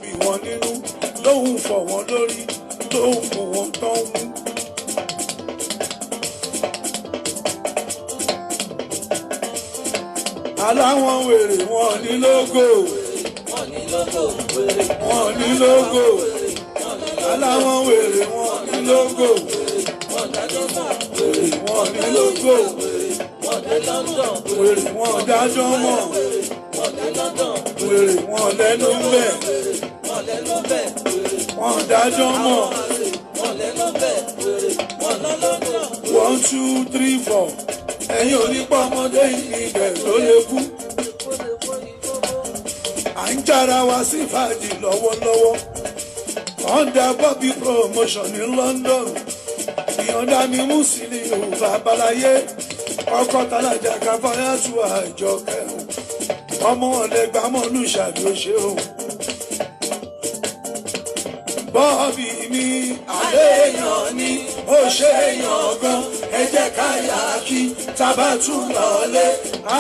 bí wọn nínú lóhùn fọ̀ wọ́n lórí lóhùn kò wọ́n tán mú. aláwọn wèrè wọn ní lógo wọn ní lógo aláwọn wèrè wọn ní lógo wèrè wọn ní lógo wèrè wọn dájọ́ mọ̀ wèrè wọn lẹ́nu bẹ̀ wọn dájọ́ mọ̀ 1 2 3 4 ẹ̀yin onípa ọmọdé ìgbẹ́ ló lè kú. à ń jára wa sí fàájì lọ́wọ́lọ́wọ́ under Bobby promotion ní London ìyọ̀ǹda mi mú sí ní Yorùbá balaye ọkọ̀ tálájà káfáyà tú àjọ kẹrùn ọmọ ọ̀lẹ́gbàmọ́ olùṣàbí òṣè o. Bobby mi àléèyàn ni ó ṣe èèyàn gan ẹ jẹ́ ká yà kí tábà tún lọlé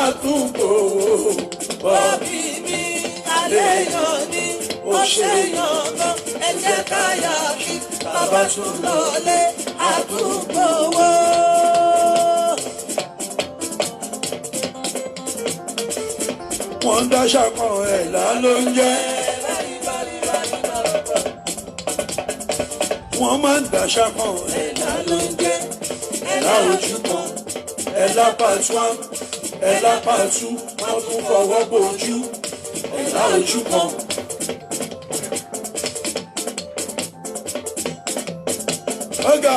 àtúntò. Bobby mi àléèyàn ni ó ṣe èèyàn gan ẹ jẹ́ ká yà kí tábà tún lọlé àtúntò. wọ́n ń dáṣà kan ẹ̀là ló ń jẹ́. wọ́n máa ń dáṣà kan ẹ̀là ló ń jẹ́. ẹ̀là ojú kan ẹ̀là part 1 ẹ̀là part 2 wọ́n tún fọwọ́ bojú ẹ̀là ojú kan. ọ̀gá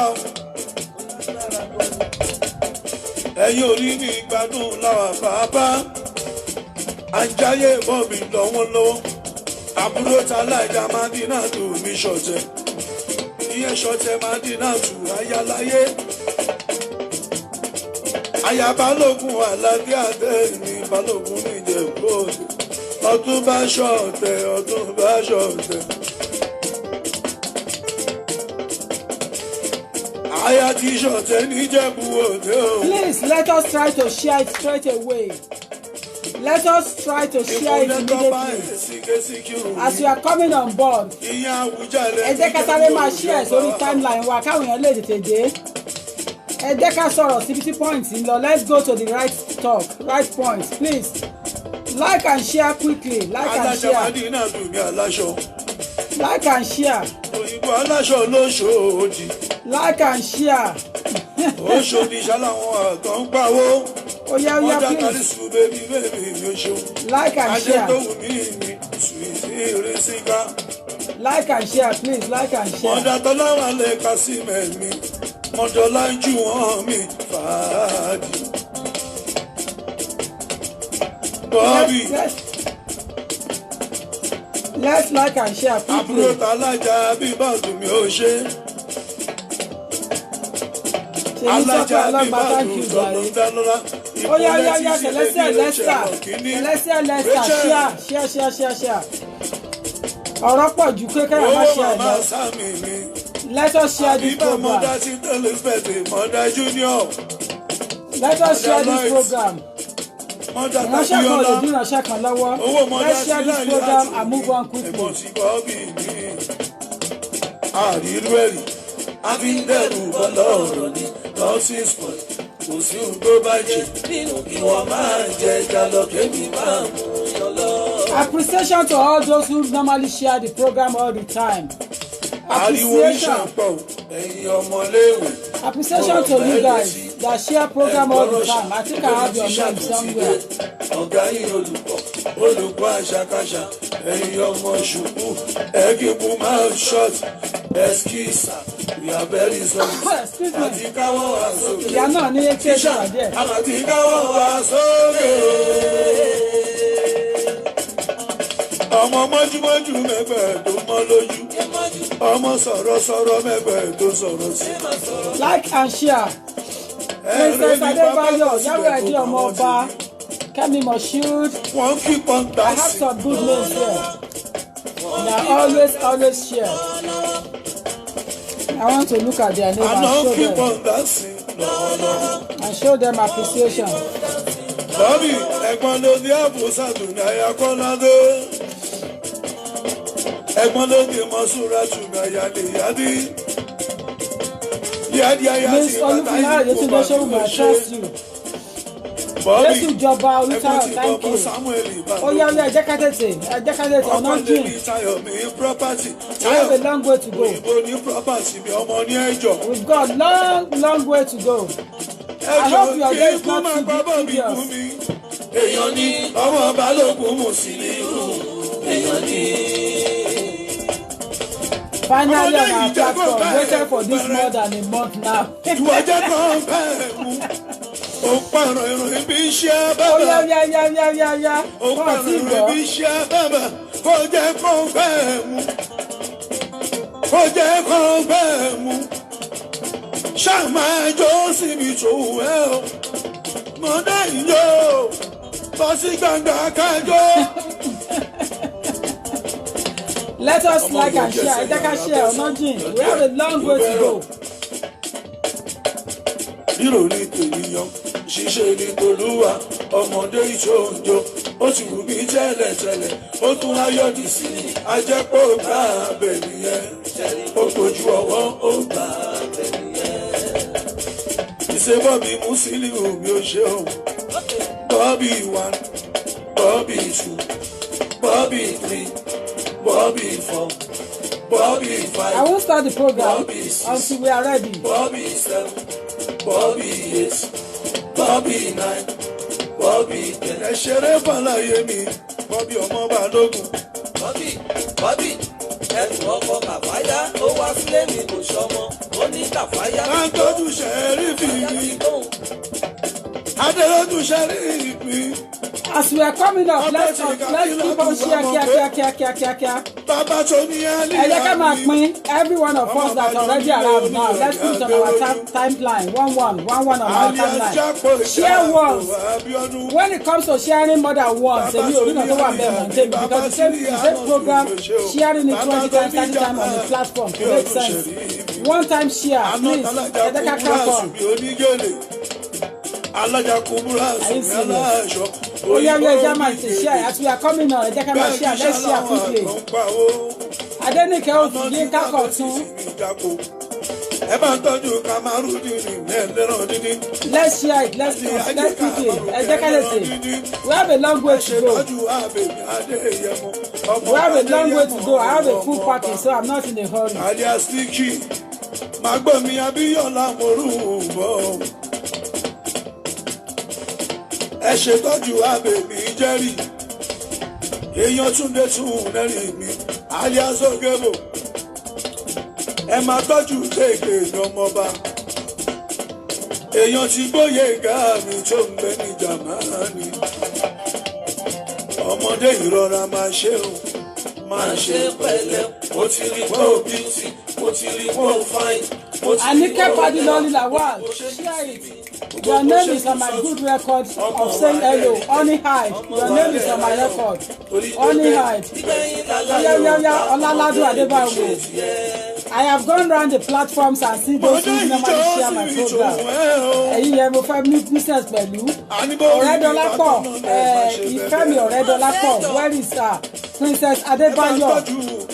ẹ̀yin orí mi gbádùn láwà bàbá ajáyé Bobby lọ́wọ́lọ́wọ́ àbúrò Tálájà Mádínà tù mí ṣọ̀tẹ̀ ìyẹn ṣọ̀tẹ̀ Mádínà tù ayáláyé aya Balógun Àlàdé àtẹ̀mí Balógun níjẹ̀bú Òde ọdún bá ṣọ̀tẹ̀ ọdún bá ṣọ̀tẹ̀. aya ti ṣọ̀tẹ̀ níjẹ̀bú Òde o. Please let us try to share it straight away. Let us try to share it immediately. As you are coming on board, ẹ jẹ́ ká sáré máa share sórí timeline wa káwọn èèyàn lè tètè dé. Ẹ jẹ́ ká sọ̀rọ̀ síbi tí point ń lọ. Let's go to the right talk, right point, please. Like and share quickly. Like and share. Like and share. Òyìnbó aláṣọ lóṣòdì. Like and share. Oṣòdì ṣáláwọn àgàn pawó. Oya please. Like and share. Like and share, please. Like and share. Mọ̀dà tọ́láwà lè ka sí mẹ́mí. Mọ̀dọ́lá jù wọ́n mi fàájì. Bobby. Let's like and share quickly. Àbúrò Tálájà bí bàtú mi ò ṣe. Alájà bí bàtú sọ̀rọ̀ ń dáná. Oya, share. Ọ̀rọ̀ pọ̀ jù kékeré má ṣe àjọ. Let us share this program. Let us share this program. Ìránṣẹ́ kan lè dín ìránṣẹ́ kan lọ́wọ́. Let's share this program and move on quickly. Àrírú ẹ̀rí, àbíndẹ̀rù ọlọ́run ni nurses point. Kò sí ohun tó bá jẹ nínú kí wọ́n máa jẹ ẹja lọ kébì máa mú yọ lọ. Appreciation to all those who normally share the program all the time. Appreciation to you guys that share program all the time. I think I have your name somewhere. Ọ̀gá yìí olùkọ́ àṣàkáṣà ẹ̀yin ọmọ ṣùkú ẹ̀gìbù máa short ẹ̀skísà we are very sorry. Àti káwọ́ wá sókè. Ìyá náà ní etí ẹ̀ṣọ́ àdé. Àti káwọ́ wá sókè. Ọmọ mọ́júmọ́jú mẹ́gbẹ̀ẹ́ tó mọ́ lójú. Ọmọ sọ̀rọ̀ mẹ́gbẹ̀ẹ́ tó sọ̀rọ̀ sí. Like and share. Princess Adébáyọ̀ Yàwó Ẹ̀dí ọmọ ọba Kẹ́mi Moshood. I have some good names here. And I always share. I want to look at their name and show them appreciation. Bobby, ẹ̀gbọ́n ló ní àbúsàdùn ní Ayakọ́ládé. ẹ̀gbọ́n lóge mọ́súra tùmí àyàlè yádi. Miss Olúfúnláyọ̀ Yétúndé Ṣóhùnmí, I trust you. Jésù ìjọba Olútáyọ̀, thank you. Ó yá ẹ jẹ́ ká tètè ọ̀nà jìn. We have a long way to go. We've got long way to go. I hope your day is not too tedious. Èèyàn ní ọmọ Balógun Musiliu. Èèyàn ní. Finally on our platform, waited for this more than a month now. Ìwọ jẹ́ kan bẹ́ẹ̀ mú. Ó pààrọ̀ ìròyìn bí iṣẹ́ bàbá. Ó yá. Ó pààrọ̀ ìròyìn bí iṣẹ́ bàbá. Kó jẹ́ kan bẹ́ẹ̀ mú. Kó jẹ́ kan bẹ́ẹ̀ mú. Ṣàmà ẹjọ́ síbi tó wẹ̀ ọ́. Mọ̀dá ìjọ bọ́ sí gbàgbà kájọ́. Let us like and share. Ẹ jẹ́ ká share ọ̀nà jìn. We have a long way to go. Rírò ní tènìyàn, ṣíṣe ní tolúwa, ọmọdé ìṣòǹjò, ó ti wù mí tẹ́lẹ̀tẹ́lẹ̀, ó tún ayọ̀dì sí i, ajẹ́pọ̀ gbà bẹ̀ nìyẹn, ó kojú ọwọ́ ó gbà bẹ̀ nìyẹn. Ìṣe Bọ́bí Musiliu mi ò ṣe o, Bọ́bí 1, Bọ́bí 2, Bọ́bí 3, Bọ́bí 4, Bọ́bí 5. I won't start the program until we are ready. Bọ́bí 7. Bọ́bí 8, Bọ́bí 9, Bọ́bí 10. Ẹ ṣeré fàlàyé mi, Bọ́bí ọmọ Balógun. Bọ́bí, ẹ̀sùn ọkọ̀ Kàfáyá, ó wá sílé mi kò ṣọmọ, ó ní Kàfáyá. Ká ń tọ́jú ṣẹ́rífì mi, Adélójú ṣẹ́rífì. As we are coming up, let's keep on share kíá. Bàbá tó ní Alí. Ẹ jẹ́ ká máa pín every one of us that are already around now. Let's put it on our timeline. One on our timeline. Share once. When it comes to sharing more than once, èmi ò rí náà tó wà bẹ́ẹ̀ mọ̀ tẹ́bi because the same program sharing it 20 times, 30 times on the platform to make sense. One time share, please. Ẹ jẹ́ ká clap on. Alájà Kúbúrà Sùnmí aláṣọ. Oh yeah, Jama is share. As we are coming on, ẹ jẹ́ ká máa share. Let's share quickly. Adenike Yinka Kotun. Ẹ bá ń tọ́jú Kamarudini mẹ́lẹ́rán dídí. Let's share it. Let's quickly. Ẹ jẹ́ ká lè ṣe. We have a long way to go. We have a long way to go. I have a full package, so I'm not in a hurry. Alias Sticky, Magbomi Abíọ́lá Morúbọ̀. Ẹ ṣètọ́jú Abèmí Jerry, èèyàn Túndé Túnrẹ́rìn mi, alias Ogebo. Ẹ máa tọ́jú Kéèké ìyọmọba, èèyàn ti Gbóyèga mi tó ń bẹ ní Jámánì. Ọmọdé ìrora máa ṣe o, máa ṣe pẹ̀lẹ́, mo ti rí pé o beauty, mo ti rí pé o fine. Anike Padiloli Lawal, share it. Your name is on my good record of saying hello. Honey Hyde. Your name is on my record. Honey Hyde. Olaladu Adebawo. I have gone round the platforms and seen those who normally share my program. Ẹ̀yin yẹn mo fẹ́ meet business pẹ̀lú. Ọ̀rẹ́dọ́lápọ̀ Ìfẹ́mi Ọ̀rẹ́dọ́lápọ̀. Where is Princess Adebayo?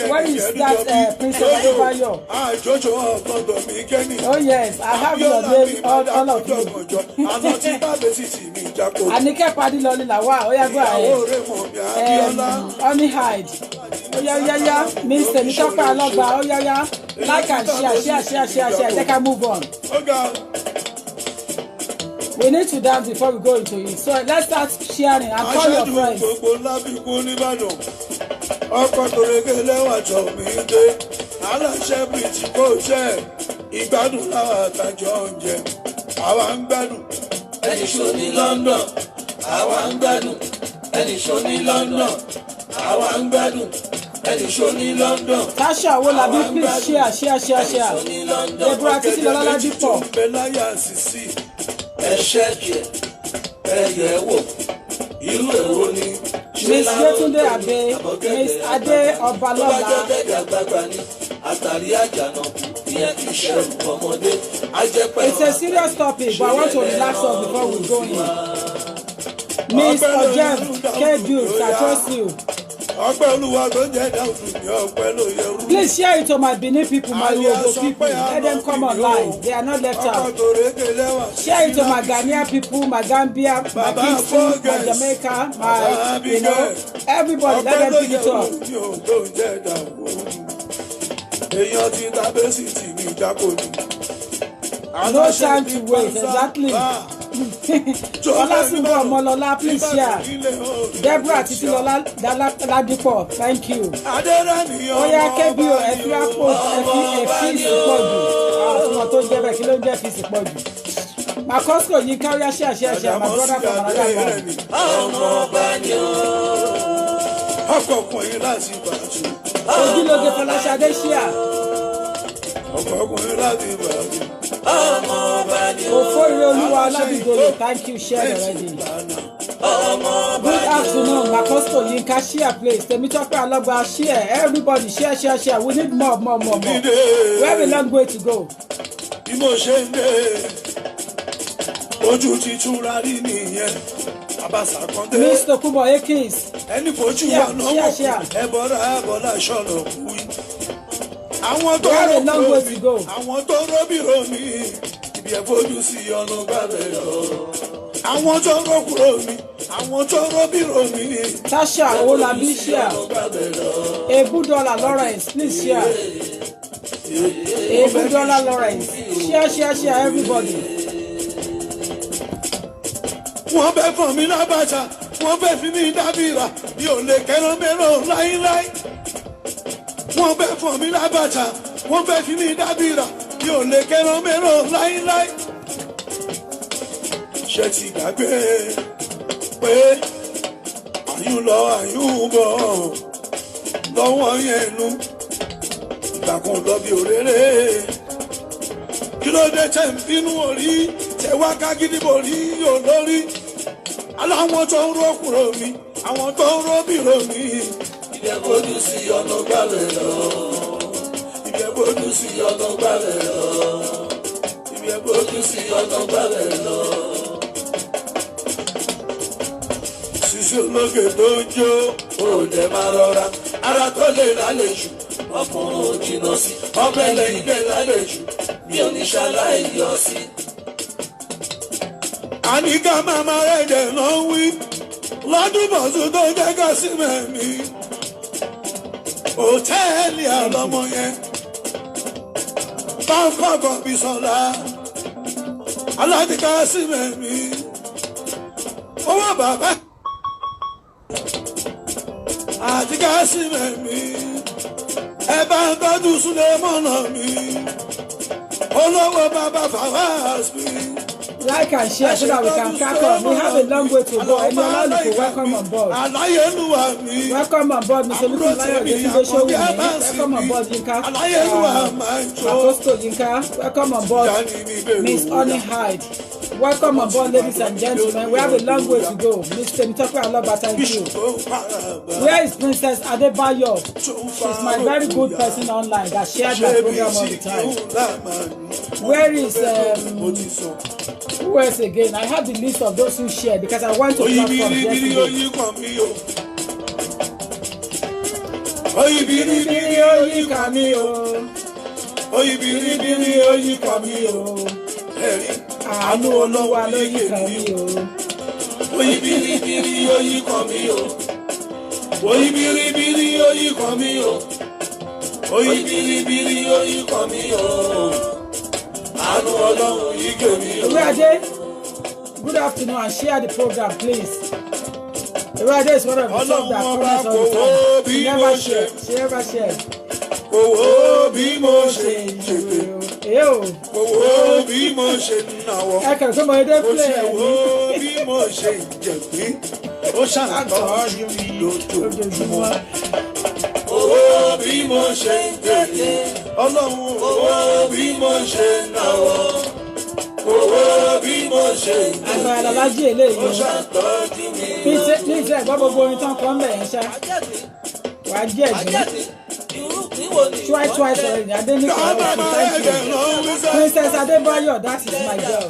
Where is that Princess Adebayo? Oh yes, I have your name, all of you. Anike Padiloli Lawal, oya go ahead. Honey Hyde. Oya. Mr. Mitope Alogba, oya. Like and share. Take a move on. We need to dance before we go into it. So let's start sharing and call your friends. Ọkọ̀ tó rege lẹ́wà jọ mí dé, aláṣẹ bìtì kò jẹ́, ìgbádùn láwa àtàjọ ń jẹ, àwa ń gbádùn. Ẹni ṣó ní London, àwa ń gbádùn. Ẹni ṣó ní London, àwa ń gbádùn. Ẹni ṣó ní London. Tasha Owolabi, please share. Deborah Titilola Ladipo. Bẹ́láyà Sisi, Ẹ ṣẹ́kì ẹ yẹ̀ wò, irú èwo ni. Miss Yetunde Abe, Miss Ade Obalola. It's a serious topic, but I want to relax us before we go in. Miss Ojem, K. Dukes, I trust you. Please share it to my Benin people, my Yoruba people. Let them come online. They are not left out. Share it to my Ghanaian people, my Gambia, my Kingston, my Jamaica, my, you know, everybody. Let them pick it up. No time to wait. Exactly. Olasunbo Omolola, please share. Deborah Titilola Ladipo, thank you. Oya Kebio, ẹ̀fí àpò ẹ̀fí ìsìpọ̀jù. Àwọn tó jẹ́ bẹ́ẹ̀ kí ló ń jẹ́ fi ìsìpọ̀jù. Makosco yìí kárí àṣẹ my brother from another one. Ọmọ ọba ni o. Ọkọ̀ọ̀kùnrin láti bàjẹ́. Ojúlóge Fọláṣadé ṣíà. Ọkọ̀ọ̀kùnrin láti bàjẹ́. Ofori Olúwa Ọlábìdòyè, thank you, shared already. Good afternoon, Makosto Yinka, share please. Temitope Alogba, share. Everybody share. We need more. We have a long way to go. Mr. Kubo Ekins, share. Àwọn tó rọ́bìrò mi ibi ẹ̀fọ́jú sí ọ̀nà gbàgbé lọ. Àwọn tó rọ́kùrò mi àwọn tó rọ́bìrò mi. Tasha Olabi share. Ebudola Lawrence, please share. Ebudola Lawrence, share everybody. Wọ́n bẹ fún mi lábàtà, wọ́n bẹ fi mi dábìrà, mi ò lè kẹ́rán mẹ́rán láíláí. Wọ́n bẹ fún mi lábàtà, wọ́n bẹ fi mi dábìrà, mi ò lè kẹ́rán mẹ́rán láíláí. Ṣé ti gbàgbé pé àyùn lọ àyùn bọ̀ lọ́wọ́ yẹn nu ìgbà kan lọ bí òréré. Kí ló dé tẹ̀ ń bínú orí tẹ̀ wá kágídí borí olórí? Aláwọn tó ń rọ́kùnrò mi, àwọn tó ń rọ́bìrò mi. Ìbẹ̀bọ̀dù sí ọ̀nà gbàlẹ̀ lọ. Ìbẹ̀bọ̀dù sí ọ̀nà gbàlẹ̀ lọ. Ìbẹ̀bọ̀dù sí ọ̀nà gbàlẹ̀ lọ. Sísí ológe tó ń jó. Òde máa rọra, ara tó lè lálejò. Ọkùnrin ò jìnnà sí, ọbẹ̀ lẹ́yìn bẹ́ẹ̀ lálejò. Mi ò ní ṣaláì yọ sí. Àníkà màmá rẹ̀ dẹ̀ lọ wí. Lọ́dún bọ̀sùn tó jẹ́ ká sí mẹ́mí. Hòtẹ́ẹ̀lì àlọ́mọ yẹn bá ń kọ́kọ́ bí sọ́la aládìká sí mẹ́mí owó bàbá àdìká sí mẹ́mí ẹ bá ń tọ́jú súlẹ̀ mọ́nà mi olówó bàbá fàwáàs mi. Like and share so that we can crack on. We have a long way to go. And welcome on board. Welcome on board, Mr. Luke Lion, the show with me. Welcome on board, Yinka. Apostle Yinka. Welcome on board, Miss Honey Hyde. Welcome on board, ladies and gentlemen. We have a long way to go. Mr. Mitope Aloba, thank you. Where is Princess Adebayo? She's my very good person online that shared my program all the time. Where is who else again? I have the list of those who share because I want to platform yesterday. Àánú Olúwa ló yí kan mí o. Oyibiribiri ó yí kan mí o. Oyibiribiri ó yí kan mí o. Oyibiribiri ó yí kan mí o. Àánú Ọlọ́run yí kan mí o. Ewurade, good afternoon and share the program please. Ewurade is one of the top that comments all the time. She never share. Owó bí mo ṣe ń jèbè. Owó bí mo ṣe ń náwó. Ẹ kàn fún mọ̀ọ́dé play. Owó bí mo ṣe ń jèbè. Ó ṣàtọ́jú mi lójoojúmọ́. Owó bí mo ṣe ń jèbè. Ọlọ́run owó bí mo ṣe ń náwó. Owó bí mo ṣe ń jèbè. Àgbàlá alájí eléyìí. Ó ṣàtọ́jú mi. Please gbọ́ gbogbo orin tán kọ́ ń bẹ̀ yẹn ṣá. Wàá jẹ́ ẹ̀gbìn. Twice already. Adenike, thank you. Princess Adebayo, that is my girl.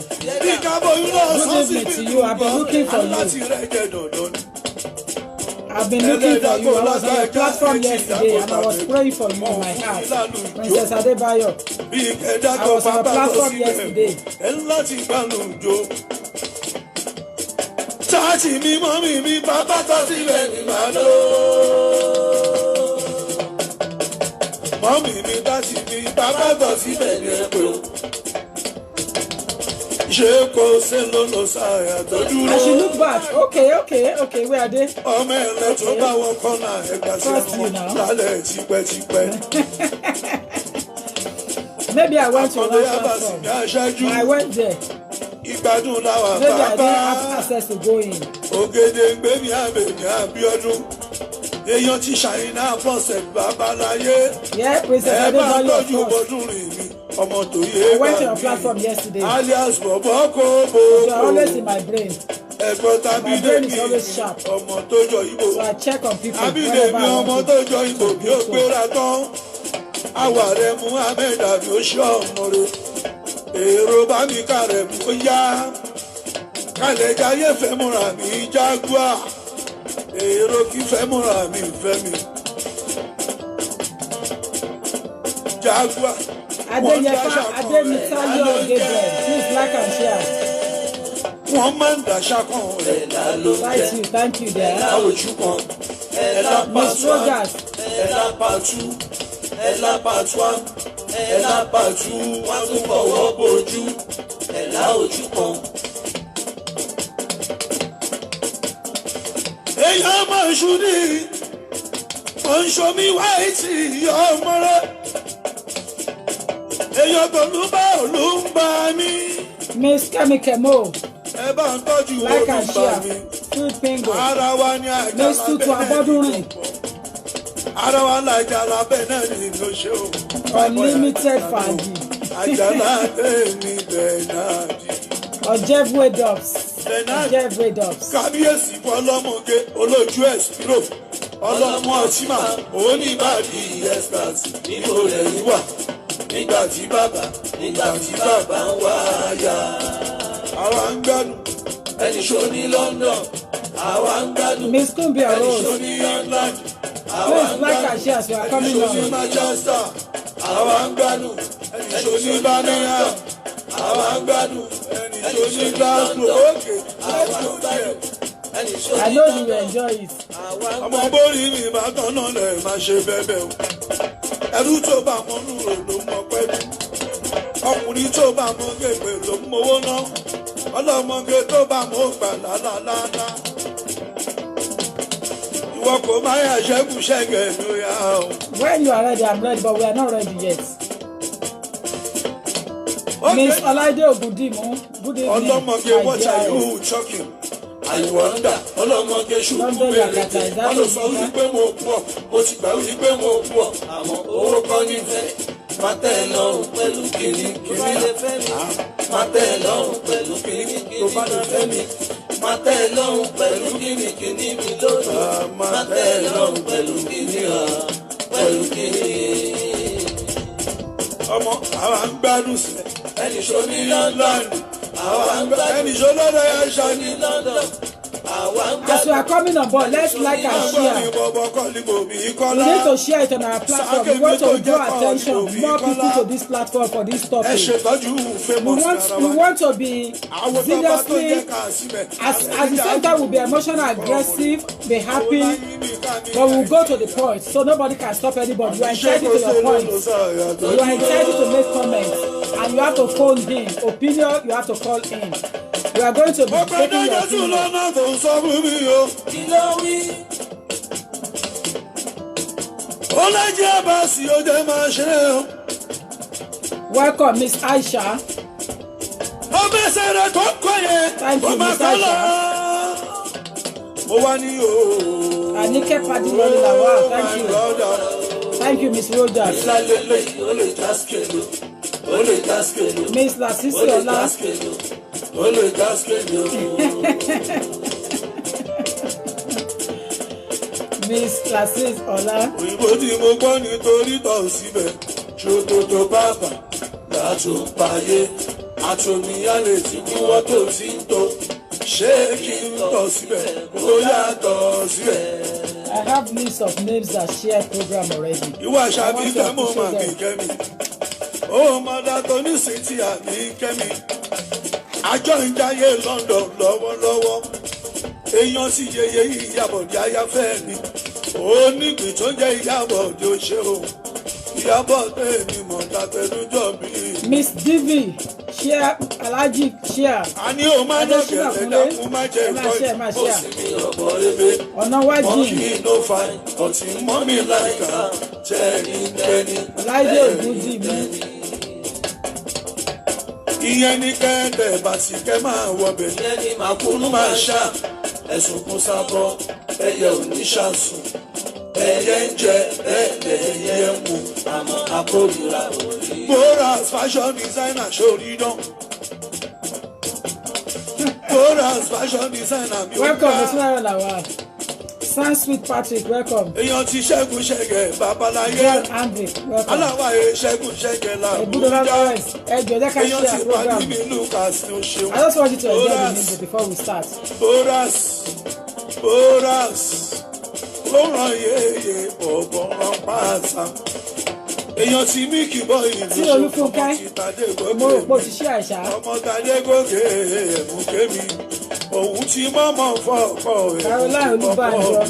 Good evening to you. I've been looking for you. I've been looking for you. I was on your platform yesterday and I was praying for you in my heart. Princess Adebayo. I was on your platform yesterday. Tati mi mọ́mí mi bàbá tó sílẹ̀ ní màá lò. Mọ́mí mi tati mi bàbá tó sílẹ̀ ní ẹ̀pẹ́. Ṣé kò ṣe ló lọ sáyà tó dúró? I should look back. Okay, where are they? Ọmọ ẹ̀rẹ́ tó bá wọn kọ́nà ẹ̀gbà sí ọmọ lálẹ́ tipẹ́tipẹ́. Maybe I went to one platform. I went there. Ìgbádùn làwọn maybe I bàbá. didn't have access to go in. Ògèdè ń gbé mi àbèmí Abíọ́dún. Èèyàn ti ṣàyìnà fọ́sẹ̀ babaláyé. Yeah, Princess Adebayo, of course. Bọ́dún rìn mí ọmọ tó yé I went to your platform yesterday. alias bọ̀bọ̀ kò bò. You are always in my brain. Ẹ̀gbọ́n tàbí My brain is Dèmí always sharp. ọmọ tó jọ Ìgbò. So I check on people whenever Abídèmí I ọmọ want tó to. jọ Ìgbò bí ó gbéra tán. Àwa rẹ̀ mú Ahmed àbí ó ṣe ọmọ rẹ̀. Èrò bá mi kà rẹ̀ mú ó yá. Kálẹ̀ jáyé fẹ́ múra mi Jaguar. Èrò kí fẹ́ múra mi fẹ́ mi. Jaguar. Ademitayo Gabriel, please like and share. Wọ́n máa ń dàṣà kan rẹ̀ lálọ́. Thank you there. Ojú kan, ẹ̀la Miss part one, Rogers, ẹ̀la part two, ẹ̀la part one, ẹ̀la part two, wọ́n tún fọwọ́ bojú, ẹ̀la ojú kan. Èèyàn máa ń ṣúdí, wọ́n ń ṣomi wáìtì ọmọ rẹ̀. Èèyàn tó lù bá olùmbà mi. Miss Kemi Kemo, Ẹ bá ń tọ́jú like and olùmbà mi. share. Sweet Pingo, Ara wa ní àjàlá Miss Tutu Abodurin, Ara wa lájàlá bẹ́ẹ̀ náà ni ló ṣe o. Unlimited Fadi, Àjàlá tèmi bẹ́ẹ̀ náà di. Ojevwe Dubs, Ojevwe Dubs. Kábíyèsí fún ọlọ́mọge olójú ẹ̀sìpírò. Ọlọ́mọ ọtíma oníbàdí express níbo lẹ́yìn wà. Nígbà tí bàbá ń wá yá. Àwa ń gbádùn ẹni ṣó ní London. Àwa ń gbádùn Miss Kumbia ẹni ṣó Rose, ní England. please like and share as we are coming Ẹni ṣó ní on. Manchester. Àwa ń gbádùn ẹni ṣó ní Birmingham. Àwa ń gbádùn ẹni ṣó ní Glasgow. Òkè àwa ń gbádùn ẹni ṣó I ní know you will enjoy it. ọmọ bórí mi bá tán náà lẹ̀ máa ṣe bẹ́bẹ̀ o. Ẹrú tó bá mọ núrò ló mọ pẹ́lú. Ọkùnrin tó bá mọ gègbè ló mowó ná. Ọlọ́mọge tó bá mọ gbà lálálálá. Ìwọ kò máa yà ṣẹ́kù ṣẹ́gẹ̀ ló yá o. When you are ready, I'm ready, but we are not ready yet. Miss Olaide Ogundimu, good evening. Ọlọ́mọge my what dear. are you talking? I wonder. Ọlọ́mọge ṣubú London bèrè. Yakata, is that Wọ́n lọ sọ what you wípé mo pọ̀. Mo ti gbà wípé mo pọ̀. Àmọ́ owó kọ́ nífẹ̀ẹ́. Má tẹ́ ẹ lọ́rùn pẹ̀lú kìíní. Tó bá lè fẹ́ mi. Má tẹ́ ẹ lọ́rùn pẹ̀lú kìíní. Tó bá lè fẹ́ mi. Má tẹ́ ẹ lọ́rùn pẹ̀lú kìíní. Kìíní mi lónìí. Má tẹ́ ẹ lọ́rùn pẹ̀lú kìíní. Pẹ̀lú kìíní. Ọmọ àwa ń gbádùn sílẹ̀. Ẹni ṣó ní London. Àwa ń gbádùn. Ẹni ṣó lọ́dọ̀ yà ṣá ní London. As we are coming on board, let's like and share. We need to share it on our platform. We want to draw attention more people to this platform for this topic. We want to be seriously, at the same time we'll be emotional, aggressive, be happy, but we'll go to the point so nobody can stop anybody. You are entitled to your point. You are entitled to make comments, and you have to phone in. Opinion, you have to call in. We are going to be taking your opinion. Welcome, Miss Aisha. Thank you, Miss Aisha. Anike Padilolawa, thank you. Thank you, Miss Rogers. Miss Lasisi Ola. Miss Lasisi Ola. Òyìnbó tí mo gbọ́ nítorí tọ̀ síbẹ̀ ṣòtòtò bàbà látò payé àtòmíyálè tí kí wọ́n tó sí ń tó ṣé kí n tọ̀ síbẹ̀ kó yàtọ̀ síbẹ̀. I have lists of names that share program already. Ìwà ṣàbí kẹ́mú máa bí kẹ́mi. Ó mọ̀dá tó ní sèǹtì àmì kẹ́mi. Àjọ ìjáyé London lọ́wọ́lọ́wọ́. Èèyàn sì yeye Ìyábọ̀dé ayáfẹ́ mi. Onígbìn tó jẹ́ Ìyábọ̀dé ó ṣe o. Ìyábọ̀dé ni mọ̀dá pẹ̀lú jọ̀bí. Miss Divi share Alhaji share. A ní o máa lọ kẹ̀lẹ́ dákun má jẹ́ ìkọ́ni. Ó sì mi ọ̀bọ̀ rebe. Ọ̀nà wájú. Monkey no fine, ọtí mọ́mí láìka. Jẹ́ni bẹ́ni. Láìdé Ògúndì mi. Ìyẹn ní kẹ́ńtẹ̀ bàtí kẹ́ máa wọbẹ̀. Ìyẹn ní màkúrú máa ṣá. Ẹ̀sùn kún sábọ̀, ẹyẹ ò ní ṣàṣùn. Ẹyẹ ń jẹ bẹ́ẹ̀ lẹ́yẹ ń mu. Àmọ́ àkórìíra orí. Boras fashion designer ṣòrí dán. Boras fashion designer mi ò Welcome, ká. Mr. Lawal. San Sweet Patrick, welcome. Èèyàn ti Ṣẹ́gun Ṣẹ́gẹ̀ babaláyé. John Andre, welcome. Aláwáyé Ṣẹ́gun Ṣẹ́gẹ̀ Ebudola làbújá. Lawrence, Ẹjọ́ jẹ́ ká Èèyàn ti share pàdé program. mi Lucas ní oṣù. I just want you to enjoy the music before we start. Boras Boras ló ràn yéye bọ̀bọ̀ ràn pàṣà. Èèyàn ti mí kìbọ̀ ìlú Tí Olúfúnkẹ́, mo rò pé o ti ṣe àìsà. ọmọ tàdé gòkè ẹ̀mú kémi òun ti mọ́mọ́ fọ́ọ̀kọ́ Caroline Olúbànjọ,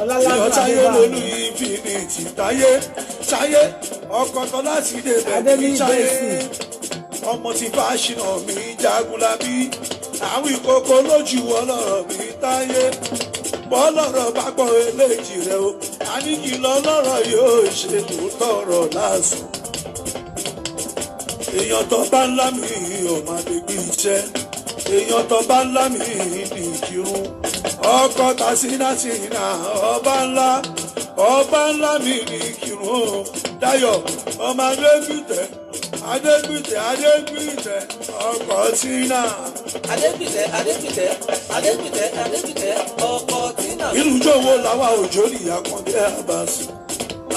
Ọlálàbà ìyọ́táyé Adébáyọ̀. lolú infinity táyé táyé ọkọ̀tọ̀ láti débẹ̀ Adébí ní táyé Bẹ́sì. ọmọ ti fáṣínà mi jagunlabi àwọn ìkókó lójú ọlọ́rọ̀ mi táyé bọ́lọ́rọ̀ bá gbọ́ eléjì rẹ o àníkì lọ́lọ́rọ̀ yóò ṣe tó tọrọ lásán èèyàn tó bá ńlá mi ò máa lè gbé iṣẹ́ èèyàn tó bá ńlá mi ní ìkírun ọkọ̀ tàṣínàṣínà ọba ńlá mi ní ìkírun Dayọ̀ ọmọ Adégbìtẹ́ ọkọ̀ tínà. Adégbìtẹ́ ọkọ̀ tínà. Ìlú jọ̀wọ́ làwa òjò nìyà kan dé àbáṣe.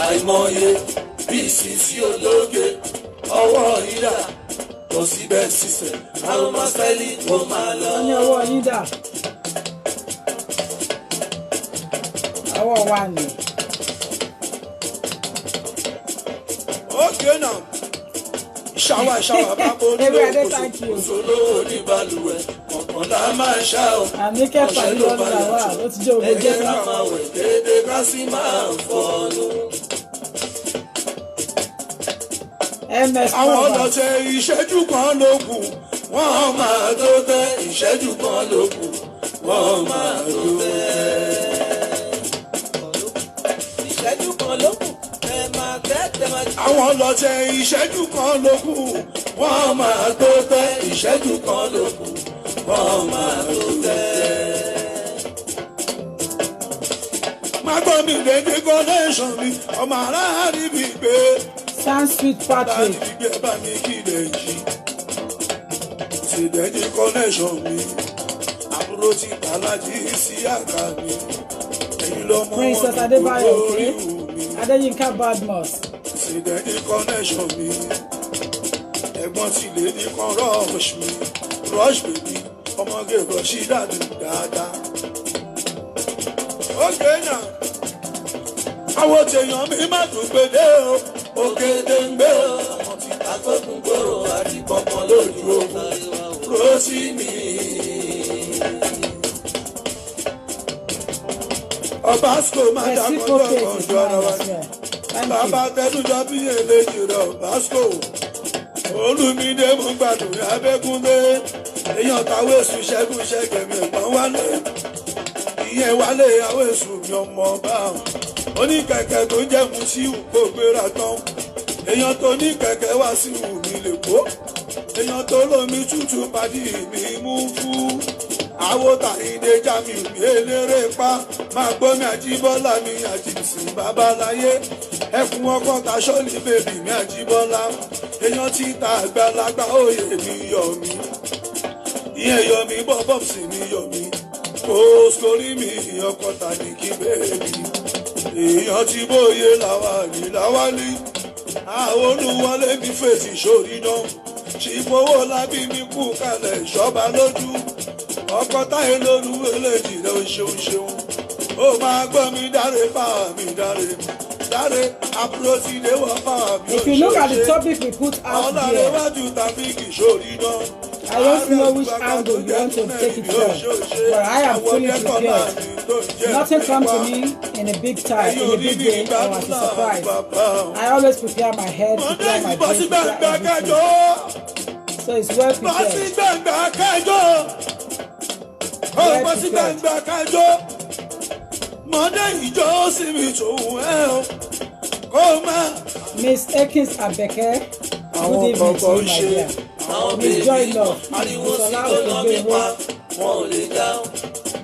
Àìmọye bí ìsinsí ológe ọwọ́ ìdá lọ síbẹ̀ sísẹ̀ àwọn mọ́sálí kò máa lọ. Wọ́n ní ọwọ́ yín dà. Ọwọ́ wa ni. Okay now. Ṣáwá bá borí olówó ní balùwẹ̀ kọ̀ọ̀kan lá máa ṣá o. Àní kẹfà yìí lọ́nà làwà ló ti jẹ́ ògbó jẹ́ ká máa wẹ̀ déédéé ká sì máa fọ́nú. MS àwọn Power. ọlọ́tẹ̀ ìṣẹ́jú kan ló kù wọ́n máa tó tẹ́ ìṣẹ́jú kan ló kù wọ́n máa tó tẹ́. Ìṣẹ́jú kan ló kù ẹ máa tẹ́ máa jẹ́. àwọn ọlọ́tẹ̀ ìṣẹ́jú kan ló kù wọ́n máa tó tẹ́ ìṣẹ́jú kan ló kù wọ́n máa tó tẹ́. má gbọ́ mi lèdè connection mi ọmọ aráàlú mi gbé. San Sweet Patrick. láti gbé bá mi kí lè yí. ti lèdè connection mi àbúrò ti bàlájì sí àgbà mi. èyí lọ́mọ Princess Adébáyọ̀ Òkè. Adéyínká Badmus. ti lèdè connection mi. ẹ̀gbọ́n ti lèdè kan rush baby ọmọge rọ̀ṣí dàdú dáadáa. Okay now. Àwọn tèèyàn mi má tún gbèdé o, òkèdè ń gbé o. Àwọn tí agbógun gbòòrò àti pọ̀pọ̀ lójú ogun ló sí mi. Ọbásíkò máa dákọjọ́ ọjọ́ ara wa ni. Bàbá tẹnujọ bí eléjì rẹ̀ Ọbásíkò. Olúmídé mú gbàdúrà Abẹ́kúndé. Èèyàn táwọn èsù ṣẹ́gun ṣẹ́gẹ̀mí ẹ̀gbọ́n wálé. Ìyẹn wálé àwọn èsù mi ọmọ ọba. Oníkẹ̀kẹ́ tó jẹ́ mu sí kò gbéra tán. Èèyàn tó ní kẹ̀kẹ́ wá sí mi lè kó. Èèyàn tó lómi tútù padì mi mú fún. Àwòtà ìdè Jamiu mi eléré pa. Máa gbómi Àjíbọ́lá mi àjìsìn babaláyé. Ẹkùn ọkọ̀ taṣọ́lì bèbí mi Àjíbọ́lá. Èèyàn tí ta àgbàlagbà òye mi yọ̀ mí. Ìyẹn yọ̀ mí bọ́bọ̀ sí mi yọ̀ mí. Kò sórí mi ọkọ̀ tàbí kí bèbí. Èèyàn tí bóyé láwálí. Àwọn olúwọlé mi fèsì sórí náà. Ṣìfowó lábí mi kú kalẹ̀ ṣọ́ba lójú. ọkọ táyé lóru eléjì ló ń ṣeun ó máa gbọ́ mi dáre fáwọn mi dáre àbúrò tí lè wọ́n fáwọn mi. If you look at the topic we put out there, ọlọ́rẹ̀wájú tàbí kìsórí náà. I don't know which angle you want to take it from, but I am fully prepared. Nothing comes to me in a big time, in a big way, or as a surprise. I always prepare my head, prepare my brain, prepare everything. So it's well prepared. Miss Ekins Abeke, good evening to you, my dear. Miss Joy Love, Sola Okegbewo,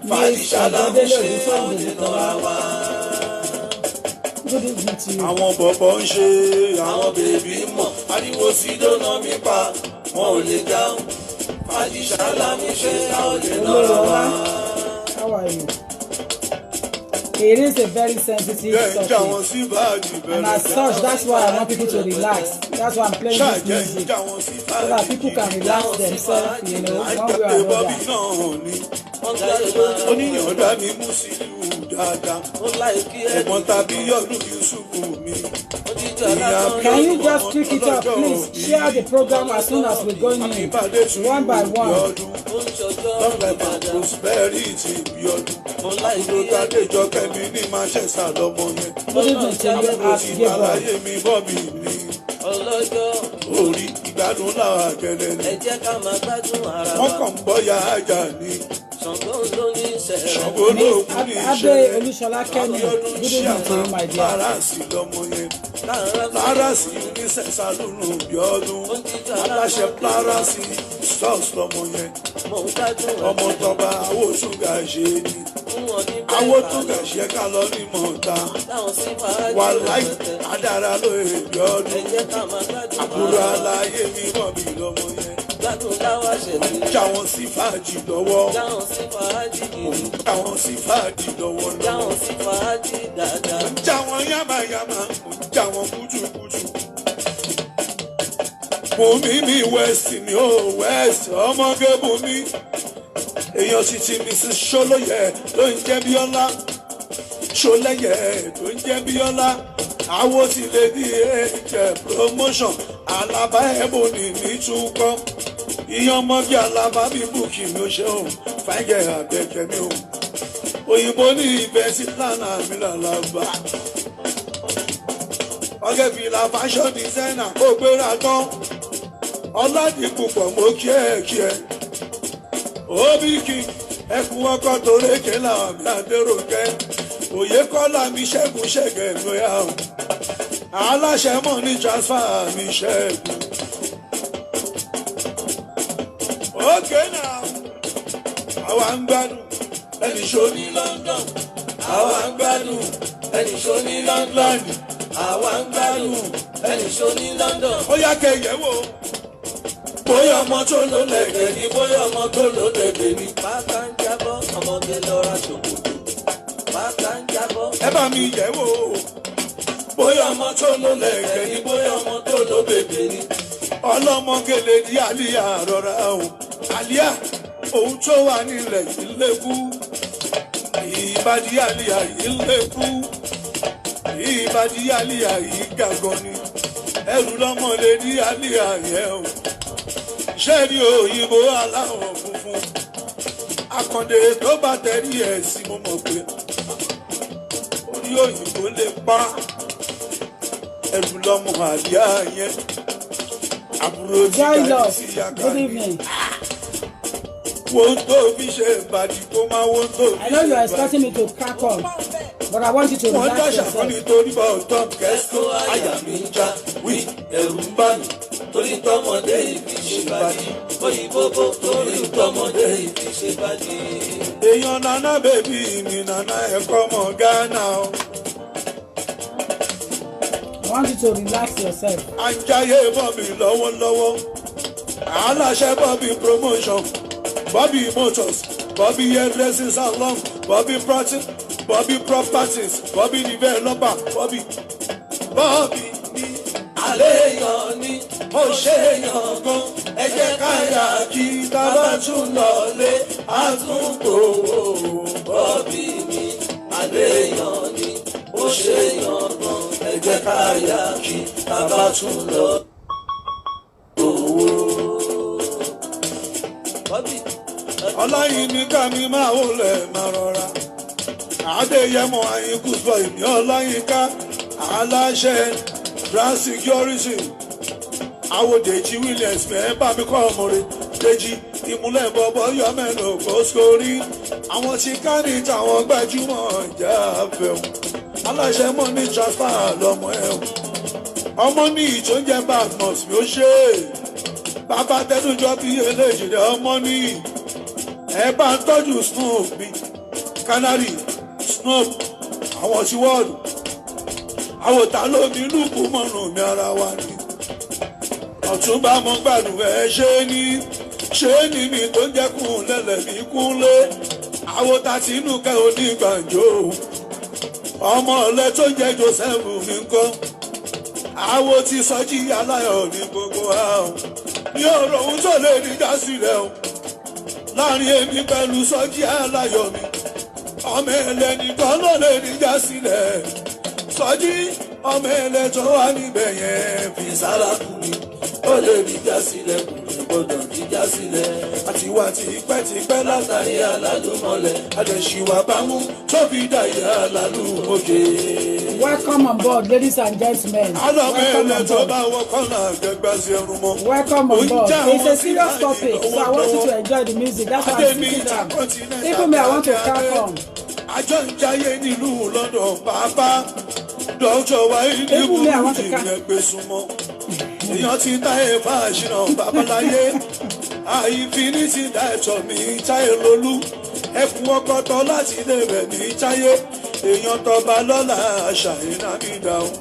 Miss Adodele Odusola. Good evening to you. Àwọn bọ̀bọ̀ ń ṣe àwọn bèbí mọ̀ ariwo sí dóná mi pa wọn ò lè dáhùn fàájì ṣáláàmì ṣe a ò lè lọ́rọ̀ wá. How are you? It is a very sensitive topic, and as such, that's why I want people to relax. That's why I'm playing this music, so that people can relax themselves, you know, one way or another. Oníyànjá mi mú sí ìlú dáadáa, ẹ̀gbọ́n tàbí ọdún Yusufu mi. Can you just click it up, please? Share the program as soon as we're going in, one by one. Long life and prosperity yọdún. Àbúrò Tádéjọ Kẹ́mi ní Manchester lọ́mọ yẹn. Good evening to you, as Ìgbà láyé mi Bọ́bì ni. Orí ìgbádùn làwọn àgẹ̀lẹ̀ ni. Wọ́n kàn ń bọ́yá ajá ni. Ṣàngó ló kú ní ìṣẹ̀lẹ̀. Abe Olúṣọlá Kẹ́mi, good evening to you, my dear. Fárásì lọ́mọ yẹn. Fárásì oníṣẹ̀ṣà lónà bí ọdún. Aláṣẹ Fárásì stores lọ́mọ yẹn. Ọmọ tọba Awótúngà ṣe ni. Awótúngà ṣe ká lọ ní mọ̀ọ́ta. Wà láì adára ló èbí ọdún. Àbúrò aláyé mi wọ̀ mí lọ́mọ yẹn. Já wọn sí fàájì lọ́wọ́. Já wọn sí fàájì lọ́wọ́. Já wọn yámayáma. Já wọn kújúkújú. Bùnmi west ni ó west ọmọge Bùnmi. Èèyàn sì ti Mrs. Ṣólóyè ló ń jẹ́ Bíọ́lá. Ṣólẹ́yẹ ló ń jẹ́ Bíọ́lá. Àwo ti lè di ẹ̀jẹ̀ promotion. Àlàbá ẹ̀bùn ni mi tún kọ́. Ìyàn ọmọge Àlàbá mi bùkì mi ò ṣe òun. Fáìgẹ̀ àbẹ̀kẹ̀ mi ò. Òyìnbó ní ìfẹ́ sí lánà mi làlàbà. Ọ̀gẹ̀ fìlà fashion designer ó gbéra tán. Ọládìpúpọ̀ mo kí ẹ. Òbíkì ẹkùn ọkọ̀ tó rékè làwọn mi Adéròkè. Òye kọ́lá mi Ṣẹ́gun Ṣẹ̀gẹ̀ lóyà o. Aláṣẹ mọ̀ ní transfer mi Ṣẹ́gun. Ókè náà, àwa ń gbádùn ẹni ṣó ní London. Àwa ń gbádùn ẹni ṣó ní London. Àwa ń gbádùn ẹni ṣó ní London. Ó yá kẹyẹ wò. Bóyá ọmọ tó ló lẹ̀kẹ̀ ni bóyá ọmọ tó ló lẹ̀kẹ̀ ni. Pátá ń jábọ́ ọmọge lọ́ra ṣòkòtò. Pátá ń jábọ́. Ẹ bá mi yẹ̀ wò. Bóyá ọmọ tó ló lẹ̀kẹ̀ ni bóyá ọmọ tó ló bèbè ni. Ọlọ́mọgèlè ní Àlíyà rọra o. Àlíyà òun tó wà nílẹ̀ yìí lékú. Ìbàdí Àlíyà yìí lékú. Ìbàdí Àlíyà yìí gàgọ́ ni. Ẹrù lọ́mọlé ní Àlíyà yẹn o. Ṣẹ́ni òyìnbó aláwọ̀ funfun. Àkàndé tó bá tẹ̀rí ẹ̀ sí mo mọ̀ pé orí òyìnbó lè pa. Ẹrù lọ́mọ Àlíyà yẹn. Àbúrò tí kàrí sí yàkàrí. Wọ́n tó fi ṣe ìbàdí kó máa wọ́n tó fi ṣe ìbàdí. I know you are expecting me to crack on, but I want you to relax yourself. Wọ́n nítorí bá ọ̀tọ́ kẹ́sìkò àyà mi ń já wí ẹ̀rù ń bà mí torí tọmọdé ìfi ṣe bàjẹ́ òyìnbó bó torí tọmọdé ìfi ṣe bàjẹ́. Èèyàn nana bèbí mi nana ẹ̀kọ́ mọ̀ Ghana o. I want you to relax yourself. Ajáyé Bọ́bì lọ́wọ́lọ́wọ́. Aláṣẹ Bọ́bì promotion. Bọ́bì motors. Bọ́bì hairdressing salon. Bọ́bì properties. Bọ́bì developer. Bọ́bì ní àléèyàn ni ó ṣe èèyàn gan ẹ jẹ́ ká yà kí tá bá tún lọ lé àtúngbòwò bọ́bí mi àléèyàn ni ó ṣe yàn gan ẹ jẹ́ ká yà kí bàbá tún lọ. Ọláyínmi ká mi máa wọlé máa rọra Adéyẹmọ àyínkù sọ ìmí Ọláyínká aláṣẹ Grand Security Awòdèjì Williams mẹ́ẹ́ bá mi kọ́ ọmọ rẹ̀ Dèjì ìmúlẹ̀ bọ́bọ́ yọ mẹ́nu kó sórí àwọn tí ká ní tàwọn gbajúmọ̀ ìjà fẹ́hùn aláṣẹ mọ́ ní transfer lọ́mọ ẹ̀hùn ọmọ ní ìtòúnjẹ Badmus mi ó ṣe bàbá tẹnujọ bí eléjì rẹ ọmọ ní ẹ bá ń tọ́jú Snoop mi Canary Snoop àwọn tí wọ́ọ̀dù àwòtá lómi lùkù mọ́rùn mi ara wa ni ọ̀túnba mọ́ gbàdùn ẹ ṣé ní mi tó ń jẹ́kùn lẹ́lẹ̀ mi kúnlé àwòtá tínú kẹ́ onígbàjò ọmọ ọ̀lẹ́ tó ń jẹ́ Joseph mi ń kọ́ àwo ti Sọjí Aláyọ̀ ní gbogbo àwọn ní ọ̀rọ̀ ohun tó lè ní dásílẹ̀ o láàrin èmi pẹ̀lú Sọjí Aláyọ̀ mi ọmọ ẹlẹ́ni kan ló lè ní dásílẹ̀ Sọjí ọmọ ẹlẹ́ tó wà níbẹ̀ yẹn fi sára kù mí ó lè ní dásílẹ̀ kù mí gbọ́dọ̀ ní dásílẹ̀ àti wà tipẹ́tipẹ́ látàrí alálùmọ́lẹ̀ àdẹ̀ṣíwà bámú tó fi dàyé alálùmọ́jẹ. Welcome on board, ladies and gentlemen. Welcome on board. Welcome on board. It's a serious topic, so I want you to enjoy the music. That's why I'm sitting down. Even me, I want to crack on. Àjọ ń jayé nílùú London bàbá dọ́jọ́ wáyé níbùdó ìjìnlẹ̀ gbèsùmọ́ èèyàn ti táyé fàṣínà babaláyé àìfinítì dáìtọ̀ mi táyé lólú ẹkùn ọkọ̀tọ̀ láti ilé rẹ̀ ní táyé èèyàn tọba lọ́la ṣàyínà mi dáhùn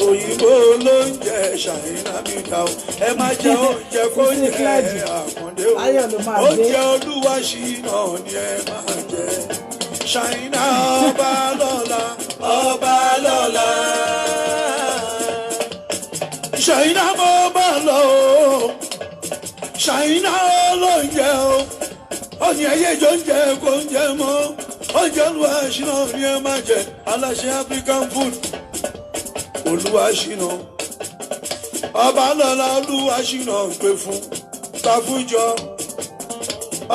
òyìnbó ló ń jẹ ṣàyínà mi dáhùn ẹ má jẹ oúnjẹ kó jẹ àkàndé o oúnjẹ olúwa ṣìnà ni ẹ máa jẹ ṣàyínà ọba lọ́la ọba lọ́la ṣàyínà mo bá lọ o ṣàyínà ló ń jẹ o ọ̀nì ẹ̀yẹ jọ ń jẹ kó ń jẹ mọ́ oúnjẹ olúwa ṣìnà ni ẹ máa jẹ aláṣẹ African food olúwa ṣìnà ọba lọ́la olúwa ṣìnà gbé fún gbà fún jọ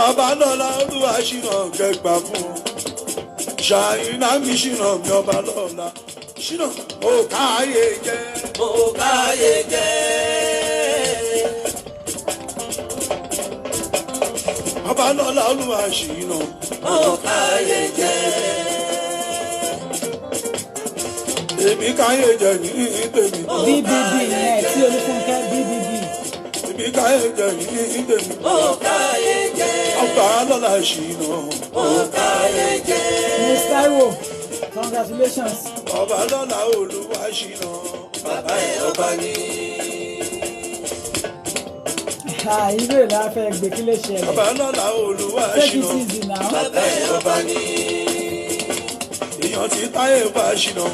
ọba lọ́la olúwa ṣìnà kẹgbà fún ṣàyínà mi ṣìnà mi ọba lọ́la ṣìnà mo káyé jẹ mo káyé jẹ. ọba lọ́la olúwa ṣìnà mo káyé jẹ. èmi káyé jẹ ní tèmi. BBB yẹn tí Olúfúnkẹ́ BBB. èmi káyé jẹ ní tèmi. mo káyé jẹ. ọba lọ́la ṣìnà mo káyé jẹ. Miss Taiwo, congratulations. ọba lọ́la olúwa ṣìnà bàbá ẹ̀ ọba ni. Ìwé ìlà fẹ́ gbé kí lè ṣẹlẹ̀. ọba lọ́la olúwa Take it ṣìnà easy now. bàbá ẹ̀ ọba ni. èèyàn ti táyé bá ṣìnà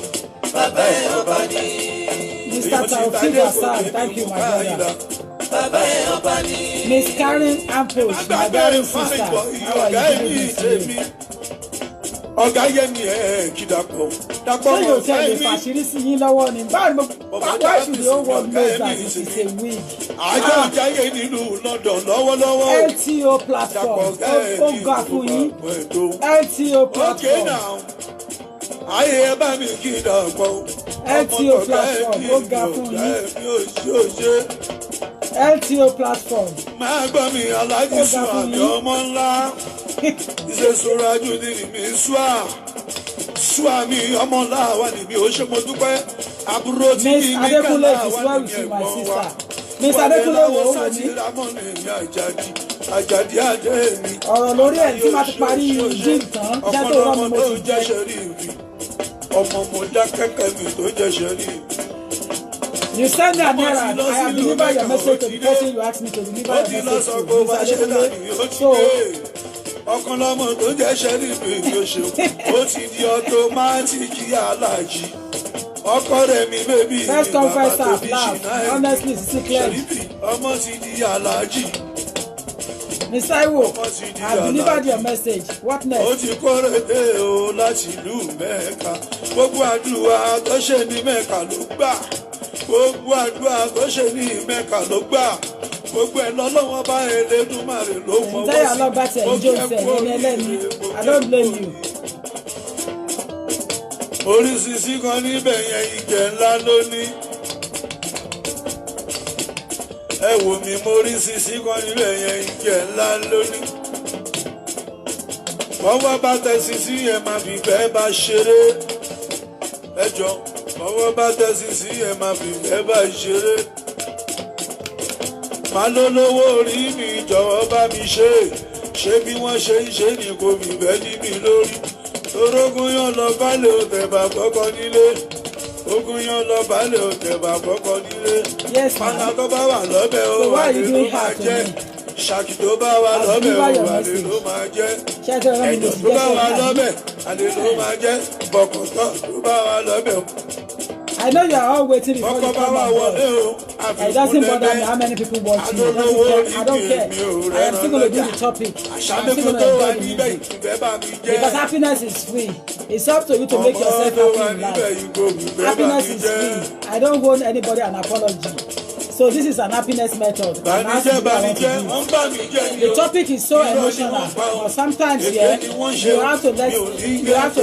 bàbá ẹ̀ ọba ni. Mr. Taofeek Hassan, thank you my brother. bàbá ẹ̀ ọba ni. Miss Karen Ambush, my very sister. How are ọ̀gá you ẹ̀mí doing tèmi today? ọ̀gá yẹmi ẹ̀ kí dàpọ̀ dàpọ̀ Ṣé yóò ọ̀gá tẹ̀lé ẹ̀mí fàṣírí sí yín lọ́wọ́ ni? Why should the whole world know that this is a wig? àjọ ìjáyé nílùú London lọ́wọ́lọ́wọ́ LTO platform, ó ga fún yín. LTO okay platform, now ayé ẹ bá mi kí dàpọ̀ LTO platform, ó ga fún yín. LTO platform. máa gbọ́ mi alájí sùn àmì ọmọ ńlá ìṣèṣòro ajúdìrí mi sùn àmì ọmọ ńlá wà níbi ó ṣe mo dúpẹ́ àbúrò tí Miss mi Adekunle kẹ́lá is wà well níbi with you, my ẹ̀gbọ́n wa sister. Miss Adekunle wo wo sátì mi? ramọ́nì mi àjàdí àdé mi. Ọ̀rọ̀ lórí ẹ̀ tí máa ti parí jíìn tán, jẹ́ tó rọ́ mi mo ti jẹ́. ọmọ mo já kẹ́kẹ́ mi tó jẹ́ ṣẹ́rí. You send me an errand, I have delivered your message to the person you asked me to deliver ó ti your lọ message sọ to. pé ó bá Miss ṣe dání ó Adekunle. ti So, dé ọkàn lọmọ tó jẹ́ ṣẹ́rí bèbí ó ṣeun ó ti di ọtọmátìkì aláàjì ọkọ rẹ̀ mi bèbí mi first come bàbá first tó serve, bí laugh. ṣìnà ẹ̀ Honestly, it's clear. ṣẹ́ríbì ọmọ ti di aláàjì Miss Taiwo, I delivered your message. What next? Ó ti kórèdé o láti ìlú Mẹ́kà. Gbogbo àdúrà tó ṣe ní Mẹ́kà ló gbà. Gbogbo àdúrà tó ṣe ní Mẹ́kà ló gbà. Gbogbo ẹ̀ lọ́lọ́wọ́ bá Elédùmarè ló fọwọ́ sí. Ǹjẹ́ yàrá ọba tẹ̀ ń jó ìfẹ́ ẹni ẹlẹ́ni? I don't blame you. Oríṣiríṣi kan níbẹ̀ yẹn ìjẹ́ ńlá lónìí. Ẹ wò mí mo oríṣiríṣi kan níbẹ̀ yẹn ìjẹ́ ńlá lónìí. Ọwọ́ bá tẹ̀sí sí ẹ̀ máa fi bẹ́ẹ̀ bá ṣeré. Ẹ jọ ọwọ́ bá tẹ̀sí sí ẹ̀ máa fi bẹ́ẹ̀ bá ṣeré. Màá lólówó orí mi jọ̀wọ́ bá mi ṣe bí wọ́n ṣe ń ṣe ní kò fi bẹ́ẹ̀ ní mi lórí. Orógún yan lọ balẹ̀ òtẹ̀bà kọ́kọ́ nílé. Ogun yan lọ balẹ̀ òtẹ̀bà kọ́kọ́ nílé. Pátá tó bá wà lọ́bẹ̀ ó wà lè ló máa jẹ́. Ṣàkì tó bá wà lọ́bẹ̀ ó wà lè ló máa jẹ́. Ẹ̀jọ̀ tó bá wà lọ́bẹ̀ àlè ló máa jẹ́. Bọ̀kọ̀tọ̀ tó bá wà lọ́bẹ̀. I know you are all waiting before you come on board. It doesn't bother me how many people watch you. I don't care. I am still going to do the topic. I am still going to enjoy the music. Because happiness is free. It's up to you to make yourself happy in life. Happiness is free. I don't want anybody an apology. So this is an happiness method. The topic is so emotional, but sometimes you have to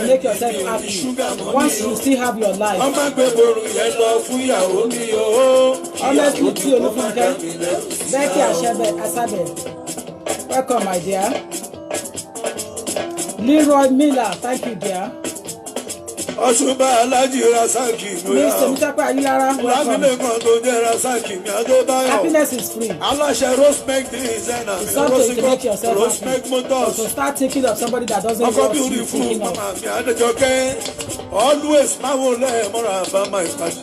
make yourself happy once you still have your life. Honestly, to Olufunke, Becky Asabe, welcome, my dear. Leroy Miller, thank you, dear. Ọ̀ṣunbà Aláàjì Rasaki ló yà ó. Mr. Ayílára, welcome. Lábílẹ̀ kan tó jẹ́ Rasaki mi Adébáyọ̀. Happiness is free. Aláṣẹ Rosemeg designer mi Rosemeg Motors. So start thinking of somebody that doesn't want you thinking of. Mama mi Adéjọkẹ́ always máa wò lẹ́ẹ̀mọ́ra àbámá ìpàdé.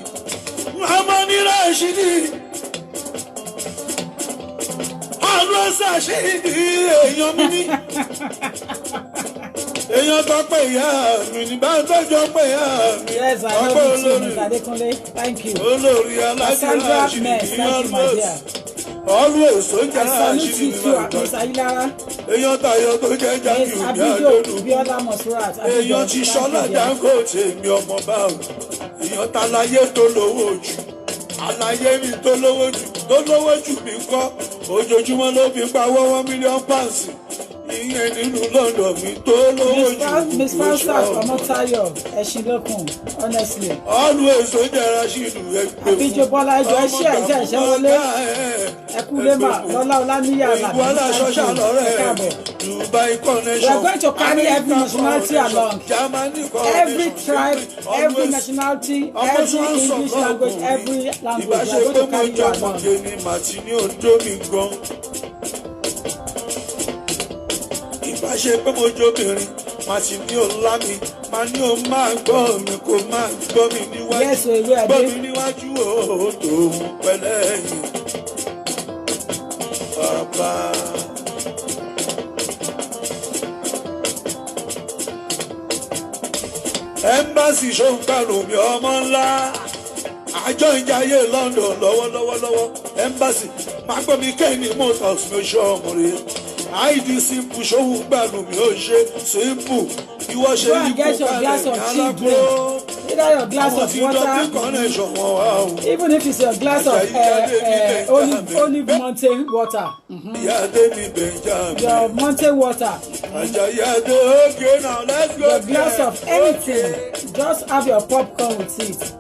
Màmá ní Rashidi. Always àṣírí èèyàn mi ní. Èèyàn tó pé ìyá mi ní bá tọ́jọ́ pé ìyá mi. Yes, I know you too, Mr. Adekunle. Thank you. Olórí Aláàjì Rashidi ní always. Always sójà Rashidi ní always. Èèyàn Táyọ̀ tó jẹ́ Jamiu ní Adédùn. Èèyàn ti Ṣọlá Dangote mi ọmọ báwo. Èèyàn Táláyé tó lówó jù. Àlàyé mi tó lówó jù mi kọ́. Ojoojúmọ́ ló fi pa £1 million. Ìyẹn nínú London mi tó lówó jù. Miss Faustus Ọmọ́táyọ̀ Ẹ̀ṣinlókun, honestly. Always ó jẹ́ Rashidu ẹgbẹ́. Àbíjọ Bọ́lá ẹjọ́ ẹṣẹ́ ìjẹ́ ìṣẹ́ wọlé. Ẹkúlẹ́mà Lọ́lá Ọláníyà Àlàbí. Ìwọ́lá ṣọ́ṣà lọ́rẹ́ Dubai connection. We are going to carry every nationality along. Every tribe, every nationality, every English language, every language. We are going to carry you along. Ìbáṣe pé mo jóbìnrin, màá ti ní ọlá mi, màá ní o máa gbọ́ mi kò máa gbọ́ mi níwájú. Gbọ́ mi níwájú òòtò pẹ̀lẹ́ yìí. Bàbá. Embassy ṣòǹkàrò mi ọmọ ńlá. Àjọ ìjayé London lọ́wọ́lọ́wọ́. Embassy máa gbọ́ mi Kenny Motors mi ò ṣe ọmọ rẹ̀. ID simple ṣòwò gbàlù mi ò ṣe simple. Ìwọ ṣe ní kó kalẹ̀ ní alágbó. Either your glass of water, even if it's your glass of olive mountain water. Your mountain water. Your glass of anything. Just have your popcorn with it.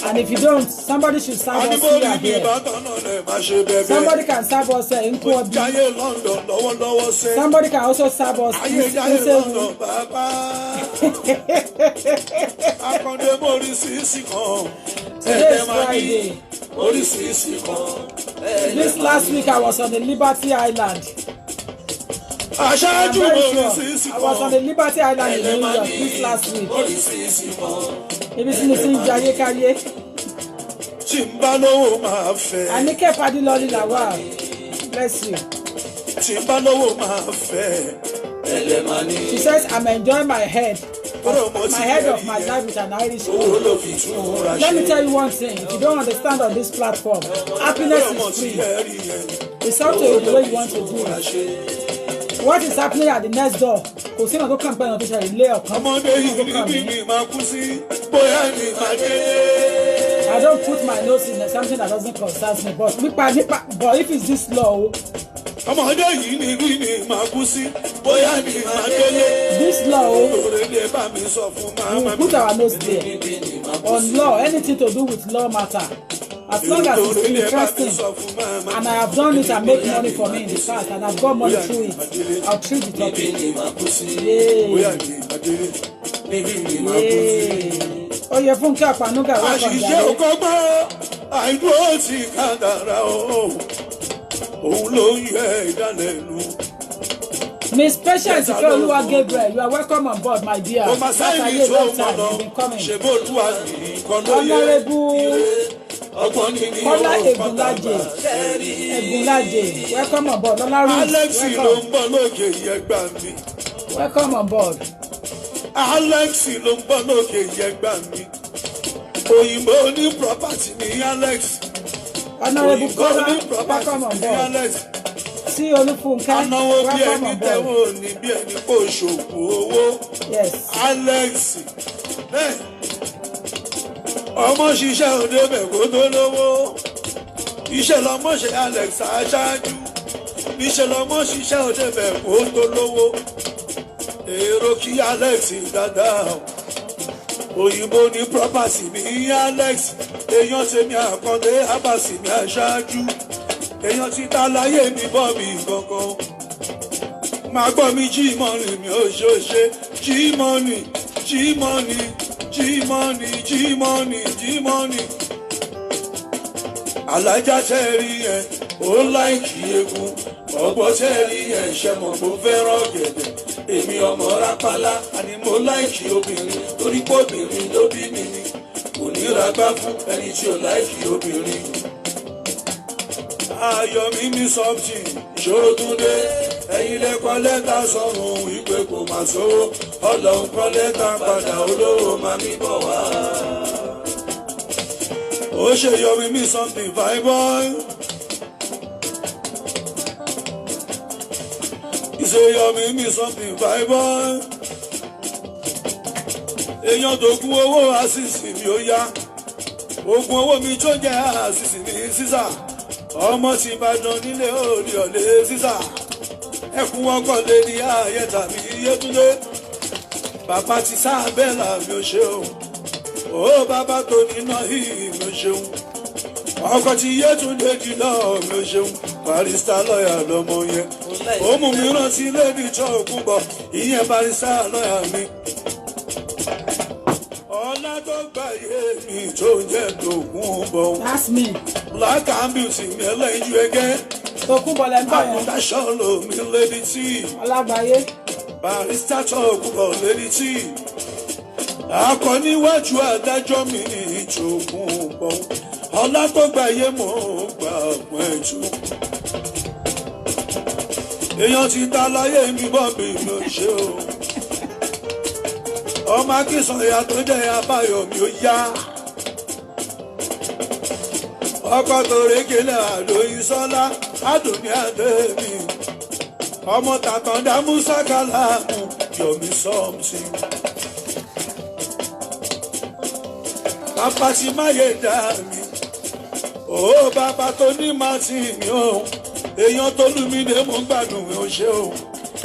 And if you don't, somebody should serve us here. Somebody can serve us in Kobe. Somebody can also serve us Today is Friday. This last week I was on the Liberty Island. I was on the Liberty Island in New York this last week. Ibi tí mo ti ń jayé káyé. Àníkẹ́ Fadilọ́lì làwà. Bless you. She says I'm enjoying my head. my head of my life with an Irish name. Let me tell you one thing. If you don't understand on this platform, happiness is free. It's up to you the way you want to do it. What is happening at the next door? Kò sí ọ̀nà tó kàn pẹ́ ọ̀nà tó ṣe ilé ọ̀kan. I don't put my nose in something that doesn't concern me, but if it's this law. This law, we put our nose there. On law, anything to do with law matter. As long as it's interesting, and I have done it and make money for me in the past, and I've got money through it, I'll treat the topic. Oh, you're from Kapanuga. Miss Patience Ifeoluwa Gabriel, you are welcome on board, my dear. That's a long time you've been coming. Honorable Kola Egunlaje, welcome on board. Welcome on board. Alex Oyinbo ní property ní Alex. Honorable Kola, welcome on board. See Olufunke, welcome on board. Yes. Alex. Ọmọ ṣiṣẹ́ òde bẹ̀kọ́ tó lówó. Iṣẹ́ lọmọ ṣe Alex aṣáájú. Iṣẹ́ lọmọ ṣiṣẹ́ òde bẹ̀kọ́ tó lówó. Èrò kí Alex dáadáa. Òyìnbó ní property mi Alex. Èèyàn tèmi àkàndé Abasi mi aṣáájú. Èèyàn ti ta láyé mi bọ́ mi gangan. Màá gbọ́ mi G-Money mi ò ṣe G-Money G-Money. G-Money, G-Money, G-Money. Alájà tẹ́rí ẹ̀, ó láìkì egun. Ọ̀gbọ́n tẹ́rí ẹ̀, ṣe mọ̀ kó fẹ́ràn gẹ̀dẹ̀. Èmi ọmọ rápálá, àní mo láìkì obìnrin. Torí pé obìnrin ló bí mi ni. Kò ní ragbá fún ẹni tí ò láìkì obìnrin. Ayọ̀ mi ní something, ìṣòro tún dé. Ẹ̀yin lè kọ lẹ́tà sọ̀rùn ìpè kò máa sówó. Ọlọ́run kọ lẹ́tà padà olówó máa mi bọ̀ wá. Ó ṣe yọrí mi something fine boy. Ìṣe yọrí mi something fine boy. Èèyàn tó kún owó àṣìṣì mi ó yá. Oògùn owó mi tó jẹ́ àṣìṣì ní sísà. Ọmọ tí Ìbàdàn nílé òòlì ọ̀lẹ́ sísà. Ẹkún wọn kọ́ lé ní ààyè tàbí Yétúndé. Bàbá ti Sábẹ́là mi ò ṣeun. Ó bàbá tó níná yìí mi ò ṣeun. Ọkọ ti Yétúndé jìnnà mi ò ṣeun. Barrister lọ́yà lọ́mọ yẹn. Ó mú mi rántí lédi Tókunbọ̀. Ìyẹn barrister lọ́yà mi. Ọlá tó gbàyè mi tó jẹ́ Tókunbọ̀. That's me. Black and beauty mi ẹlẹ́yinjú ẹgẹ́. Tókunbọ̀ lẹ́ ń bọ̀ yẹn. Àkùntàṣọ́ ló mi lédi tí. Ọlágbáyé. Barrister Tókunbọ̀ lédi tí. Akọníwájú adájọ́ mi ní Tókunbọ̀. Ọlá tó gbàyè mọ́ gbà pọ̀ ẹ̀jú. Èèyàn ti ta láyé mi bọ́ mi ló ṣe o. Ọmọ Akínsànyà tó jẹ́ Abáyọ̀ mi ó yá. Ọkọ tó rékélé àlóyún sọ́lá Adùnní Adé mi. Ọmọ Tàtàndá Musa Kálámù Yomi something. Bàbá ti máyé dá mi. Ó bàbá tó ní Martin mi o. Èèyàn tó Olúmídé mú gbádùn mi ò ṣe o.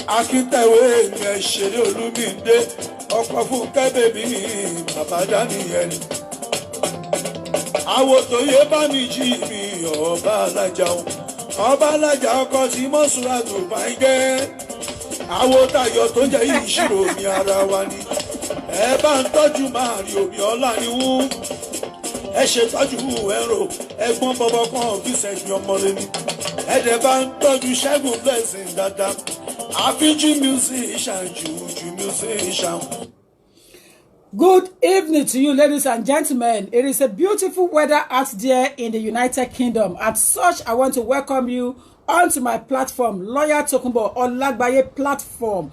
Akíntẹ̀wé mi ẹ̀ ṣeré Olúmídé. Ọkọ̀ fún kẹ́bẹ̀bí ni bàbá Daniel. Àwo tó yé bá mi jí mi ọba alájà o. Ọba alájà ọkọ̀ tí Mọ́sùlá tó bá ń gẹ́. Àwo tayọ̀ tó jẹ́ ìṣirò mi ara wa ni. Ẹ bá ń tọ́jú máa rí omi ọlá ni wú. Ẹ ṣe tọ́jú ẹ̀rọ ẹ̀gbọ́n bọ́bọ́ kan Vincent ọmọlẹ́ni. Ẹ dẹ̀ bá ń tọ́jú Ṣẹ́gun Blessing dáadáa. Àfíjú musician jùjú musician. Good evening to you, ladies and gentlemen. It is a beautiful weather out there in the United Kingdom. As such, I want to welcome you onto my platform, Lawyer Tokunbo Olagbaye platform.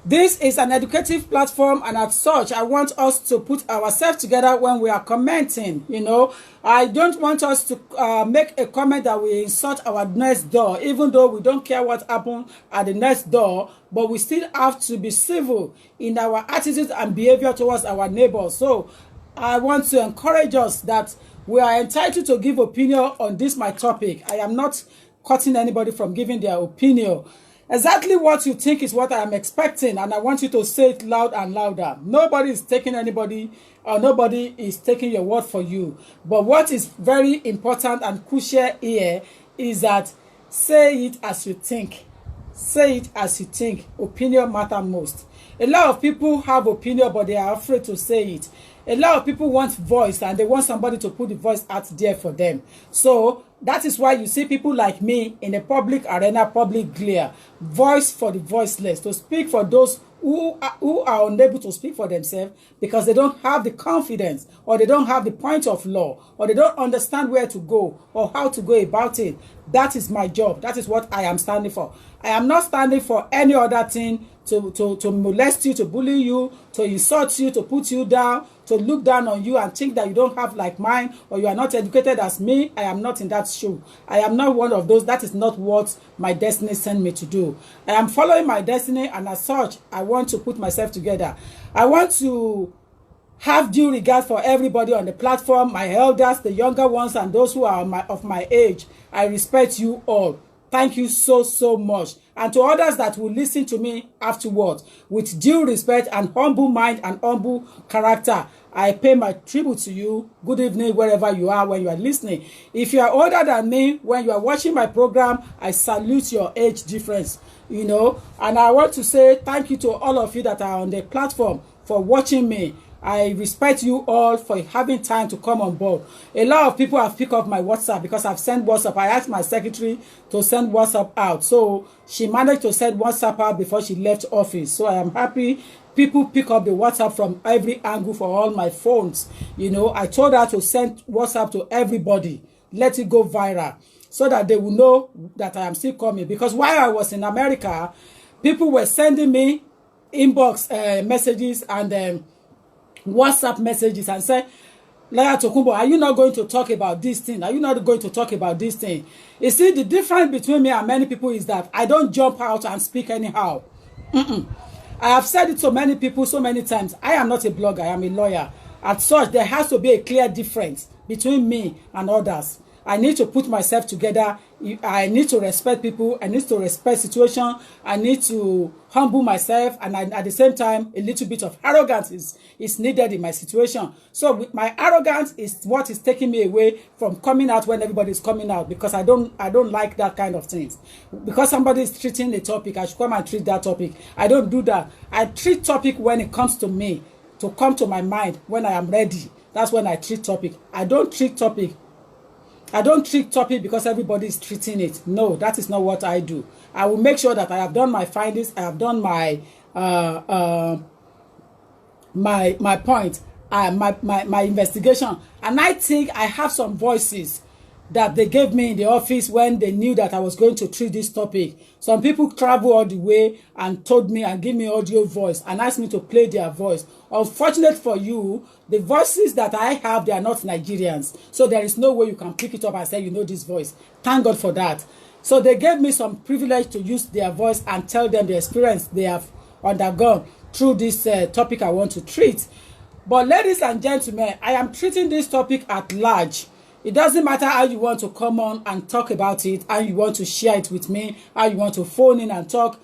This is an educative platform, and as such, I want us to put ourselves together when we are commenting. You know, I don't want us to make a comment that will insult our next door, even though we don't care what happened at the next door, but we still have to be civil in our attitude and behavior towards our neighbors. So I want to encourage us that we are entitled to give opinion on this my topic. I am not cutting anybody from giving their opinion. Exactly what you think is what I am expecting, and I want you to say it loud and louder. Nobody is taking anybody, or nobody is taking your word for you. But what is very important and crucial here is that say it as you think. Say it as you think. Opinion matters most. A lot of people have opinion, but they are afraid to say it. A lot of people want voice, and they want somebody to put the voice out there for them. So that is why you see people like me in the public arena, public glare, voice for the voiceless, to speak for those who are unable to speak for themselves because they don't have the confidence, or they don't have the point of law, or they don't understand where to go or how to go about it. That is my job. That is what I am standing for. I am not standing for any other thing to molest you, to bully you, to insult you, to put you down, to look down on you and think that you don't have like mine, or you are not educated as me. I am not in that shoe. I am not one of those. That is not what my destiny sent me to do. I am following my destiny, and as such, I want to put myself together. I want to have due regard for everybody on the platform, my elders, the younger ones, and those who are of my age. I respect you all. Thank you so much. And to others that will listen to me afterwards, with due respect and humble mind and humble character, I pay my tribute to you. Good evening, wherever you are when you are listening. If you are older than me, when you are watching my program, I salute your age difference, you know. And I want to say thank you to all of you that are on the platform for watching me. I respect you all for having time to come on board. A lot of people have picked up my WhatsApp because I've sent WhatsApp. I asked my secretary to send WhatsApp out. So she managed to send WhatsApp out before she left office. So I am happy people pick up the WhatsApp from every angle for all my phones. You know, I told her to send WhatsApp to everybody. Let it go viral so that they will know that I am still coming. Because while I was in America, people were sending me inbox messages and WhatsApp messages and say, Lawyer Tokunbo, are you not going to talk about this thing? Are you not going to talk about this thing? You see, the difference between me and many people is that I don't jump out and speak anyhow. I have said it to many people so many times. I am not a blogger, I am a lawyer. As such, there has to be a clear difference between me and others. I need to put myself together. I need to respect people. I need to respect situation. I need to humble myself. And at the same time, a little bit of arrogance is needed in my situation. So with my arrogance is what is taking me away from coming out when everybody is coming out, because I don't like that kind of things. Because somebody is treating a topic, I should come and treat that topic. I don't do that. I treat topic when it comes to me, to come to my mind when I am ready. That's when I treat topic. I don't treat topic because everybody is treating it. No, that is not what I do. I will make sure that I have done my findings. I have done my my point, my investigation, and I think I have some voices that they gave me in the office when they knew that I was going to treat this topic. Some people travel all the way and told me and give me audio voice and asked me to play their voice. Unfortunate for you, the voices that I have, they are not Nigerians. So there is no way you can pick it up and say, you know this voice. Thank God for that. So they gave me some privilege to use their voice and tell them the experience they have undergone through this topic I want to treat. But ladies and gentlemen, I am treating this topic at large. It doesn't matter how you want to come on and talk about it, how you want to share it with me, how you want to phone in and talk.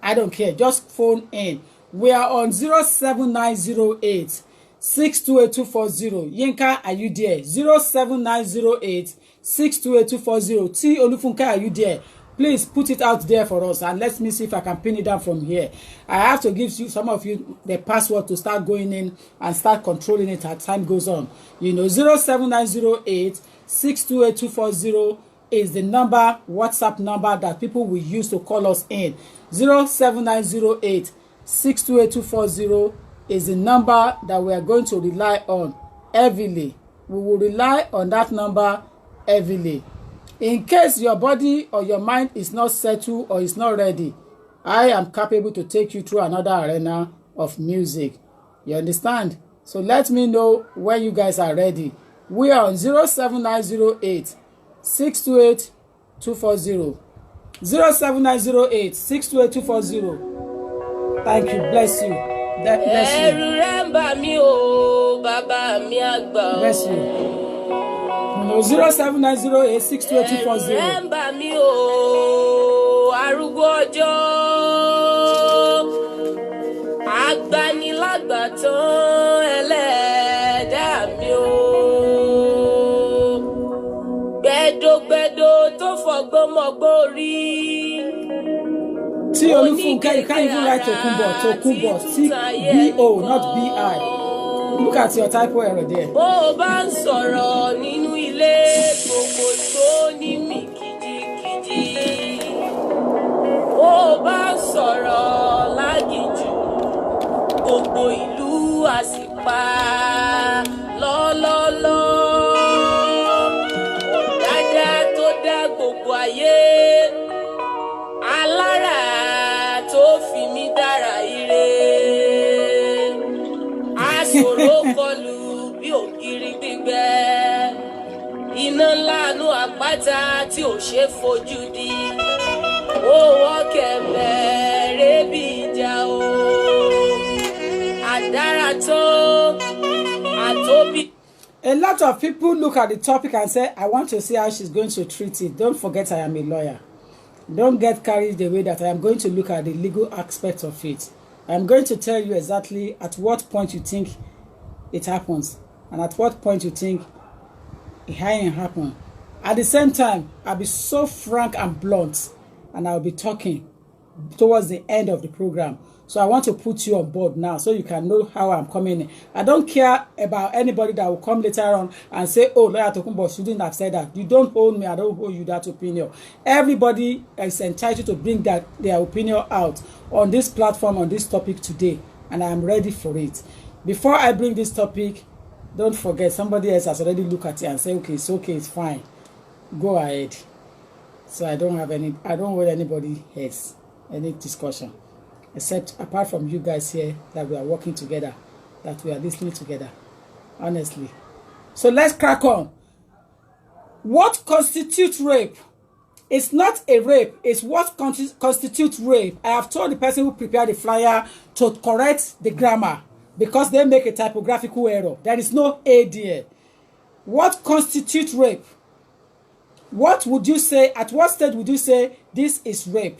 I don't care. Just phone in. We are on 07908 628240. Yinka, are you there? 07908 628240. T Olufunke, are you there? Please put it out there for us and let me see if I can pin it down from here. I have to give you, some of you, the password to start going in and start controlling it as time goes on. You know, 07908 628240 is the number, WhatsApp number that people will use to call us in. 07908 628240 is the number that we are going to rely on heavily. We will rely on that number heavily. In case your body or your mind is not settled or is not ready, I am capable to take you through another arena of music. You understand? So let me know when you guys are ready. We are on 07908 628 240. 07908 628 240. Thank you. Bless you. Bless you. Bless you. 07908 628 240. Arúgbó ọjọ́ agbanilágbàtàn ẹlẹ́dàá mi o gbẹdọgbẹdọ tó fọgbọ́n mọ́gbọ́n rí. Tí Olúfúnkẹ́, you can't even write Tòkunbọ̀, T-B-O, not B-I. Look at your typo error there. Bó o bá ń sọ̀rọ̀ nínú ilé gbogbo tó ní mi kìjikìji. Bó o bá ń sọ̀rọ̀ lágìjù gbogbo ìlú àsìpá lọ́lọ́lọ́. Ọ̀dádá tó dá gbogbo ayé alára tó fi mí dára ire. Aṣòro kọlù bí ògiri gbígbẹ. Iná ńlánú àpáta tí ò ṣe fojú di. Ó wọ́ kẹ̀mẹ́rẹ́ bí ìjà o. Àdára tán àtóbi. A lot of people look at the topic and say, I want to see how she's going to treat it. Don't forget I am a lawyer. Don't get carried away that I am going to look at the legal aspect of it. I am going to tell you exactly at what point you think it happens and at what point you think it hasn't happened. At the same time, I'll be so frank and blunt and I'll be talking towards the end of the program. So I want to put you on board now so you can know how I'm coming in. I don't care about anybody that will come later on and say, oh, Lawyer Tokunbo shouldn't have said that. You don't hold me, I don't hold you that opinion. Everybody is entitled to bring their opinion out on this platform, on this topic today. And I am ready for it. Before I bring this topic, don't forget, somebody else has already looked at it and said, okay, it's fine. Go ahead. So I don't hold anybody else, any discussion. Except apart from you guys here that we are working together, that we are listening together, honestly. So let's crack on. What constitutes rape? It's not a rape. It's what constitutes rape. I have told the person who prepared the flyer to correct the grammar because they make a typographical error. There is no A there. What constitutes rape? What would you say? At what stage would you say this is rape?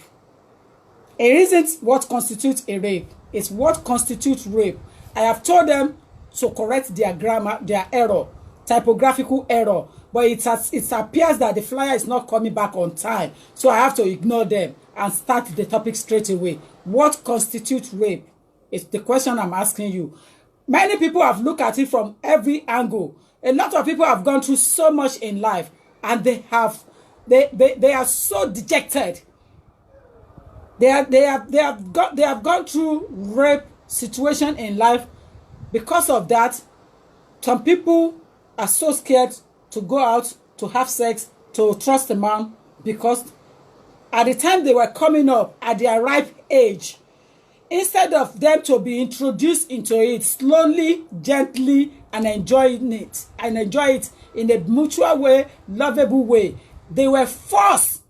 It isn't what constitutes a rape. It's what constitutes rape. I have told them to correct their grammar, their error, typographical error. But it appears that the flyer is not coming back on time. So I have to ignore them and start the topic straight away. What constitutes rape? It's the question I'm asking you. Many people have looked at it from every angle. A lot of people have gone through so much in life and they are so dejected. They have gone through rape situation in life. Because of that, some people are so scared to go out to have sex, to trust a man, because at the time they were coming up at their ripe age, instead of them to be introduced into it slowly, gently, and enjoy it in a mutual way, lovable way, they were forced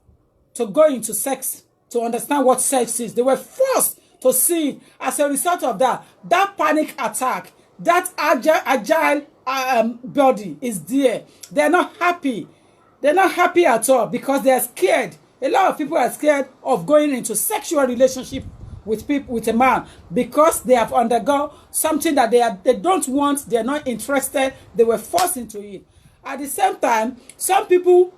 to go into sex. To understand what sex is. They were forced to see it. As a result of that panic attack, that agile body is there. They're not happy. They're not happy at all because they're scared. A lot of people are scared of going into sexual relationship with a man because they have undergone something that they don't want. They're not interested. They were forced into it. At the same time, some people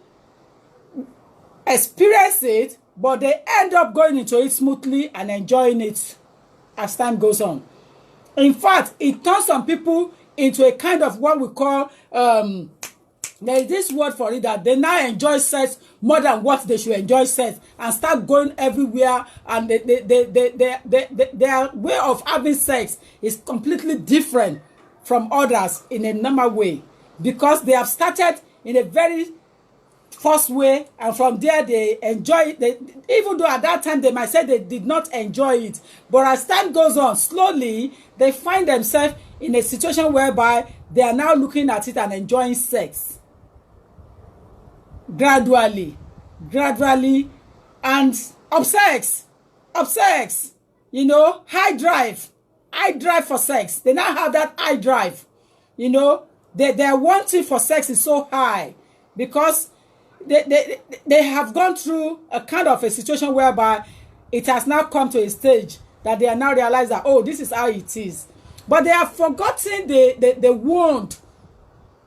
experience it, but they end up going into it smoothly and enjoying it as time goes on. In fact, it turns some people into a kind of what we call, there is this word for it, that they now enjoy sex more than what they should enjoy sex and start going everywhere, and their way of having sex is completely different from others in a normal way because they have started in a very first way, and from there they enjoy it. Even though at that time they might say they did not enjoy it, but as time goes on, slowly they find themselves in a situation whereby they are now looking at it and enjoying sex gradually, and obsessed, you know, high drive for sex. They now have that high drive, you know. Their wanting for sex is so high because they have gone through a kind of a situation whereby it has now come to a stage that they are now realize that, oh, this is how it is. But they have forgotten the wound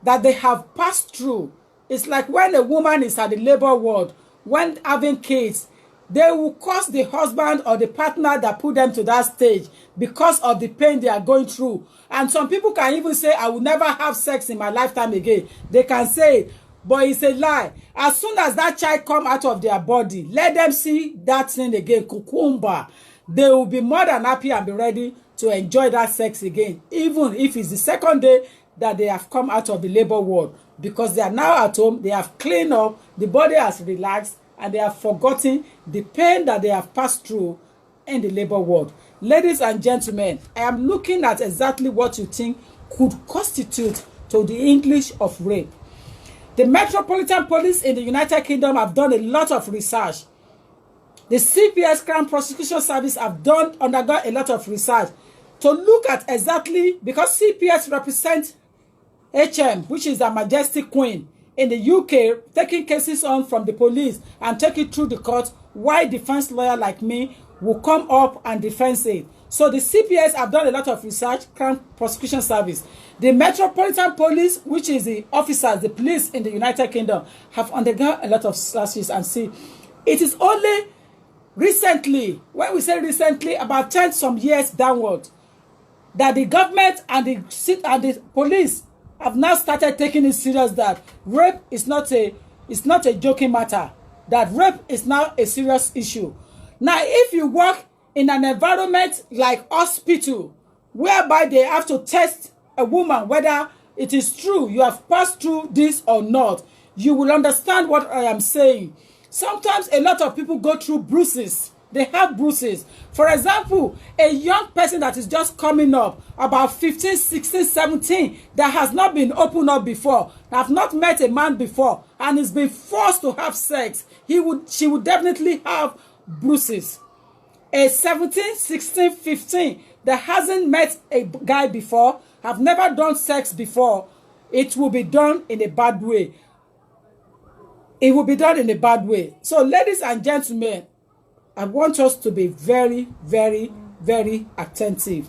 that they have passed through. It's like when a woman is at the labor ward, when having kids, they will curse the husband or the partner that put them to that stage because of the pain they are going through. And some people can even say, I will never have sex in my lifetime again. They can say it, but it's a lie. As soon as that child come out of their body, let them see that thing again, cucumber. They will be more than happy and be ready to enjoy that sex again, even if it's the second day that they have come out of the labor ward, because they are now at home, they have cleaned up, the body has relaxed, and they have forgotten the pain that they have passed through in the labor ward. Ladies and gentlemen, I am looking at exactly what you think could constitute to the English of rape. The Metropolitan Police in the United Kingdom have done a lot of research. The CPS Crown Prosecution Service have undergone a lot of research to look at exactly, because CPS represents HM, which is a Majestic Queen in the UK, taking cases on from the police and take it through the court, why defense lawyer like me will come up and defend it. So the CPS have done a lot of research, Crown Prosecution Service. The Metropolitan Police, which is the officers, the police in the United Kingdom, have undergone a lot of searches and see. It is only recently, when we say recently, about 10 some years downward, that the government and the police have now started taking it serious that rape is not a joking matter, that rape is now a serious issue. Now, if you work in an environment like hospital, whereby they have to test a woman whether it is true you have passed through this or not, you will understand what I am saying. Sometimes a lot of people go through bruises. They have bruises. For example, a young person that is just coming up, about 15, 16, 17, that has not been opened up before, have not met a man before, and is being forced to have sex, she would definitely have bruises. A 17, 16, 15 that hasn't met a guy before, have never done sex before, it will be done in a bad way. It will be done in a bad way. So, ladies and gentlemen, I want us to be very, very, very attentive.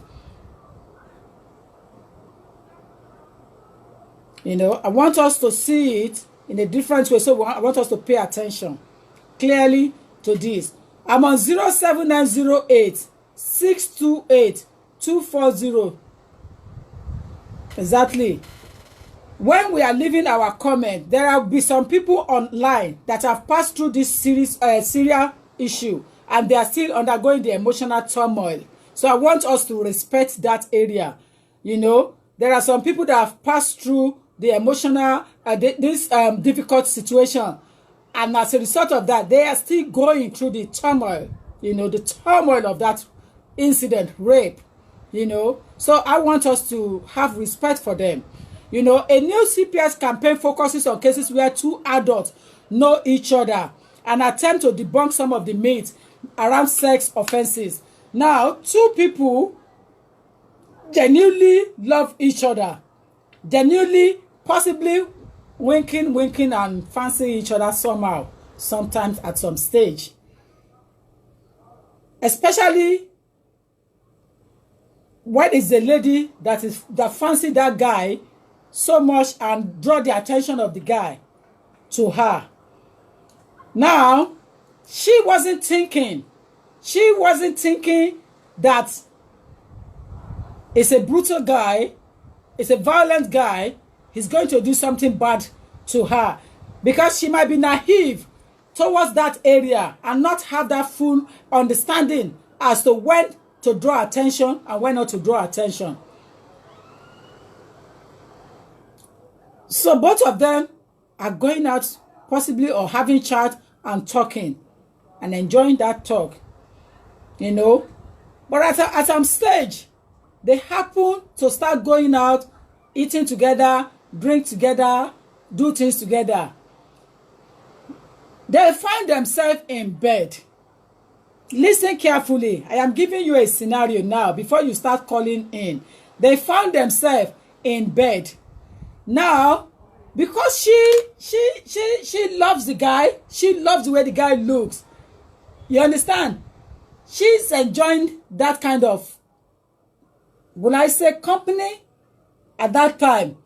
You know, I want us to see it in a different way. So I want us to pay attention clearly to this. I'm on 07908 628 240. Exactly. When we are leaving our comment, there will be some people online that have passed through this serious issue, and they are still undergoing the emotional turmoil. So I want us to respect that area. You know, there are some people that have passed through the emotional, this difficult situation, and as a result of that, they are still going through the turmoil, you know, the turmoil of that incident, rape, you know. So I want us to have respect for them. You know, a new CPS campaign focuses on cases where two adults know each other and attempt to debunk some of the myths around sex offenses. Now, two people genuinely love each other, genuinely, possibly winking and fancy each other somehow, sometimes at some stage. Especially when it's the lady that fancy that guy so much and draw the attention of the guy to her. Now, she wasn't thinking that it's a brutal guy, it's a violent guy, he's going to do something bad to her, because she might be naive towards that area and not have that full understanding as to when to draw attention and when not to draw attention. So both of them are going out possibly or having chat and talking and enjoying that talk, you know. But at some stage, they happen to start going out, eating together, drink together, do things together. They find themselves in bed. Listen carefully. I am giving you a scenario now before you start calling in. They found themselves in bed. Now, because she loves the guy, she loves the way the guy looks. You understand? She's enjoying that kind of, will I say, company at that time.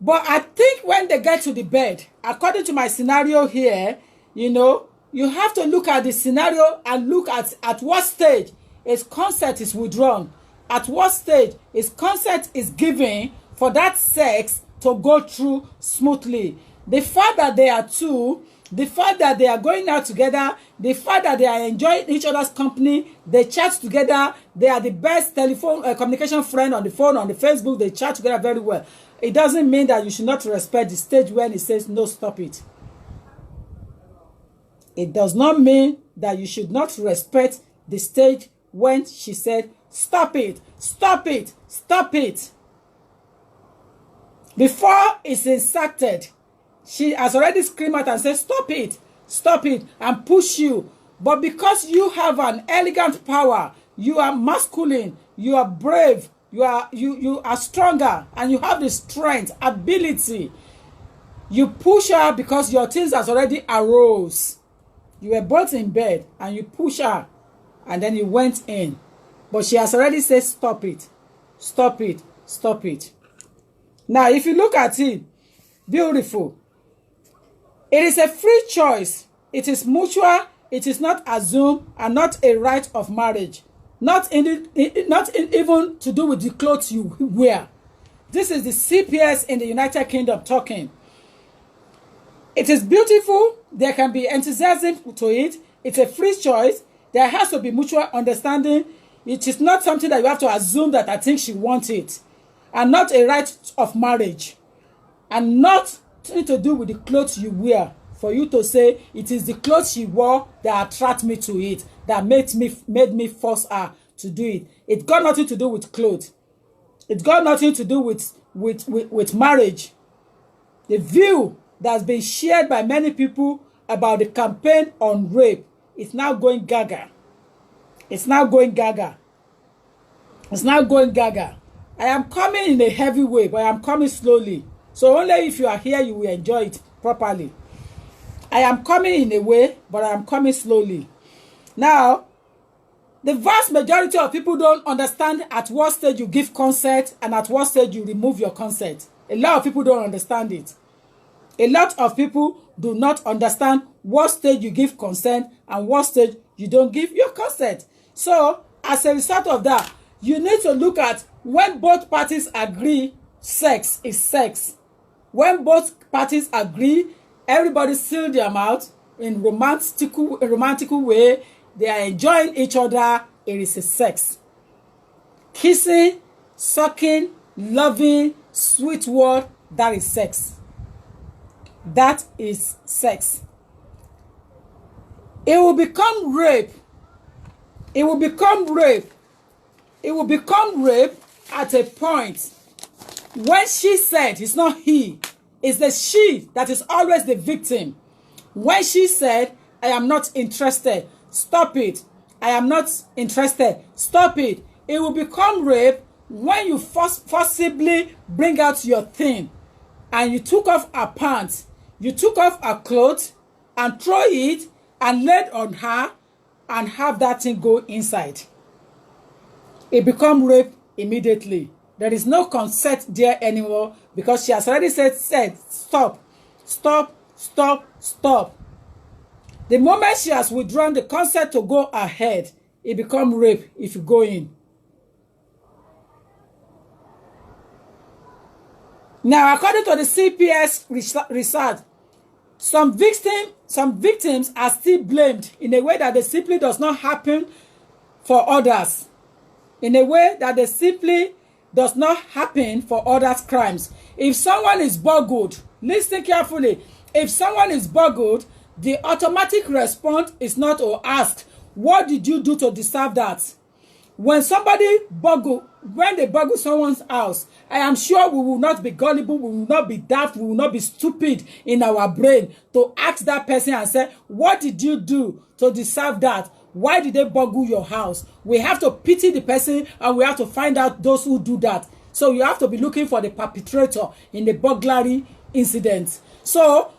But I think when they get to the bed, according to my scenario here, you know, you have to look at the scenario and look at what stage his consent is withdrawn. At what stage his consent is given for that sex to go through smoothly. The fact that they are two, the fact that they are going out together, the fact that they are enjoying each other's company, they chat together, they are the best telephone communication friend on the phone, on the Facebook, they chat together very well. It doesn't mean that you should not respect the stage when it says no, stop it. It does not mean that you should not respect the stage when she said, stop it, stop it, stop it. Before it's inserted, she has already screamed out and said, stop it, and push you. But because you have an elegant power, you are masculine, you are brave, you are stronger, and you have the strength, ability. You push her because your things has already arose. You were both in bed and you push her and then you went in. But she has already said, stop it, stop it, stop it. Now, if you look at it, beautiful. It is a free choice. It is mutual. It is not assumed and not a right of marriage. Not even to do with the clothes you wear. This is the CPS in the United Kingdom talking. It is beautiful. There can be enthusiasm to it. It's a free choice. There has to be mutual understanding. It is not something that you have to assume that I think she wants it. And not a right of marriage. And not to do with the clothes you wear. For you to say it is the clothes she wore that attract me to it. That made me force her to do it. It got nothing to do with clothes. It got nothing to do with marriage. The view that's been shared by many people about the campaign on rape is now going gaga. It's now going gaga. It's now going gaga. I am coming in a heavy way, but I am coming slowly. So only if you are here, you will enjoy it properly. I am coming in a way, but I am coming slowly. Now, the vast majority of people don't understand at what stage you give consent and at what stage you remove your consent. A lot of people don't understand it. A lot of people do not understand what stage you give consent and what stage you don't give your consent. So, as a result of that, you need to look at when both parties agree, sex is sex. When both parties agree, everybody seal their mouth in a romantic way, they are enjoying each other, it is a sex. Kissing, sucking, loving, sweet word, that is sex. That is sex. It will become rape. It will become rape. It will become rape at a point when she said, it's not he, it's the she that is always the victim. When she said, I am not interested, stop it. I am not interested, stop it. It will become rape when you forcibly bring out your thing and you took off her pants, you took off her clothes and throw it and lay on her and have that thing go inside. It become rape immediately. There is no consent there anymore because she has already said stop, stop, stop, stop. The moment she has withdrawn the consent to go ahead, it become rape if you go in. Now, according to the CPS research, some victims are still blamed in a way that they simply does not happen for others. In a way that they simply does not happen for others' crimes. If someone is boggled, listen carefully. if someone is boggled, the automatic response is not to ask, what did you do to deserve that? When somebody when they boggle someone's house, I am sure we will not be gullible, we will not be daft, we will not be stupid in our brain to ask that person and say, what did you do to deserve that? Why did they boggle your house? We have to pity the person and we have to find out those who do that. So you have to be looking for the perpetrator in the burglary incident. So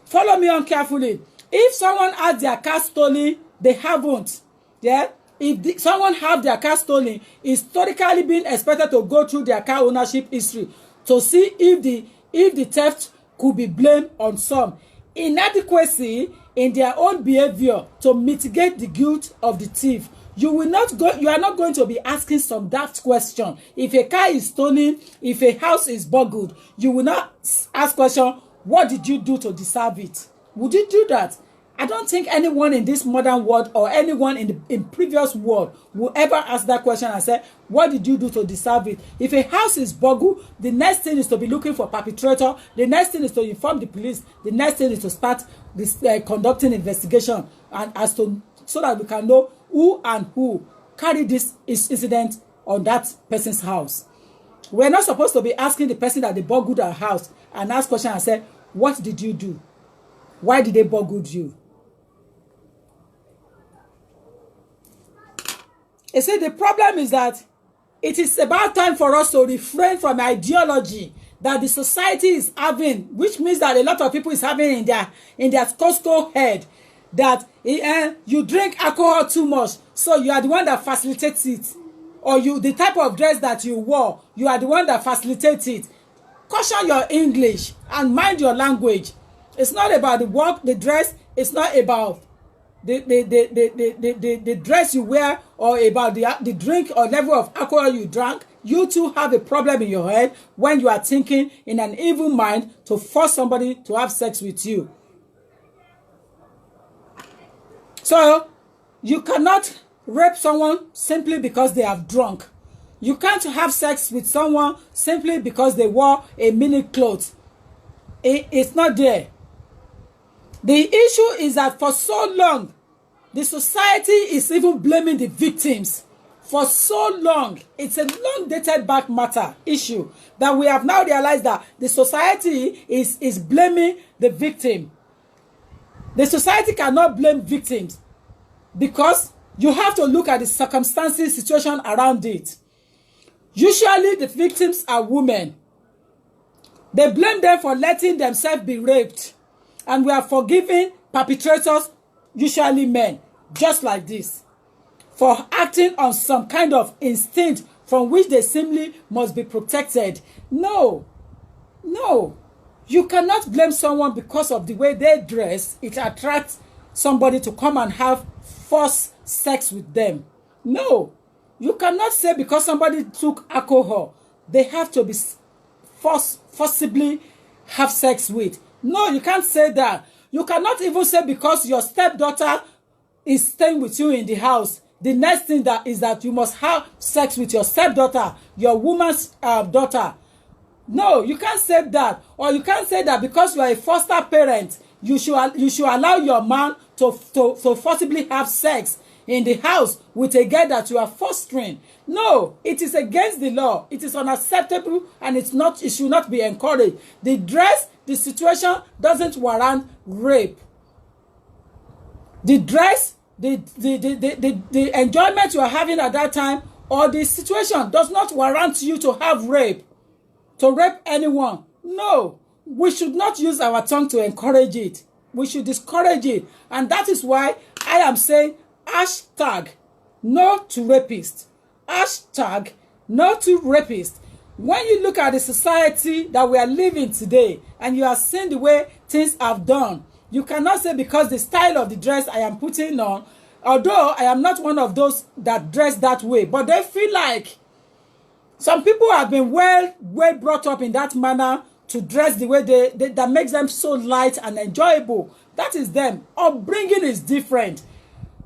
follow me on carefully. If someone has their car stolen, they haven't. Yeah? If someone have their car stolen, historically been expected to go through their car ownership history to see if the theft could be blamed on some inadequacy in their own behavior to mitigate the guilt of the thief. You are not going to be asking some daft question. If a car is stolen, if a house is burgled, you will not ask question, what did you do to deserve it? Would you do that? I don't think anyone in this modern world or anyone in previous world will ever ask that question and say, what did you do to deserve it? If a house is burgled, the next thing is to be looking for perpetrator. The next thing is to inform the police. The next thing is to start this conducting investigation so that we can know who carried this incident on that person's house. We're not supposed to be asking the person that they burgled our house and ask question and say, what did you do? Why did they burgle you? He said the problem is that it is about time for us to refrain from ideology that the society is having, which means that a lot of people is having in their Costco head, that you drink alcohol too much, so you are the one that facilitates it, or the type of dress that you wore, you are the one that facilitates it. Caution your English and mind your language. It's not about the work, the dress. It's not about the dress you wear or about the drink or level of alcohol you drank. You too have a problem in your head when you are thinking in an evil mind to force somebody to have sex with you. So you cannot rape someone simply because they have drunk. You can't have sex with someone simply because they wore a mini clothes. It's not there. The issue is that for so long, the society is even blaming the victims. For so long, it's a long dated back matter issue that we have now realized that the society is blaming the victim. The society cannot blame victims because you have to look at the circumstances, situation around it. Usually the victims are women. They blame them for letting themselves be raped. And we are forgiving perpetrators, usually men, just like this, for acting on some kind of instinct from which they simply must be protected. No. You cannot blame someone because of the way they dress. It attracts somebody to come and have forced sex with them. No. You cannot say because somebody took alcohol, they have to be forcibly have sex with. No, you can't say that. You cannot even say because your stepdaughter is staying with you in the house, the next thing that is that you must have sex with your stepdaughter, your woman's daughter. No, you can't say that. Or you can't say that because you are a foster parent, you should allow your man to forcibly have sex in the house with a girl that you are fostering. No, it is against the law. It is unacceptable and it should not be encouraged. The dress, the situation doesn't warrant rape. The dress, the enjoyment you are having at that time or the situation does not warrant you to have rape, to rape anyone. No, we should not use our tongue to encourage it. We should discourage it. And that is why I am saying hashtag no to rapists. Hashtag no to rapists. When you look at the society that we are living today and you are seeing the way things have done, you cannot say because the style of the dress I am putting on, although I am not one of those that dress that way, but they feel like some people have been well brought up in that manner to dress the way that makes them so light and enjoyable. That is them. Upbringing is different.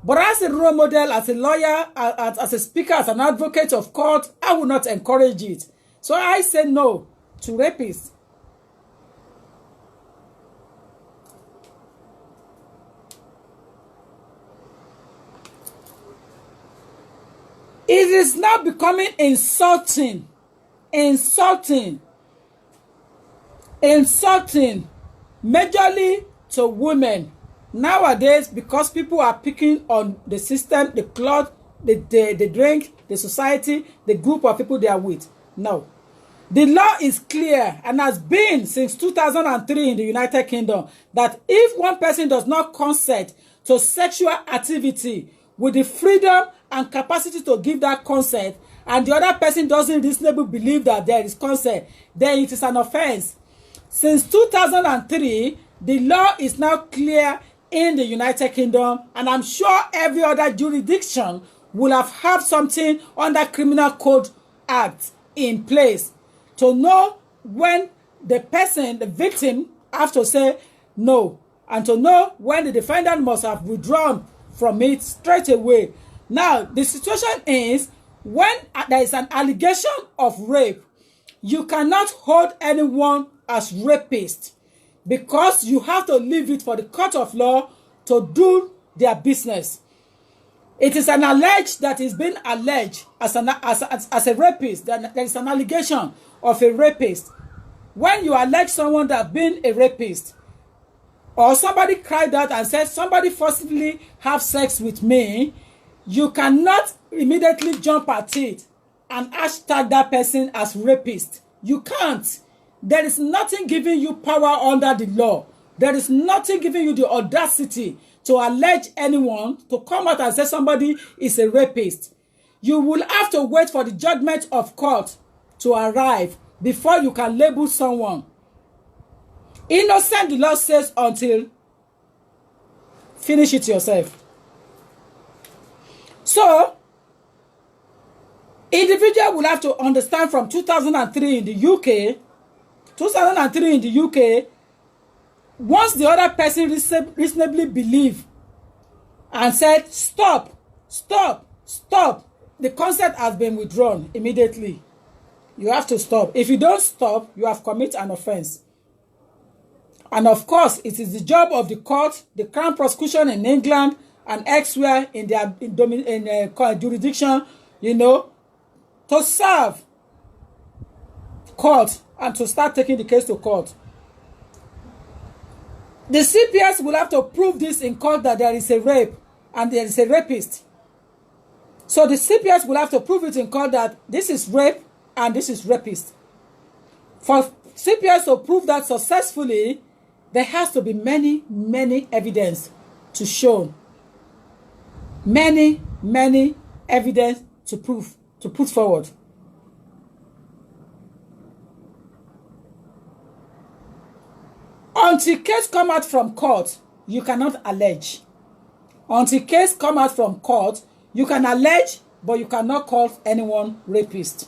But as a role model, as a lawyer, as a speaker, as an advocate of court, I will not encourage it. So I say no to rapists. It is now becoming insulting, majorly to women nowadays, because people are picking on the system, the cloth, the drink, the society, the group of people they are with. No. The law is clear and has been since 2003 in the United Kingdom that if one person does not consent to sexual activity with the freedom and capacity to give that consent, and the other person doesn't reasonably believe that there is consent, then it is an offense. Since 2003, the law is now clear in the United Kingdom, and I'm sure every other jurisdiction will have had something under Criminal Code Act in place to know when the person, the victim, have to say no, and to know when the defendant must have withdrawn from it straight away. Now, the situation is when there is an allegation of rape, you cannot hold anyone as rapist because you have to leave it for the court of law to do their business. It is an alleged that is being alleged as a rapist. There is an allegation of a rapist. When you allege someone that has been a rapist, or somebody cried out and said somebody forcibly have sex with me, you cannot immediately jump at it and hashtag that person as rapist. You can't. There is nothing giving you power under the law. There is nothing giving you the audacity to allege anyone to come out and say somebody is a rapist. You will have to wait for the judgment of court to arrive before you can label someone. Innocent, the law says, until finish it yourself. So, individual will have to understand from 2003 in the UK, once the other person reasonably believe and said, stop, the consent has been withdrawn immediately. You have to stop. If you don't stop, you have committed an offense. And of course, it is the job of the court, the Crown Prosecution in England and elsewhere in their jurisdiction, to serve court and to start taking the case to court. The CPS will have to prove this in court that there is a rape and there is a rapist. So the CPS will have to prove it in court that this is rape and this is rapist. For CPS to prove that successfully, there has to be many evidence to show. Many evidence to prove, to put forward. Until case come out from court, you cannot allege. Until case come out from court, you can allege, but you cannot call anyone rapist.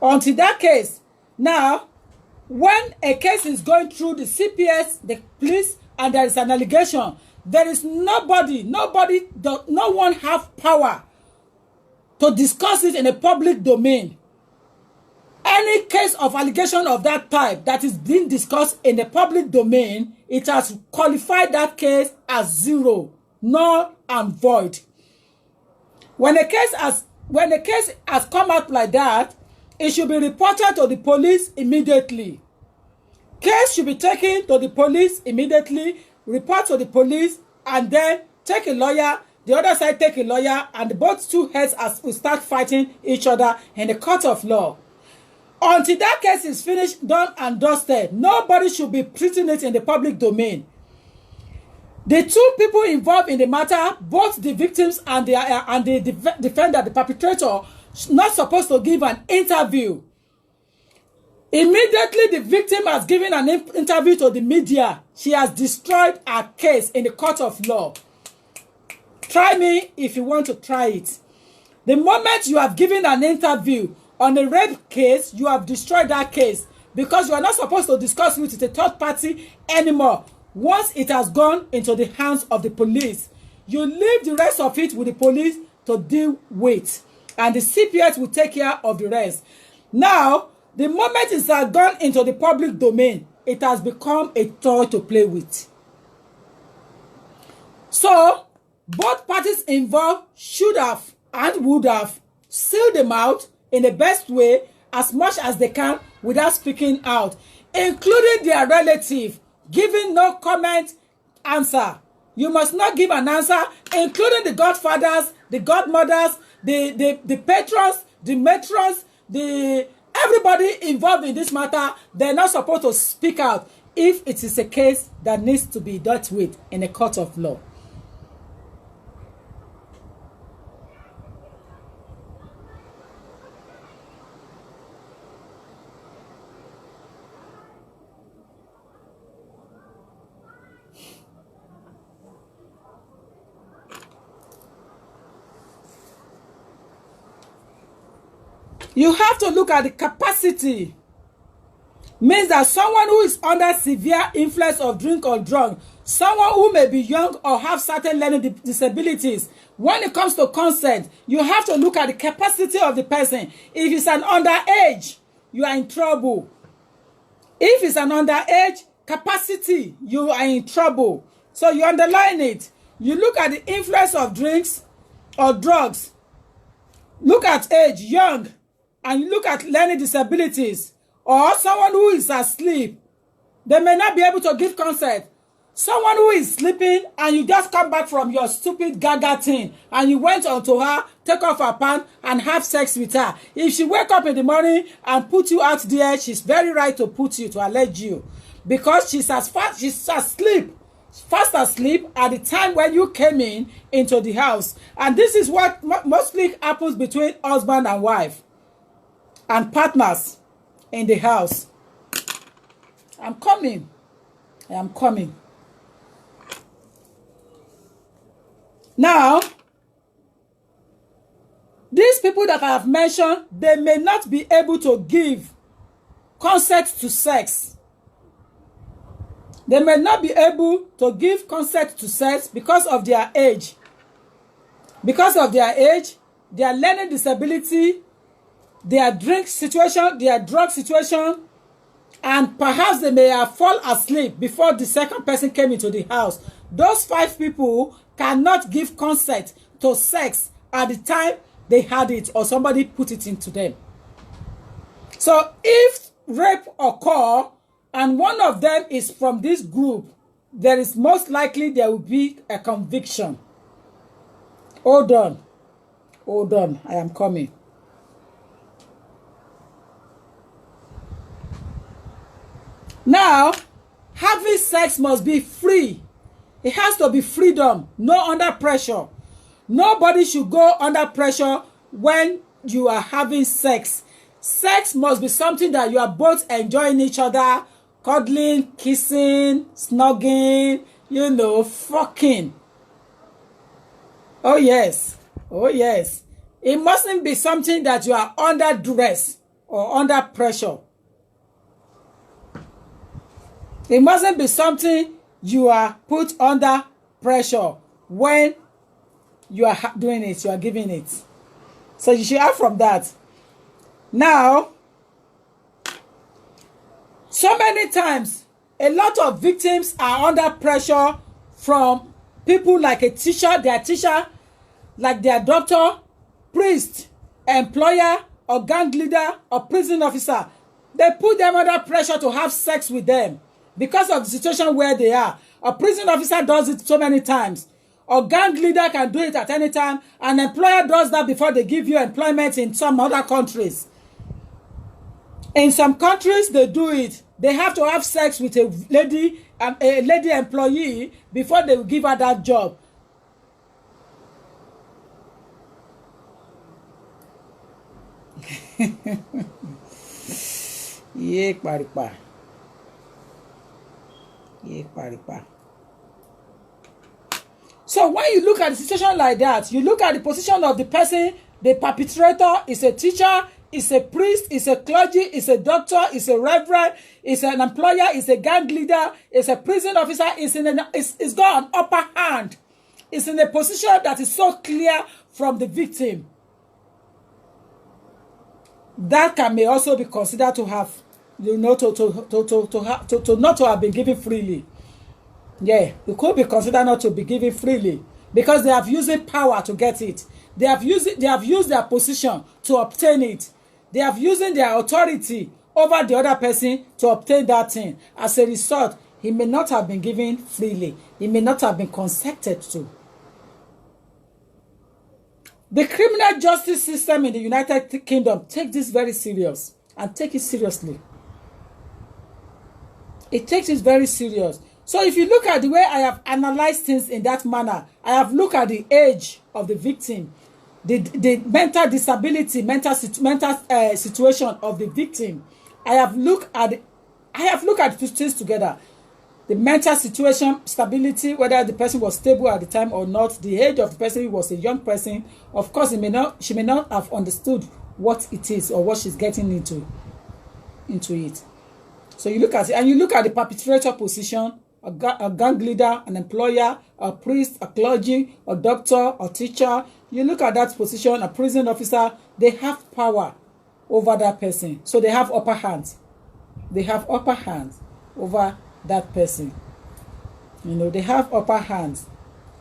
Until that case. Now, when a case is going through the CPS, the police, and there is an allegation, there is no one have power to discuss it in a public domain. Any case of allegation of that type that is being discussed in the public domain, it has qualified that case as zero, null and void. When a case has come out like that, it should be reported to the police immediately. Case should be taken to the police immediately, report to the police, and then take a lawyer, the other side take a lawyer, and both two heads will start fighting each other in the court of law. Until that case is finished, done and dusted, nobody should be treating it in the public domain. The two people involved in the matter, both the victims and the defender, the perpetrator, not supposed to give an interview. Immediately the victim has given an interview to the media, she has destroyed her case in the court of law. Try me if you want to try it. The moment you have given an interview on a rape case, you have destroyed that case because you are not supposed to discuss it with a third party anymore. Once it has gone into the hands of the police, you leave the rest of it with the police to deal with, and the CPS will take care of the rest. Now, the moment it has gone into the public domain, it has become a toy to play with. So, both parties involved should have and would have sealed the mouth in the best way as much as they can without speaking out, including their relative, giving no comment answer. You must not give an answer, including the godfathers, the godmothers, the patrons, the matrons, everybody involved in this matter. They're not supposed to speak out if it is a case that needs to be dealt with in a court of law. You have to look at the capacity. Means that someone who is under severe influence of drink or drug, someone who may be young or have certain learning disabilities, when it comes to consent, you have to look at the capacity of the person. If it's an underage, you are in trouble. If it's an underage capacity, you are in trouble. So you underline it. You look at the influence of drinks or drugs. Look at age, young. And you look at learning disabilities or someone who is asleep, they may not be able to give consent. Someone who is sleeping and you just come back from your stupid gaga thing and you went onto her, take off her pants and have sex with her. If she wake up in the morning and put you out there, she's very right to put you, to allege you. Because she's asleep, fast asleep at the time when you came into the house. And this is what mostly happens between husband and wife and partners in the house. I'm coming. I am coming. Now, these people that I have mentioned, they may not be able to give consent to sex. They may not be able to give consent to sex because of their age. Because of their age, their learning disability, their drink situation, their drug situation, and perhaps they may have fallen asleep before the second person came into the house. Those 5 people cannot give consent to sex at the time they had it or somebody put it into them. So if rape occurs and one of them is from this group, there is most likely there will be a conviction. Hold on. Hold on. I am coming. Now, having sex must be free. It has to be freedom, no under pressure. Nobody should go under pressure when you are having sex. Sex must be something that you are both enjoying each other, cuddling, kissing, snuggling, fucking. Oh yes. Oh yes. It mustn't be something that you are under duress or under pressure. It mustn't be something you are put under pressure when you are doing it, you are giving it. So you should have from that. Now, so many times, a lot of victims are under pressure from people like a teacher, their teacher, like their doctor, priest, employer, or gang leader, or prison officer. They put them under pressure to have sex with them. Because of the situation where they are. A prison officer does it so many times. A gang leader can do it at any time. An employer does that before they give you employment in some other countries. In some countries, they do it. They have to have sex with a lady employee before they will give her that job. Yeah, paripa. So when you look at a situation like that, you look at the position of the person, the perpetrator is a teacher, is a priest, is a clergy, is a doctor, is a reverend, is an employer, is a gang leader, is a prison officer, is got an upper hand. It's in a position that is so clear from the victim. That may also be considered to have, to not to have been given freely. Yeah, it could be considered not to be given freely. because they have used power to get it. They have used their position to obtain it. They have using their authority over the other person to obtain that thing. As a result, he may not have been given freely. He may not have been consented to. The criminal justice system in the United Kingdom take this very serious and take it seriously. It takes it very serious. So if you look at the way I have analyzed things in that manner, I have looked at the age of the victim, the mental disability, mental situation of the victim. I have looked at two things together. The mental situation, stability, whether the person was stable at the time or not, the age of the person, who was a young person. Of course, she may not have understood what it is or what she's getting into it. So you look at it, and you look at the perpetrator position, a gang leader, an employer, a priest, a clergy, a doctor, a teacher. You look at that position, a prison officer, they have power over that person. So they have upper hands. They have upper hands over that person. You know, they have upper hands,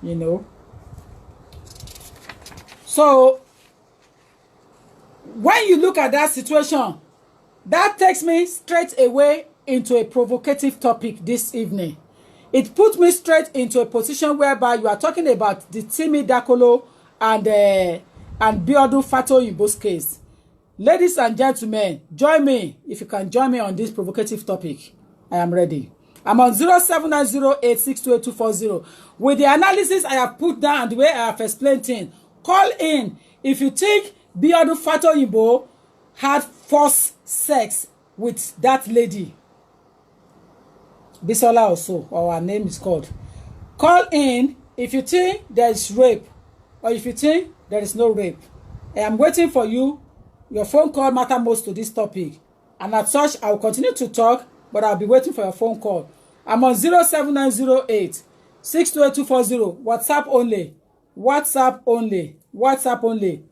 you know. So when you look at that situation, that takes me straight away into a provocative topic this evening. It put me straight into a position whereby you are talking about the Timi Dakolo and Biodun Fatoyinbo's case. Ladies and gentlemen, join me if you can join me on this provocative topic. I am ready. I'm on 0790862840. With the analysis I have put down and the way I have explained things, call in if you think Biodun Fatoyinbo had forced sex with that lady. Bisola also, or her name is called. Call in if you think there is rape or if you think there is no rape. I am waiting for you. Your phone call matters most to this topic. And as such, I will continue to talk, but I'll be waiting for your phone call. I'm on 07908-628-240. WhatsApp only. WhatsApp only. WhatsApp only.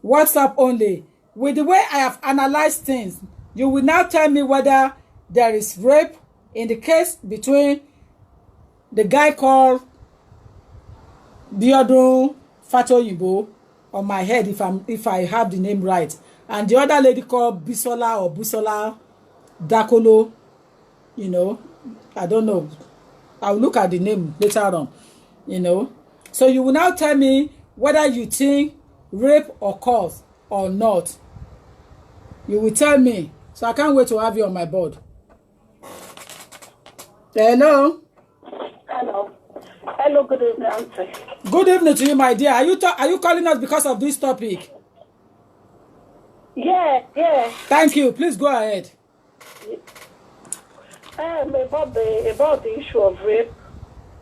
WhatsApp only. With the way I have analyzed things, you will now tell me whether there is rape in the case between the guy called Biodun Fatoyinbo, on my head if I have the name right, and the other lady called Bisola or Busola Dakolo. You know, I don't know. I'll look at the name later on. You know, so you will now tell me whether you think rape occurs or not. You will tell me. So I can't wait to have you on my board. Hello. Hello. Hello, good evening, Auntie. Good evening to you, my dear. Are you calling us because of this topic? Yeah. Thank you. Please go ahead. About the issue of rape,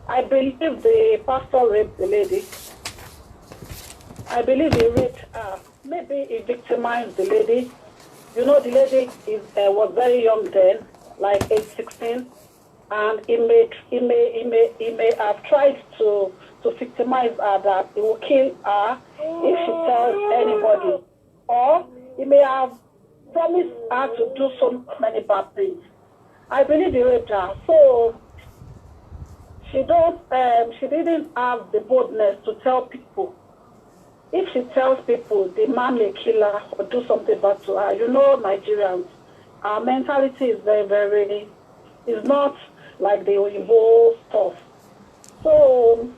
I believe the pastor raped the lady. I believe he raped her. Maybe he victimized the lady. You know, the lady was very young then, like age 16. And he may have tried to victimize her, that he will kill her if she tells anybody. Or he may have promised her to do so many bad things. I believe he raped her. So she didn't have the boldness to tell people. If she tells people, the man may kill her or do something bad to her. You know, Nigerians, our mentality is very, very, it's not like the Oyibo stuff. So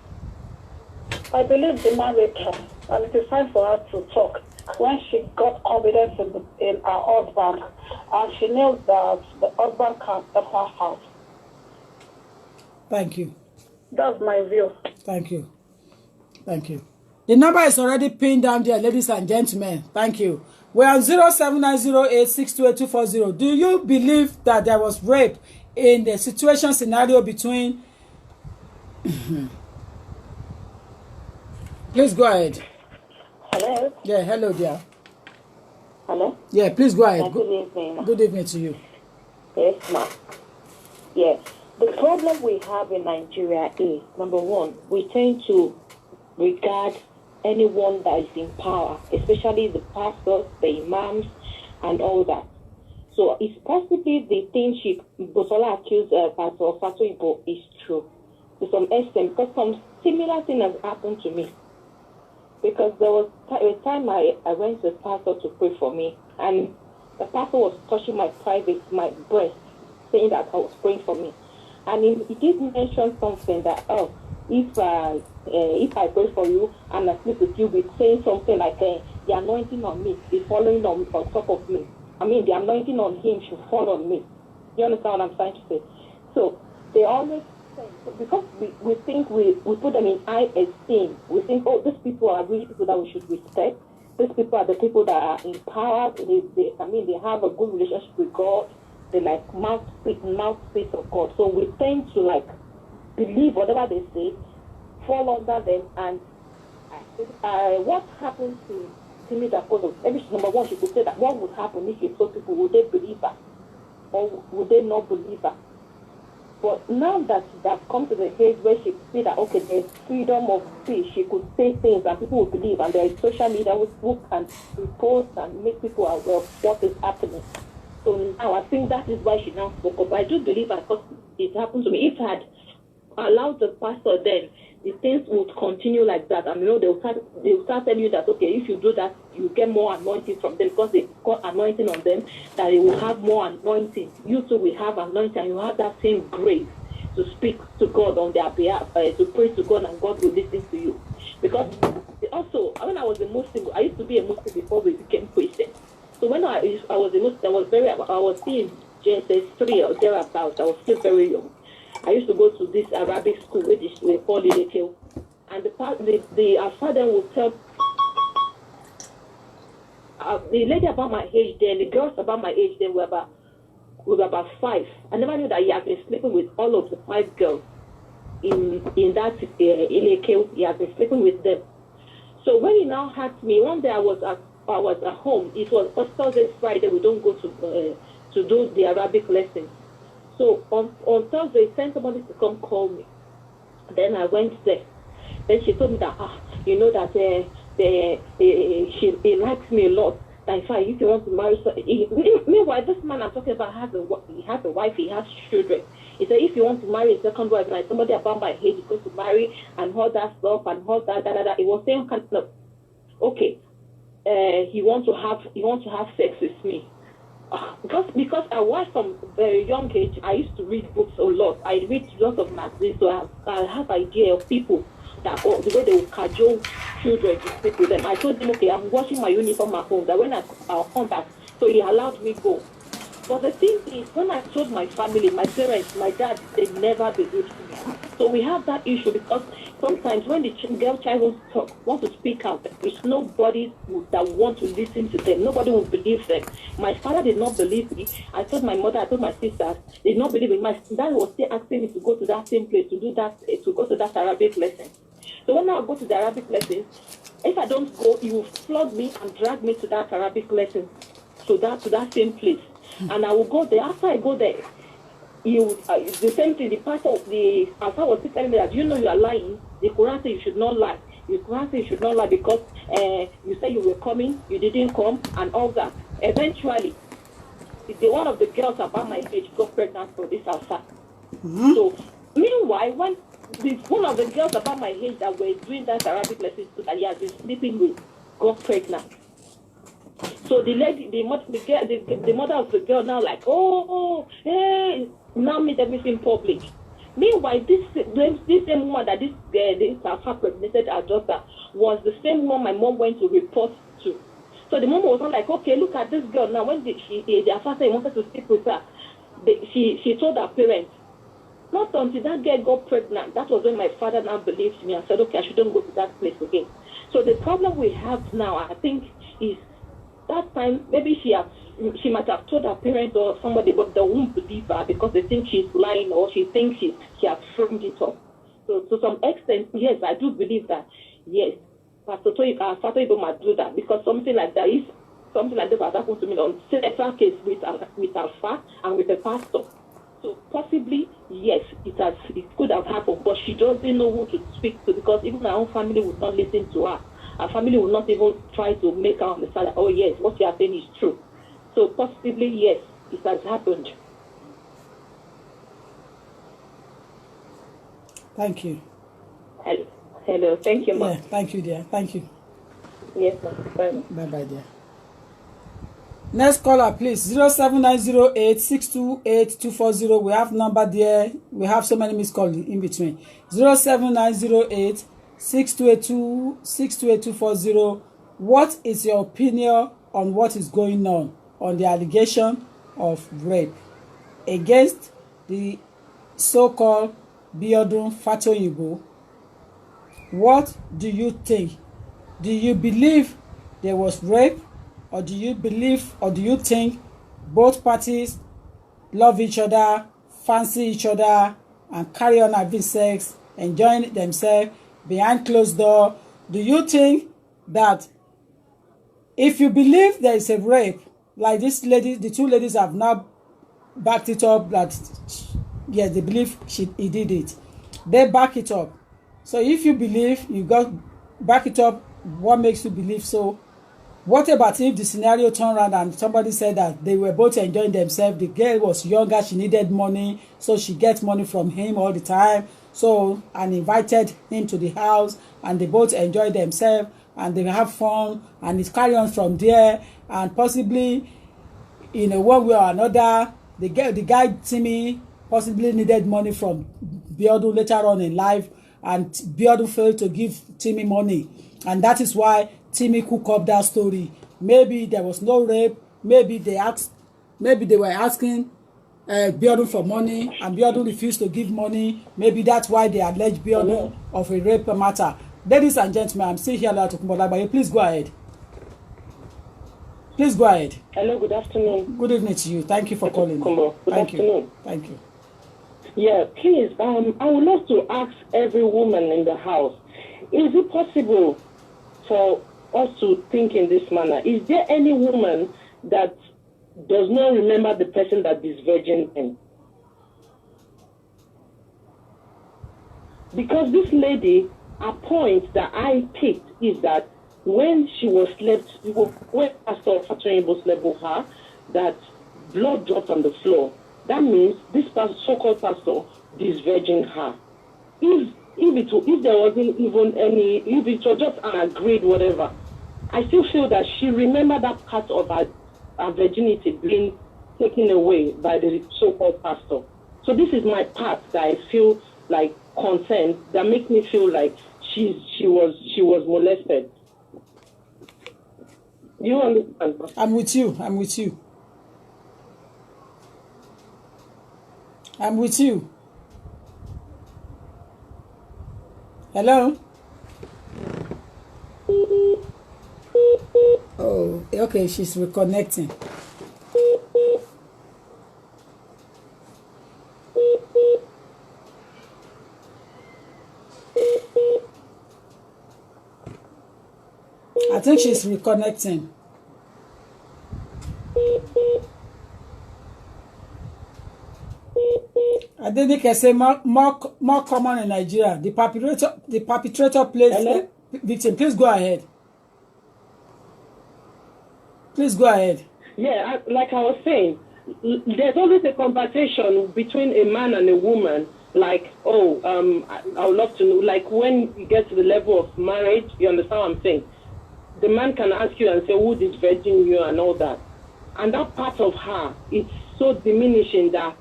I believe the man raped her, and it is time for her to talk. When she got confidence in her husband, and she knows that the husband can help her out. Thank you. That's my view. Thank you. Thank you. The number is already pinned down there, ladies and gentlemen. Thank you. We're on 0790862840. Do you believe that there was rape in the situation scenario between Please go ahead. Hello? Yeah, hello dear. Hello? Yeah, please go ahead. Good evening. Good evening to you. Yes, ma'am. Yes. The problem we have in Nigeria is, number one, we tend to regard anyone that is in power, especially the pastors, the imams, and all that. So it's possibly the thing Bosola accused Pastor Fatoyinbo is true. to some extent, because some similar thing has happened to me. Because there was a time I went to a pastor to pray for me, and the pastor was touching my breast, saying that I was praying for me. And he did mention something that, if I pray for you and I sleep with you, with saying something like, the anointing on me is falling on top of me. I mean, the anointing on him should fall on me. You understand what I'm trying to say? So they always say, because we think we put them in high esteem. We think, oh, these people are really people that we should respect. These people are the people that are empowered. They have a good relationship with God. They like mouthpiece of God. So we tend to like believe whatever they say, fall under them. And what happened to Timmy Dakoto? Maybe number one, she could say that what would happen if you told people, would they believe her or would they not believe her? But now that she has come to the age where she could see that, okay, there's freedom of speech, she could say things and people will believe, and there is social media who can repost and make people aware of what is happening. So now I think that is why she now spoke up. I do believe that because it happened to me. If I had allowed the pastor then, the things would continue like that. And they'll start telling you that, okay, if you do that, you get more anointing from them because they've got anointing on them, that they will have more anointing. You too will have anointing, and you have that same grace to speak to God on their behalf, to pray to God, and God will listen to you. Because also, when I was a Muslim, I used to be a Muslim before we became Christians. So when I was a Muslim, I was still in Genesis 3 or thereabouts. I was still very young. I used to go to this Arabic school, which is called Ilekeu. And our father would tell the lady about my age then, the girls about my age then were about 5. I never knew that he had been sleeping with all of the 5 girls in that Ilekeu. He had been sleeping with them. So when he now had me, one day I was at home. It was Thursday, Friday. We don't go to do the Arabic lessons. So on Thursday, he sent somebody to come call me. Then I went there. Then she told me that that he likes me a lot. That in fact, if you want to marry, meanwhile this man I'm talking about has a wife, he has children. He said if you want to marry a second wife, like somebody about my age is going to marry and all that stuff and all that. It was saying kind of okay. He wants to have sex with me. Because I was from a very young age, I used to read books a lot. I read lots of magazines, so I have idea of people that the way they will cajole children to sleep with them. I told him, okay, I'm washing my uniform at home, that when I'll come back, so he allowed me go. But the thing is, when I told my family, my parents, my dad, they never believed me. So we have that issue because sometimes when the girl child wants to speak out, there's nobody that wants to listen to them. Nobody will believe them. My father did not believe me. I told my mother, I told my sisters, they did not believe me. My dad was still asking me to go to that same place to go to that Arabic lesson. So when I go to the Arabic lesson, if I don't go, he will flog me and drag me to that Arabic lesson, to that same place. And I will go there. After I go there, the same thing, the pastor was telling me that, you are lying. The Quran says you should not lie. The Quran says you should not lie because you said you were coming, you didn't come, and all that. Eventually, one of the girls about my age got pregnant for this outside. Mm-hmm. So, meanwhile, when one of the girls about my age that were doing that Arabic lessons that he has been sleeping with got pregnant. So the mother of the girl now like, now made everything public. Meanwhile, this same woman that this Alpha pregnanted her daughter was the same one my mom went to report to. So the mom was not like, okay, look at this girl now. When the Alpha said he wanted to sleep with her, she told her parents. Not until that girl got pregnant, that was when my father now believed me and said, okay, I shouldn't go to that place again. So the problem we have now, I think, is that time maybe she might have told her parents or somebody, but they won't believe her because they think she's lying or she thinks she has framed it up. So to some extent, yes, I do believe that. Yes, Pastor Ibo might do that because something like that has happened to me on several cases with Alpha and with a pastor. So possibly, yes, it could have happened, but she doesn't know who to speak to because even her own family would not listen to her. Her family will not even try to make her understand that, oh yes, what you are saying is true. So possibly, yes, it has happened. Thank you. Hello. Thank you, ma'am. Yeah, thank you, dear. Thank you. Yes, ma'am. Bye. Bye, dear. Next caller, please. 07908-628-240. We have number there. We have so many missed calls in between. 07908-628-240. What is your opinion on what is going on the allegation of rape against the so-called Biodun Fatoyinbo? What do you think? Do you believe there was rape, or do you think both parties love each other, fancy each other, and carry on having sex, enjoying themselves behind closed door? Do you think that if you believe there is a rape, like this lady, the two ladies have now backed it up that yes, they believe he did it. They back it up. So if you believe, you got back it up. What makes you believe so? What about if the scenario turned around and somebody said that they were both enjoying themselves? The girl was younger, she needed money, so she gets money from him all the time. So, and invited him to the house, and they both enjoy themselves, and they have fun, and it's carry on from there, and possibly in a one way or another, the guy Timmy possibly needed money from Biodun later on in life, and Biodun failed to give Timmy money, and that is why Timmy cooked up that story. Maybe there was no rape. Maybe they were asking Biodun for money, and Biodun refused to give money. Maybe that's why they alleged Biodun of a rape matter. Ladies and gentlemen, I'm still here to Kumbolagbaye. Please go ahead. Please go ahead. Hello, good afternoon. Good evening to you. Thank you for calling. Good afternoon. Thank you. Yeah, please, I would love to ask every woman in the house, is it possible for us to think in this manner? Is there any woman that does not remember the person that is virgin in? Because this lady, a point that I picked is that when when Pastor Fatoyinbo slept with her, that blood dropped on the floor. That means this so-called pastor disvirgin her. If there wasn't even any, if it was just an agreed whatever, I still feel that she remembered that part of her virginity being taken away by the so-called pastor. So this is my part that I feel like concerned, that makes me feel like she was molested. You understand? I'm with you. Hello? Oh, okay, she's reconnecting. I think she's reconnecting. I think they say more common in Nigeria. The perpetrator plays victim. Please go ahead. Yeah, like I was saying, there's always a conversation between a man and a woman. Like, I would love to know. Like when you get to the level of marriage, you understand what I'm saying? The man can ask you and say, who is virgin you and all that. And that part of her, it's so diminishing that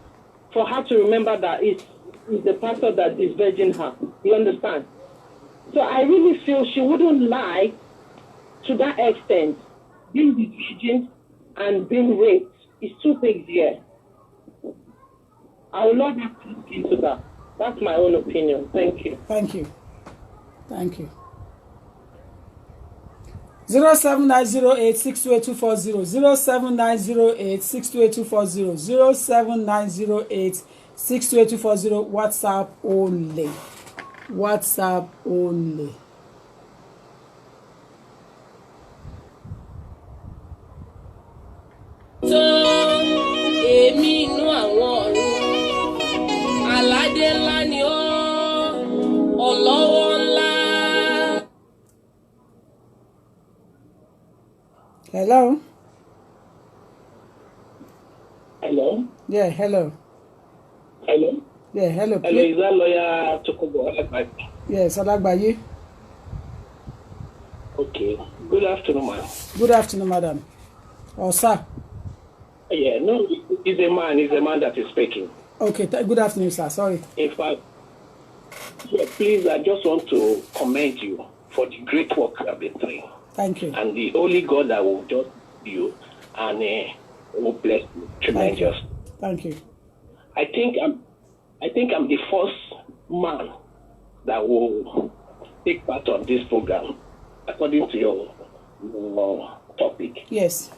for her to remember that it's the pastor that is virgin her. You understand? So I really feel she wouldn't lie to that extent. Being virgin and being raped is two things here. I would love her to look into that. That's my own opinion. Thank you. Thank you. 07908-628-240 07908-628-240 07908-628-240 WhatsApp only. tán èmi inú àwọn ọ̀run aládé ńlá ni ó ọlọ́wọ́ ńlá. Hello? Hello? Yeah, hello. Hello? Yeah, hello. Hello, is that lawyer Tokunbo? Yes, Alagbaye. Okay. Good afternoon, ma'am. Good afternoon, madam. Or sir. Yeah, no, he's a man that is speaking. Okay, good afternoon, sir. Sorry. In fact, yeah, please, I just want to commend you for the great work you have been doing. Thank you. And the only God that will just you and will bless you tremendously. Thank you. I think I'm the first man that will take part on this program, according to your topic. Yes.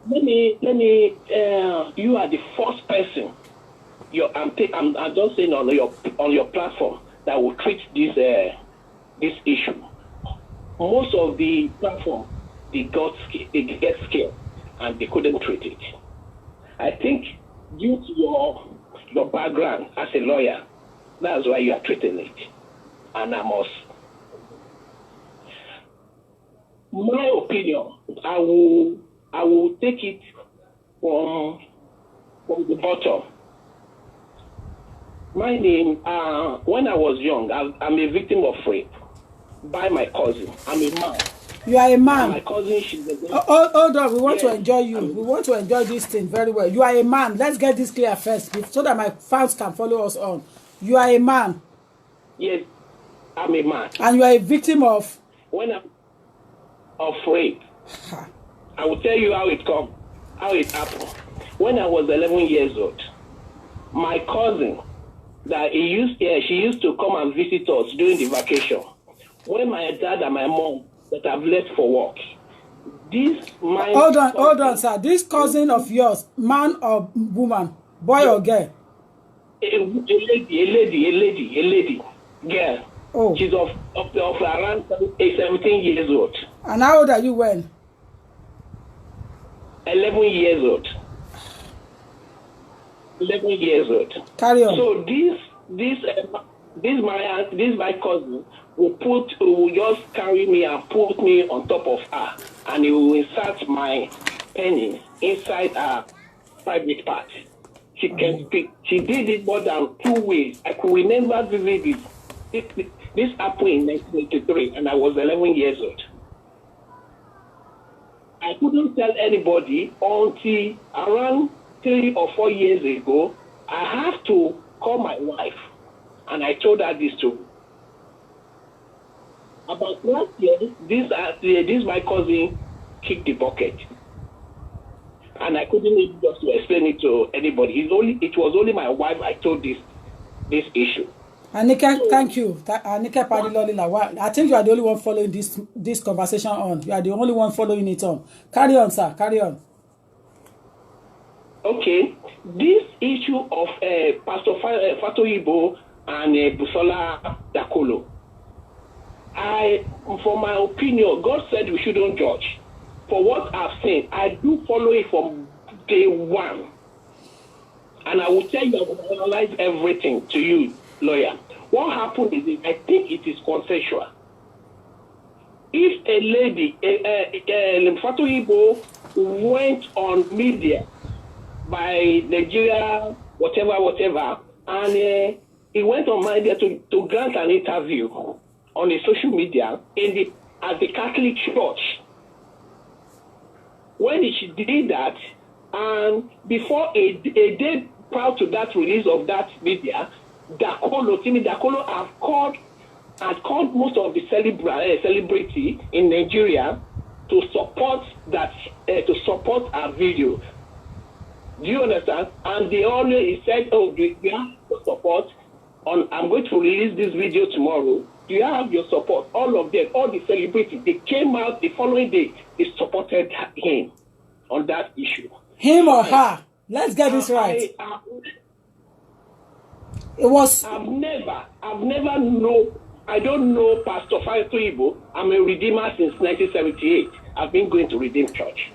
Let me. You are the first person. I'm just saying on your platform that will treat this issue. Most of the platform they get scared and they couldn't treat it. I think due to your background as a lawyer, that's why you are treating it. And my opinion, I will take it from the bottom. My name, when I was young, I'm a victim of rape by my cousin. I'm a man. You are a man. My cousin, she's a hold on, we want to enjoy you. We want to enjoy this thing very well. You are a man. Let's get this clear first so that my fans can follow us on. You are a man. Yes, I'm a man. And you are a victim of? Of rape. I will tell you how it happened. When I was 11 years old, my cousin, she used to come and visit us during the vacation. When my dad and my mom that have left for work, hold on, sir. This cousin of yours, man or woman, boy or girl? A lady, girl. Oh. She's of around 17 years old. And how old are you when? 11 years old. 11 years old. Carry on. So my cousin will just carry me and put me on top of her, and he will insert my penny inside her private part. She can speak. She did it more than 2 ways. I could remember vividly. This happened in 1983, and I was 11 years old. I couldn't tell anybody until around 3 or 4 years ago. I have to call my wife, and I told her this too. About last year, this my cousin kicked the bucket, and I couldn't even just to explain it to anybody. It was only my wife I told this issue. Anike, thank you. Anike Padilolila. I think you are the only one following this conversation on. You are the only one following it on. Carry on, sir. Carry on. Okay. This issue of Pastor Fatoyibo and Busola Dakolo, for my opinion, God said we shouldn't judge. For what I've seen, I do follow it from day one. And I will tell you, I will analyze everything to you, lawyer. What happened is, I think it is consensual. If a lady, Fatoyibo, went on media by Nigeria, whatever, and he went on media to grant an interview on the social media at the Catholic Church. When she did that, and before a day prior to that release of that media, Timi Dakolo had called most of the celebrity in Nigeria to support our video. Do you understand? And they always said, we have your support. I'm going to release this video tomorrow. Do you have your support? All of them, all the celebrities, they came out the following day, they supported him on that issue. Him or her? Let's get this right. I've never known. I don't know Pastor Fatoyibo. I'm a Redeemer since 1978. I've been going to Redeem Church.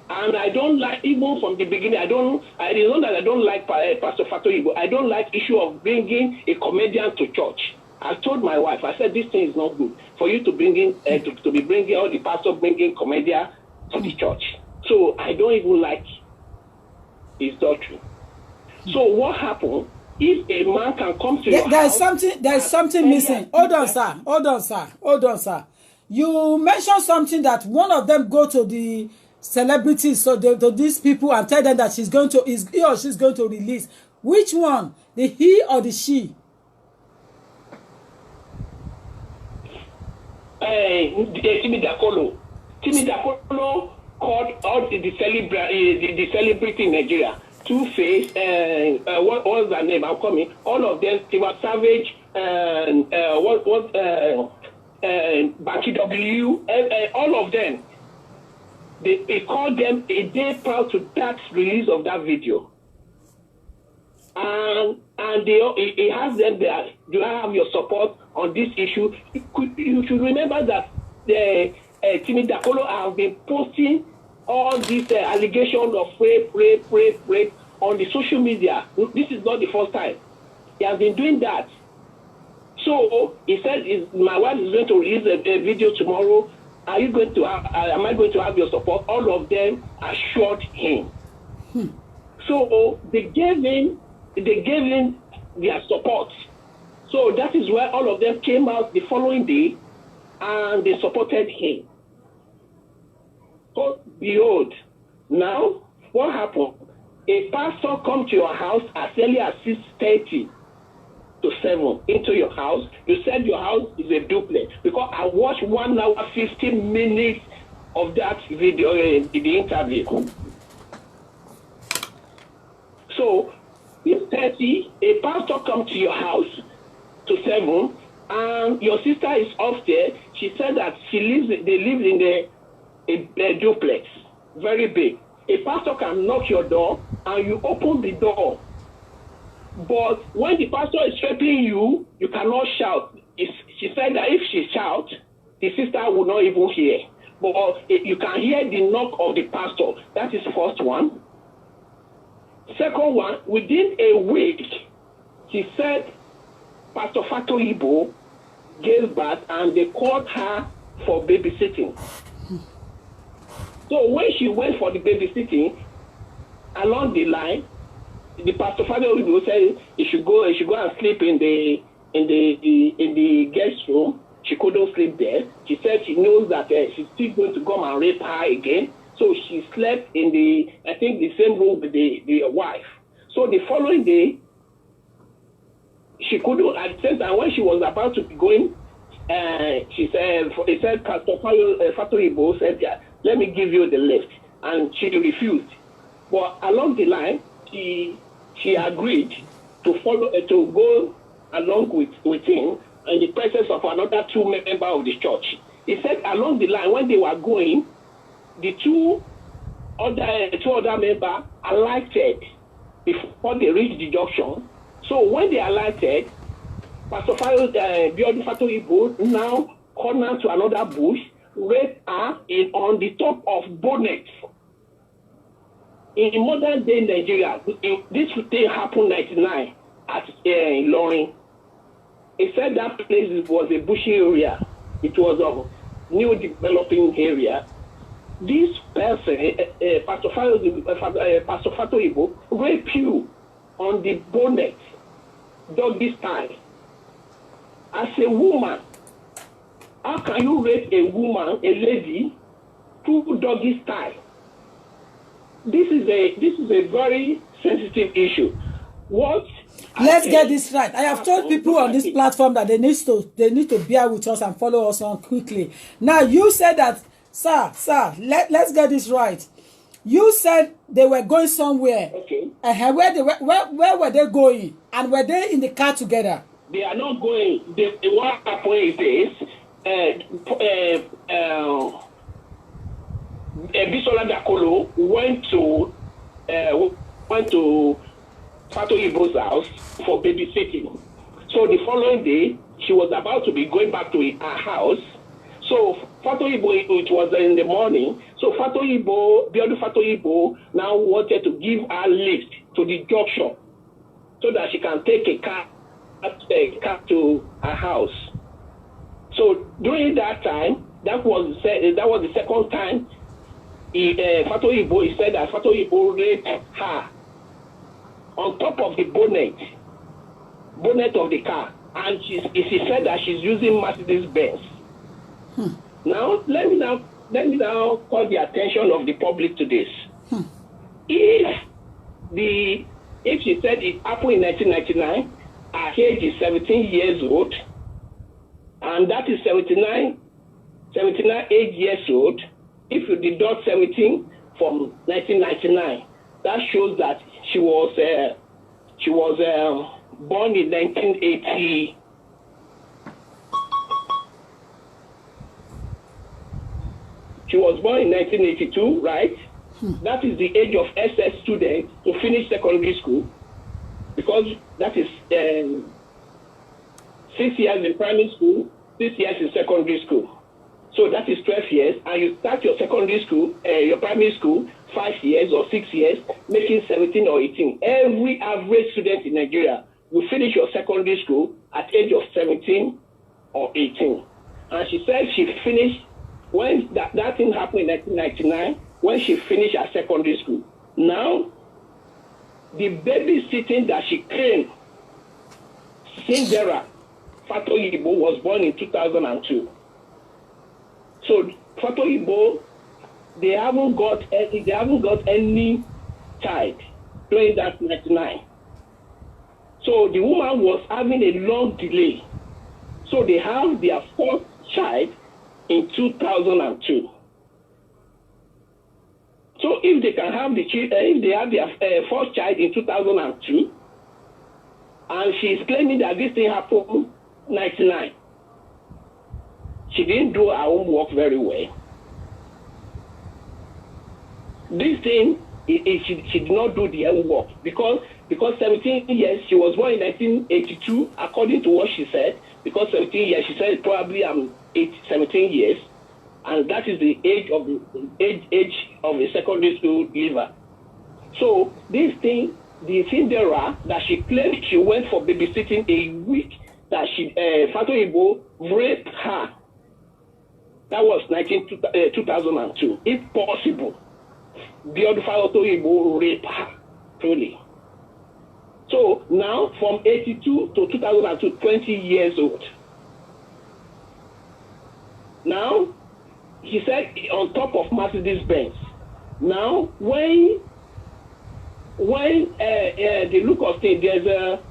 And I don't like, even from the beginning, it is not that I don't like Pastor Fatoyibo. I don't like issue of bringing a comedian to church. I told my wife, I said, this thing is not good for you to bring in, to be bringing all the pastors bringing comedian to the church. So I don't even like his doctrine. So what happened? If a man can come to your there's house, something missing. Hold on, sir. You mentioned something that one of them go to the celebrities, so to these people, and tell them that he or she's going to release. Which one? The he or the she? Timi Dakolo. Timi Dakolo called all the celebrity in Nigeria. Two-Face, what was their name? I'm coming. All of them, they were Savage, Baki W, all of them. They called them a day prior to that release of that video. And he asked them that, do I have your support on this issue? You should remember that Timi Dakolo have been posting all these allegations of rape on the social media. This is not the first time. He has been doing that. So he said, my wife is going to release a video tomorrow. Am I going to have your support? All of them assured him. So they gave him their support. So that is where all of them came out the following day and they supported him. So behold, now what happened? A pastor come to your house as early as 6:30 to 7 into your house. You said your house is a duplex because I watched 1 hour 15 minutes of that video in the interview. So 6:30, a pastor come to your house to 7, and your sister is upstairs. She said that they live in a duplex, very big. A pastor can knock your door and you open the door. But when the pastor is threatening you, you cannot shout. She said that if she shouts, the sister will not even hear. But you can hear the knock of the pastor. That is the first one. Second one, within a week, she said Pastor Fatou Ibo gave birth and they called her for babysitting. So when she went for the babysitting, along the line, the Pastor Fatou Ibo said she should go and sleep in the guest room. She couldn't sleep there. She said she knows that she's still going to come and rape her again. So she slept in the same room with the wife. So the following day, she couldn't, at the same time when she was about to be going, he said Pastor Fatou Ibo said, yeah, let me give you the lift. And she refused. But along the line, she agreed to go along with him in the presence of another 2 members of the church. He said along the line, when they were going, the two other members alighted before they reached the junction. So when they alighted, Pastor Biodun Fatou Ibo now cornered to another bush, raped her on the top of bonnet. In modern day Nigeria, this thing happened 99 at Ilorin. He said that place was a bushy area. It was a new developing area. This person, Pastor Fatou Ibo, raped you on the bonnet, doggy style. As a woman, how can you rape a woman, a lady, through doggy style? This is a very sensitive issue. Let's get this right. I have told people on this platform that they need to bear with us and follow us on quickly. Now you said that, sir, let's get this right. You said they were going somewhere. Okay. Where were they going? And were they in the car together? They are not going. What happened is this. Bisola Dakolo went to Fatou Ibo's house for babysitting. So the following day, she was about to be going back to her house. So Fatou Ibo, it was in the morning. So Biodun Fatou Ibo now wanted to give her lift to the junction so that she can take a car to her house. So during that time, that was the second time Fatou Ibo said that Fatou Ibo raped her on top of the bonnet of the car, and she said that she's using Mercedes-Benz. Now, let me now call the attention of the public to this. If she said it happened in 1999, her age is 17 years old, and that is 79 8 years old. If you deduct 17 from 1999, that shows that she was born in 1980. She was born in 1982, right? That is the age of SS student to finish secondary school, because that is 6 years in primary school, 6 years in secondary school. So that is 12 years, and you start your secondary school, your primary school, 5 years or 6 years, making 17 or 18. Every average student in Nigeria will finish your secondary school at age of 17 or 18. And she said she finished, when that thing happened in 1999, when she finished her secondary school. Now, the babysitting that she claimed, Cinderella Fatoyibo, was born in 2002. So Fatoyibo, they haven't got any child during that 99. So the woman was having a long delay. So they have their fourth child in 2002. So if they can have if they have their first child in 2002, and she's claiming that this thing happened 99, she didn't do her homework very well. This thing, she did not do the homework because 17 years, she was born in 1982, according to what she said. Because 17 years, she said probably 17 years, and that is the age of a secondary school leaver. So this thing, the Cinderella that she claimed she went for babysitting a week, that Fatoyibo raped her. That was 2002. If possible, Biodu Fatoyibo raped her, truly. So now, from 82 to 2002, 20 years old. Now, he said on top of Mercedes-Benz. Now, when the look of things, there's a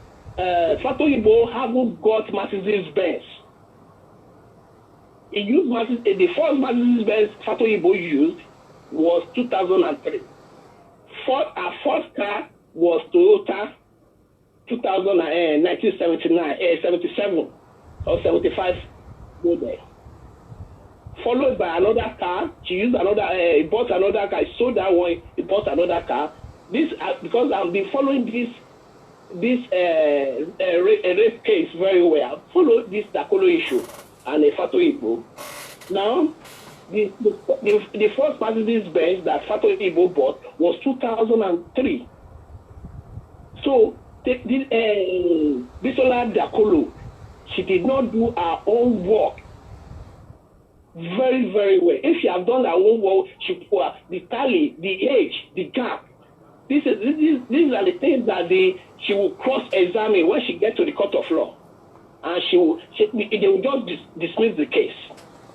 Fatoyibo haven't got Mercedes-Benz. He used the first Mercedes-Benz Fatoyibo used was 2003. Our first car was Toyota 1977 or 75 model. Followed by another car. She used he bought another car. He sold that one. He bought another car. This because I've been following this rape case very well. I followed this Dakolo issue and a Fatoyibo. Now, the first Mercedes-Benz that Fatoyibo bought was 2003. So Bisola Dakolo, she did not do her own work very, very well. If she had done her own work, the tally, the age, the gap. These are the things that she will cross-examine when she gets to the court of law, and they will just dismiss the case,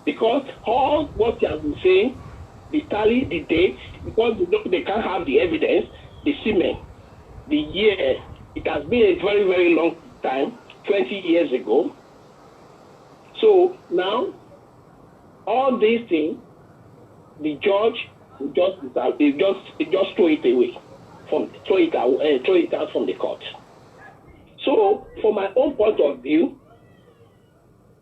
because all what you have been saying, the tally, the date, because they can't have the evidence, the semen, the year. It has been a very, very long time, 20 years ago. So now, all these things, the judge just throw it away, throw it out from the court. So, from my own point of view,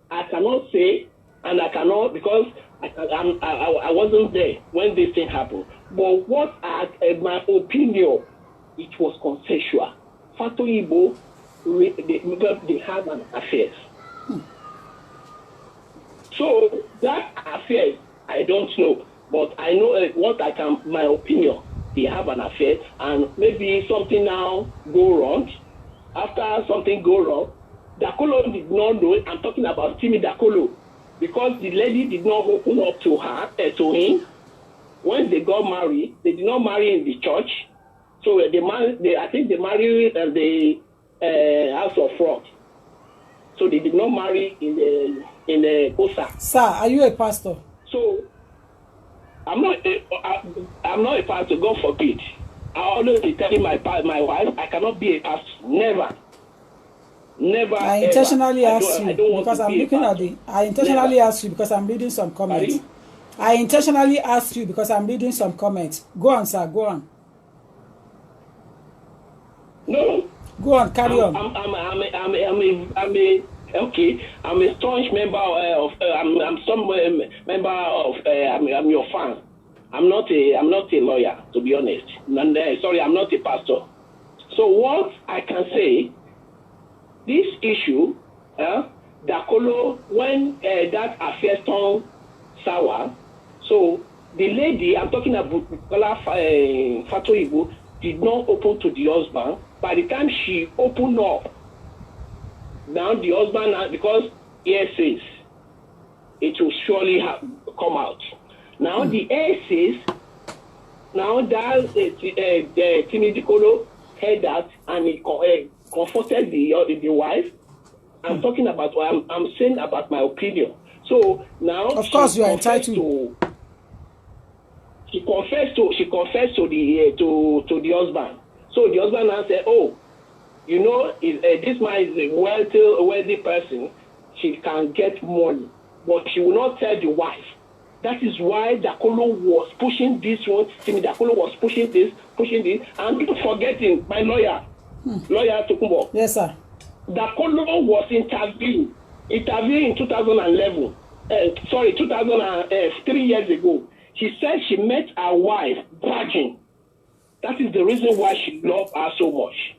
I cannot say, and I cannot, because I wasn't there when this thing happened. But my opinion, it was consensual. Fatoyibo, they had an affair. So that affair, I don't know, but I know my opinion, they have an affair, and maybe something now go wrong. After something go wrong, Dakolo did not know it. I'm talking about Timi Dakolo, because the lady did not open up to him. When they got married, they did not marry in the church. So I think they married at the House of Fraud. So they did not marry in the Kosa. Sir, are you a pastor? So I'm not a pastor. God forbid. I always be telling my wife I cannot be a pastor. Never. I intentionally asked you because I'm looking at the. I intentionally asked you because I'm reading some comments. Sorry? I intentionally asked you because I'm reading some comments. Go on, sir. Go on. No. Go on. Carry on. I'm a staunch member of. I'm some member of. I'm your fan. I'm not a lawyer, to be honest. And, sorry, I'm not a pastor. So what I can say, this issue, Dakolo, when that affair turned sour, so the lady I'm talking about, Fatoyibo, did not open to the husband. By the time she opened up, now the husband, because air says it will surely come out. Now the air says, now that Timothy Dikolo heard that and he comforted the wife. I'm talking about what I'm saying about my opinion. So now, of course, you are entitled. She confessed to the husband. So the husband now said, "Oh, you know, this man is a wealthy person. She can get money, but she will not tell the wife." That is why Dakolo was pushing this one. Timmy Dakolo was pushing this, and not forgetting my lawyer Tokunbo. Yes, sir. Dakolo was interviewed in 2011. 3 years ago. She said she met her wife virgin. That is the reason why she loved her so much.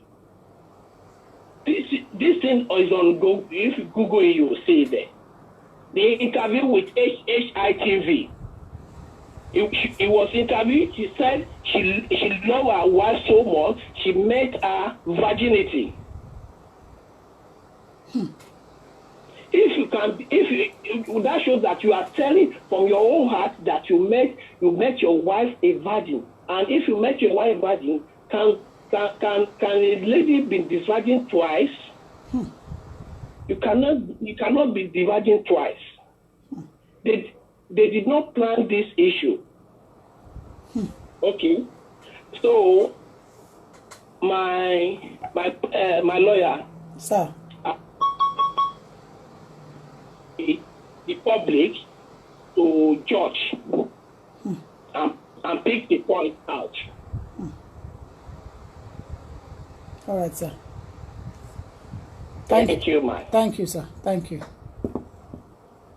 This thing is on Google. If you Google it, you will see it there. The interview with HITV. It was interviewed. She said she loved her wife so much she met her virginity. If that shows that you are telling from your own heart that you met your wife a virgin, and if you met your wife a virgin, can a lady be the virgin twice? You cannot be the virgin twice. They did not plan this issue. Okay, so my lawyer, sir, the public to judge and pick the point out. All right, sir. Thank you, man. Thank you, sir. Thank you.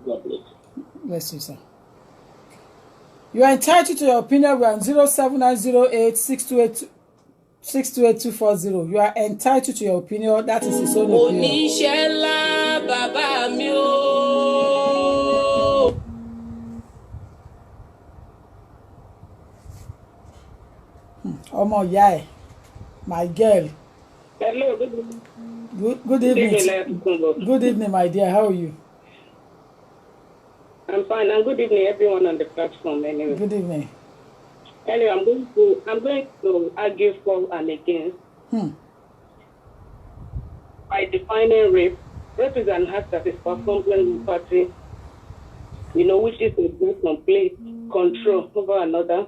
God bless. Bless you, sir. You are entitled to your opinion. We are on 07908 628 You are entitled to your opinion. That is his own opinion. Oníṣẹ́ ńlá bàbá mi o. Ọmọ ìyá ẹ̀, my girl. Hello, good evening. Good evening. Good evening, my dear. How are you? I'm fine, and good evening, everyone on the platform. Anyway, Good evening. anyway, I'm going to argue for and against by defining rape. Rape is an act that is performed when one party, which is a complete control over another.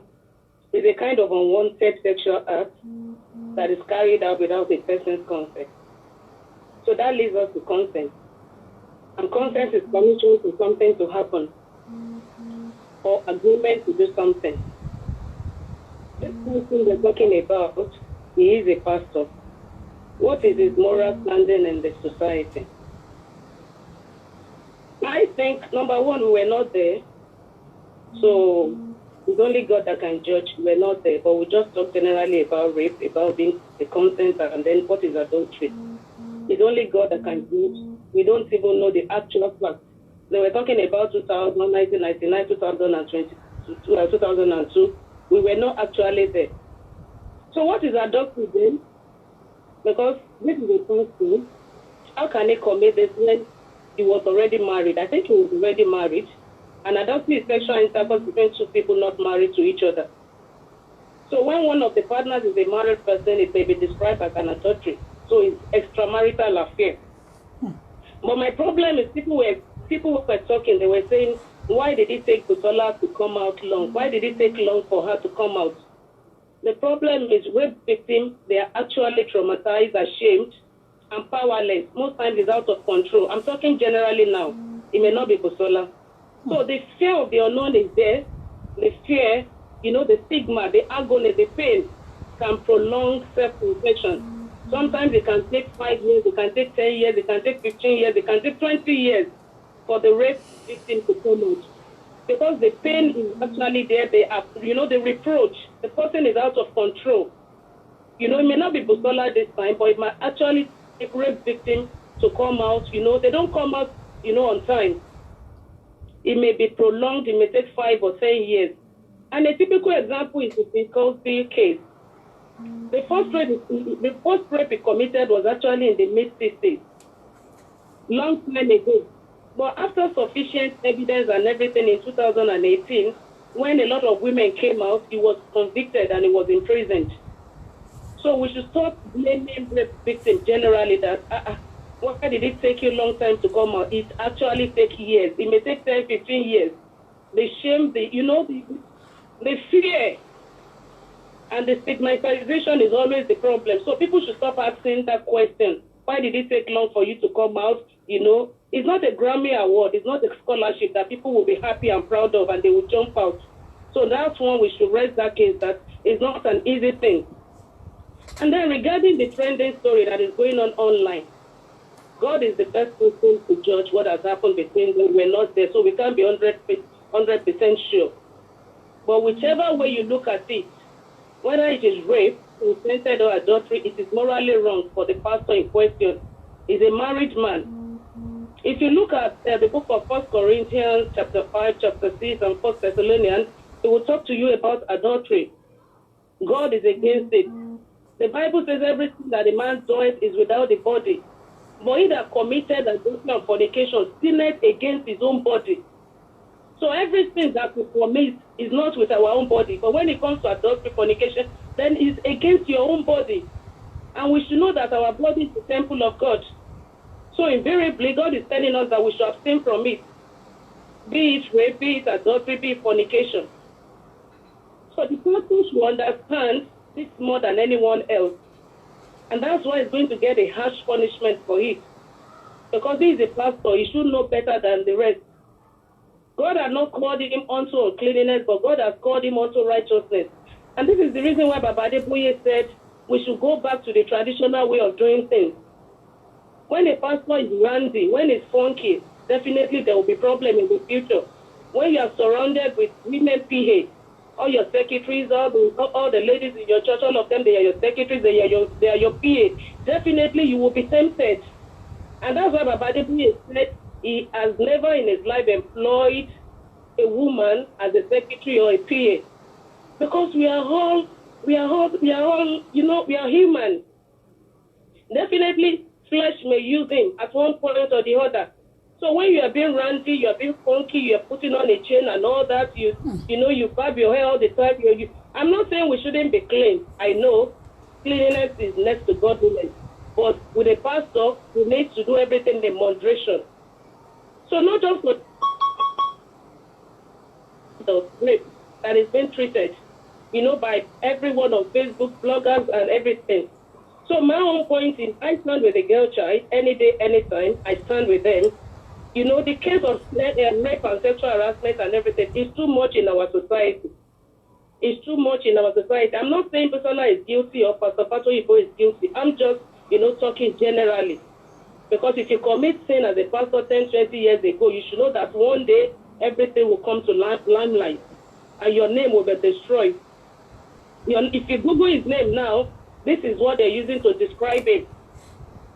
It's a kind of unwanted sexual act that is carried out without a person's consent. So that leads us to consent. And consent is permission for something to happen or agreement to do something. This person we're talking about, he is a pastor. What is his moral standing in the society? I think, number one, we were not there. So it's only God that can judge. We were not there. But we just talk generally about rape, about being the consent, and then what is adultery. It's only God that can judge. We don't even know the actual fact. They were talking about 1999, 2002. We were not actually there. So what is adultery then? Because this is a person. How can he commit this when he was already married? I think he was already married. And adultery is sexual intercourse between two people not married to each other. So when one of the partners is a married person, it may be described as an adultery. So it's extramarital affair. But my problem is people were talking, they were saying, why did it take Busola to come out long? Why did it take long for her to come out? The problem is rape victims, they are actually traumatized, ashamed, and powerless. Most times it's out of control. I'm talking generally now. It may not be Busola. So the fear of the unknown is there. The fear, the stigma, the agony, the pain can prolong self-infection. Sometimes it can take 5 years, it can take 10 years, it can take 15 years, it can take 20 years for the rape victim to come out. Because the pain is actually there, the reproach, the person is out of control. It may not be Busola this time, but it might actually take rape victim to come out. They don't come out, on time. It may be prolonged, it may take 5 or 10 years. And a typical example is the Bikosi case. The first rape he committed was actually in the mid-60s, long time ago. But after sufficient evidence and everything in 2018, when a lot of women came out, he was convicted and he was imprisoned. So we should stop blaming rape victims generally that, why did it take you a long time to come out? It actually takes years. It may take 10, 15 years. The shame, the fear and the stigmatization is always the problem. So people should stop asking that question. Why did it take long for you to come out? It's not a Grammy award. It's not a scholarship that people will be happy and proud of and they will jump out. So that's one we should raise that case, that it's not an easy thing. And then regarding the trending story that is going on online, God is the best person to judge what has happened between them. We're not there, so we can't be 100% sure. But whichever way you look at it, whether it is rape, consented or adultery, it is morally wrong for the pastor in question. He's a married man. If you look at the book of 1 Corinthians, chapter 5, chapter 6, and 1 Thessalonians, it will talk to you about adultery. God is against it. The Bible says everything that a man does is without the body. But he that committed adultery and fornication sinned against his own body. So everything that we commit is not with our own body. But when it comes to adultery, fornication, then it's against your own body. And we should know that our body is the temple of God. So invariably, God is telling us that we should abstain from it. Be it rape, be it adultery, be it fornication. So the person should understand this more than anyone else. And that's why he's going to get a harsh punishment for it. Because he is a pastor, he should know better than the rest. God has not called him unto uncleanness, but God has called him unto righteousness. And this is the reason why Baba Adeboye said we should go back to the traditional way of doing things. When a pastor is randy, when it's funky, definitely there will be problem in the future. When you are surrounded with women PA, all your secretaries, all the ladies in your church, all of them, they are your secretaries, they are your PA. Definitely you will be tempted. And that's why Baba Adeboye said he has never in his life employed a woman as a secretary or a PA. Because we are all, we are human. Definitely flesh may use him at one point or the other. So when you are being randy, you are being funky, you are putting on a chain and all that, you barb your hair all the time. I'm not saying we shouldn't be clean. I know cleanliness is next to godliness. But with a pastor, we need to do everything in moderation. So not just for the rape that is being treated, by everyone on Facebook, bloggers and everything. So my own point is I stand with the girl child any day, anytime. I stand with them. The case of rape and sexual harassment and everything is too much in our society. It's too much in our society. I'm not saying Busola is guilty or Pastor Fatoyibo is guilty. I'm just, talking generally. Because if you commit sin as a pastor 10, 20 years ago, you should know that one day everything will come to limelight and your name will be destroyed. If you Google his name now, this is what they're using to describe him.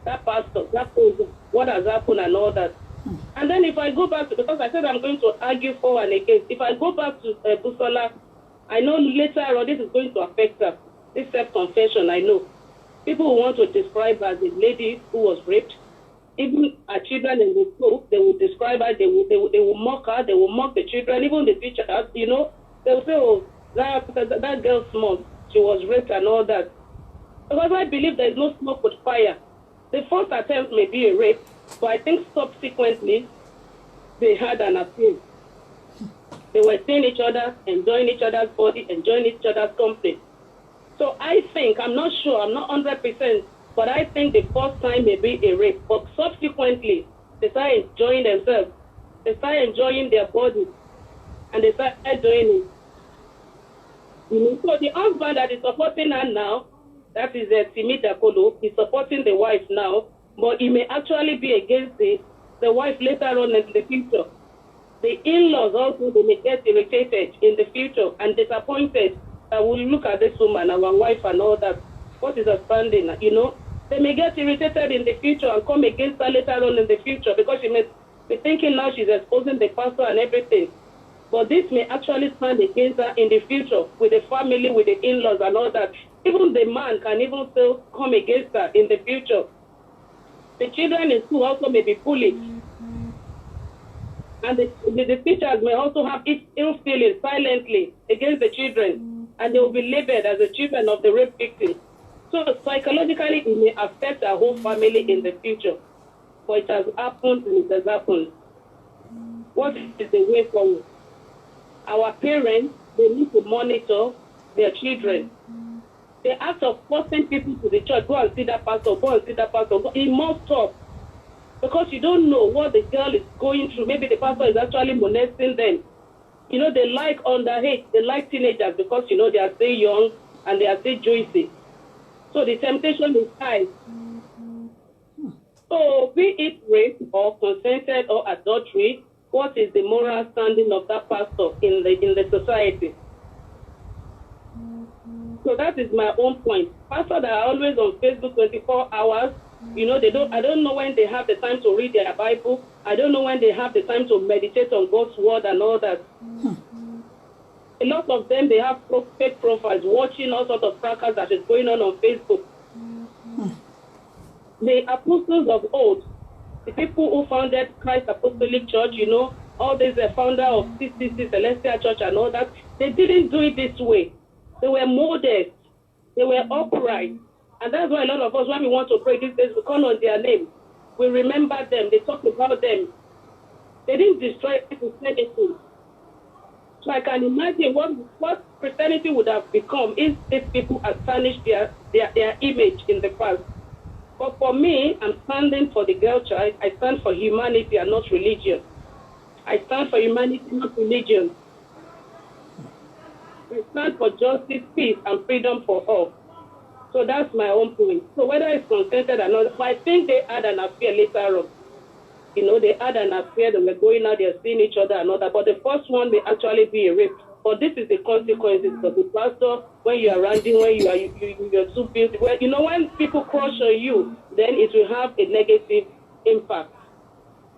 That pastor, that person, what has happened and all that. And then if I go back to, because I said I'm going to argue for and against, if I go back to Busola, I know later on this is going to affect her. This self-confession, I know. People who want to describe her as a lady who was raped, even her children in the school, they will describe her, they will mock her, they will mock the children, even the teachers, they will say, oh, that girl's small. she was raped and all that. Because I believe there is no smoke with fire. The first attempt may be a rape, but I think subsequently they had an affair. They were seeing each other, enjoying each other's body, enjoying each other's company. So I think, I'm not sure, I'm not 100%, but I think the first time may be a rape. But subsequently, they start enjoying themselves. They start enjoying their body. And they start doing it. So the husband that is supporting her now, that is Timi Dakolo, is supporting the wife now, but he may actually be against the wife later on in the future. The in-laws also, they may get irritated in the future and disappointed that we look at this woman, our wife and all that. What is her standing? They may get irritated in the future and come against her later on in the future because she may be thinking now she's exposing the pastor and everything. But this may actually stand against her in the future with the family, with the in-laws and all that. Even the man can even still come against her in the future. The children in school also may be bullied. And the teachers may also have ill feelings silently against the children. And they will be labeled as the children of the rape victim. So psychologically, it may affect our whole family in the future. But it has happened and it has happened. What is the way forward? Our parents, they need to monitor their children. The act of forcing people to the church, go and see that pastor, go and see that pastor, it must stop. Because you don't know what the girl is going through. Maybe the pastor is actually molesting them. They like underage, they like teenagers because, they are still young and they are still juicy. So the temptation is high. So be it rape or consented or adultery, what is the moral standing of that pastor in the society? So that is my own point. Pastors that are always on Facebook 24 hours, I don't know when they have the time to read their Bible. I don't know when they have the time to meditate on God's word and all that. A lot of them, they have fake profiles, watching all sorts of fracas that is going on Facebook. The apostles of old, the people who founded Christ Apostolic Church, all these founder of CCC, Celestial Church and all that, they didn't do it this way. They were modest. They were upright. And that's why a lot of us, when we want to pray these days, we call on their name. We remember them. They talk about them. They didn't destroy Christianity. So I can imagine what Christianity would have become if these people had tarnished their image in the past. But for me, I'm standing for the girl child. I stand for humanity and not religion. I stand for humanity, not religion. I stand for justice, peace, and freedom for all. So that's my own point. So whether it's consented or not, I think they had an affair later on. They had an affair, they were going out, they're seeing each other and all that. But the first one may actually be a rape. But this is the consequences of the pastor, when you are ranting, when you're too busy. When people crush on you, then it will have a negative impact.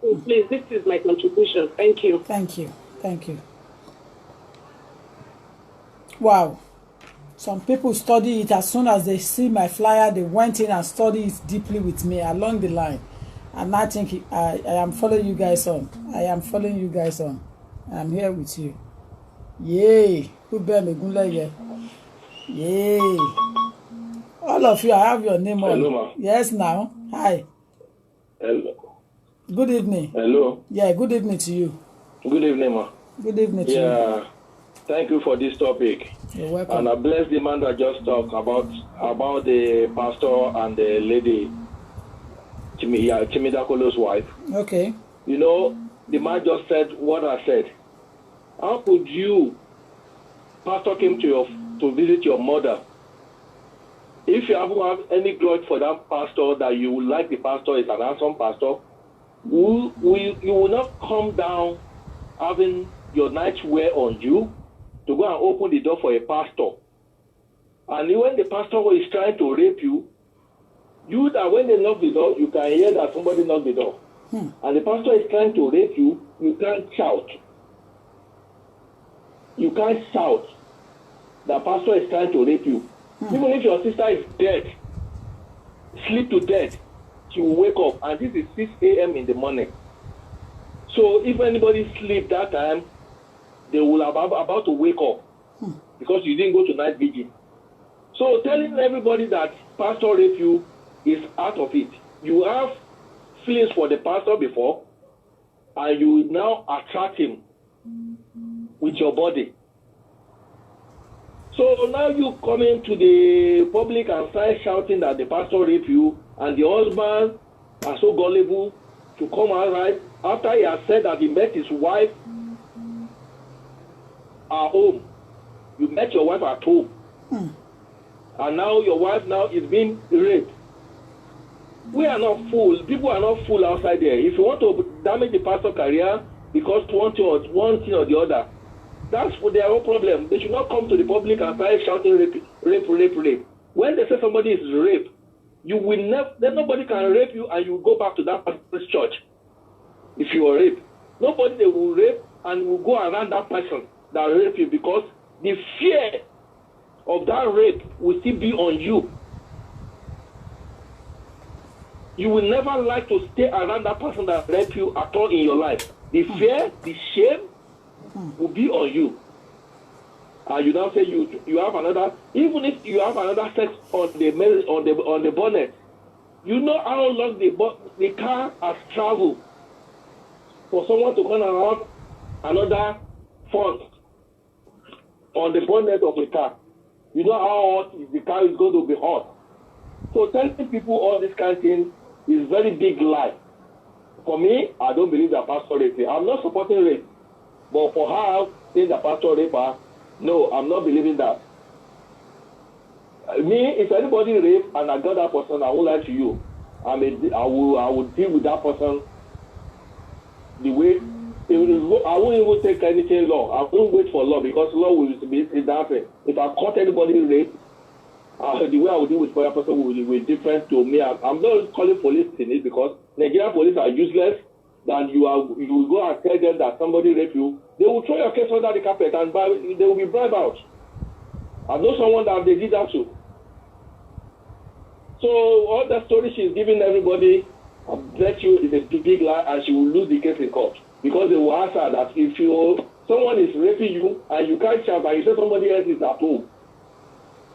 So please, this is my contribution. Thank you. Thank you. Thank you. Wow. Some people study it as soon as they see my flyer, they went in and studied it deeply with me along the line. And I think I am following you guys on. I am following you guys on. I'm here with you. Yay. Yay. All of you, I have your name on. Hello, ma. Yes, now. Hi. Hello. Good evening. Hello. Yeah, good evening to you. Good evening, ma. Good evening to you. Yeah. Thank you for this topic. You're welcome. And I bless the man that just talked about the pastor and the lady, Timi Dakolo's wife. Okay. The man just said what I said. How could you, pastor came to visit your mother? If you have any grudge for that pastor, that you would like the pastor is an handsome pastor, you will not come down having your nightwear on you to go and open the door for a pastor. And when the pastor is trying to rape you, that when they knock the door, you can hear that somebody knocked the door. And the pastor is trying to rape you, you can't shout. You can't shout. The pastor is trying to rape you. Even if your sister is dead, sleep to death, she will wake up. And this is 6 a.m. in the morning. So if anybody sleep that time, they will about to wake up because you didn't go to night vigil. So telling everybody that pastor raped you is out of it. You have feelings for the pastor before, and you now attract him with your body. So now you come into the public and start shouting that the pastor raped you, and the husband are so gullible to come out right after he has said that he met his wife at home. You met your wife at home. And now your wife now is being raped. We are not fools. People are not fools outside there. If you want to damage the pastor's career because one thing or the other, that's for their own problem. They should not come to the public and start shouting rape, rape, rape, rape. When they say somebody is raped, you will never, then nobody can rape you and you go back to that pastor's church. If you are raped, nobody they will rape and will go around that person that raped you, because the fear of that rape will still be on you. You will never like to stay around that person that raped you at all in your life. The fear, the shame will be on you. And you now say you have another, even if you have another sex on the bonnet, you know how long the car has traveled for someone to come around another font on the bonnet of the car. You know how hot the car is going to be hot. So telling people all this kind of thing is very big lie. For me, I don't believe that pastor raped me. I'm not supporting rape. But for her saying that pastor raped her, no, I'm not believing that. Me, if anybody rape and I got that person, I won't lie to you. I will deal with that person the way I won't even take anything law. I won't wait for law, because law will be different. If I caught anybody rape, the way I would deal with the person will be different to me. I'm not calling police in it, because Nigerian police are useless. Then you will go and tell them that somebody raped you. They will throw your case under the carpet and they will be bribed out. I know someone that they did that to. So all the story she's giving everybody, I bet you, is a big lie, and she will lose the case in court. Because they will ask her that if someone is raping you and you can't shout and you say somebody else is at home,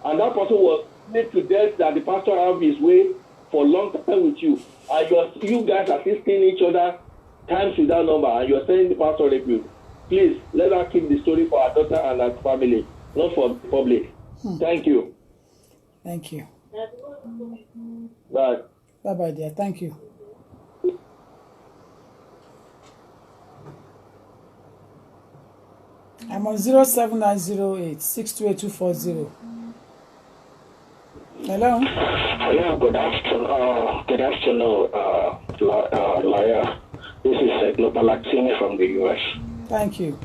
and that person was made to death that the pastor have his way for a long time with you, and you guys are still seeing each other times without number, and you're saying the pastor raped you, please let her keep the story for her daughter and her family, not for the public. Thank you. Thank you. Bye. Bye-bye, dear. Thank you. I'm on 07908 628 Hello. Hello, good afternoon. Good afternoon, lawyer. This is Global Latini from the US. Thank you.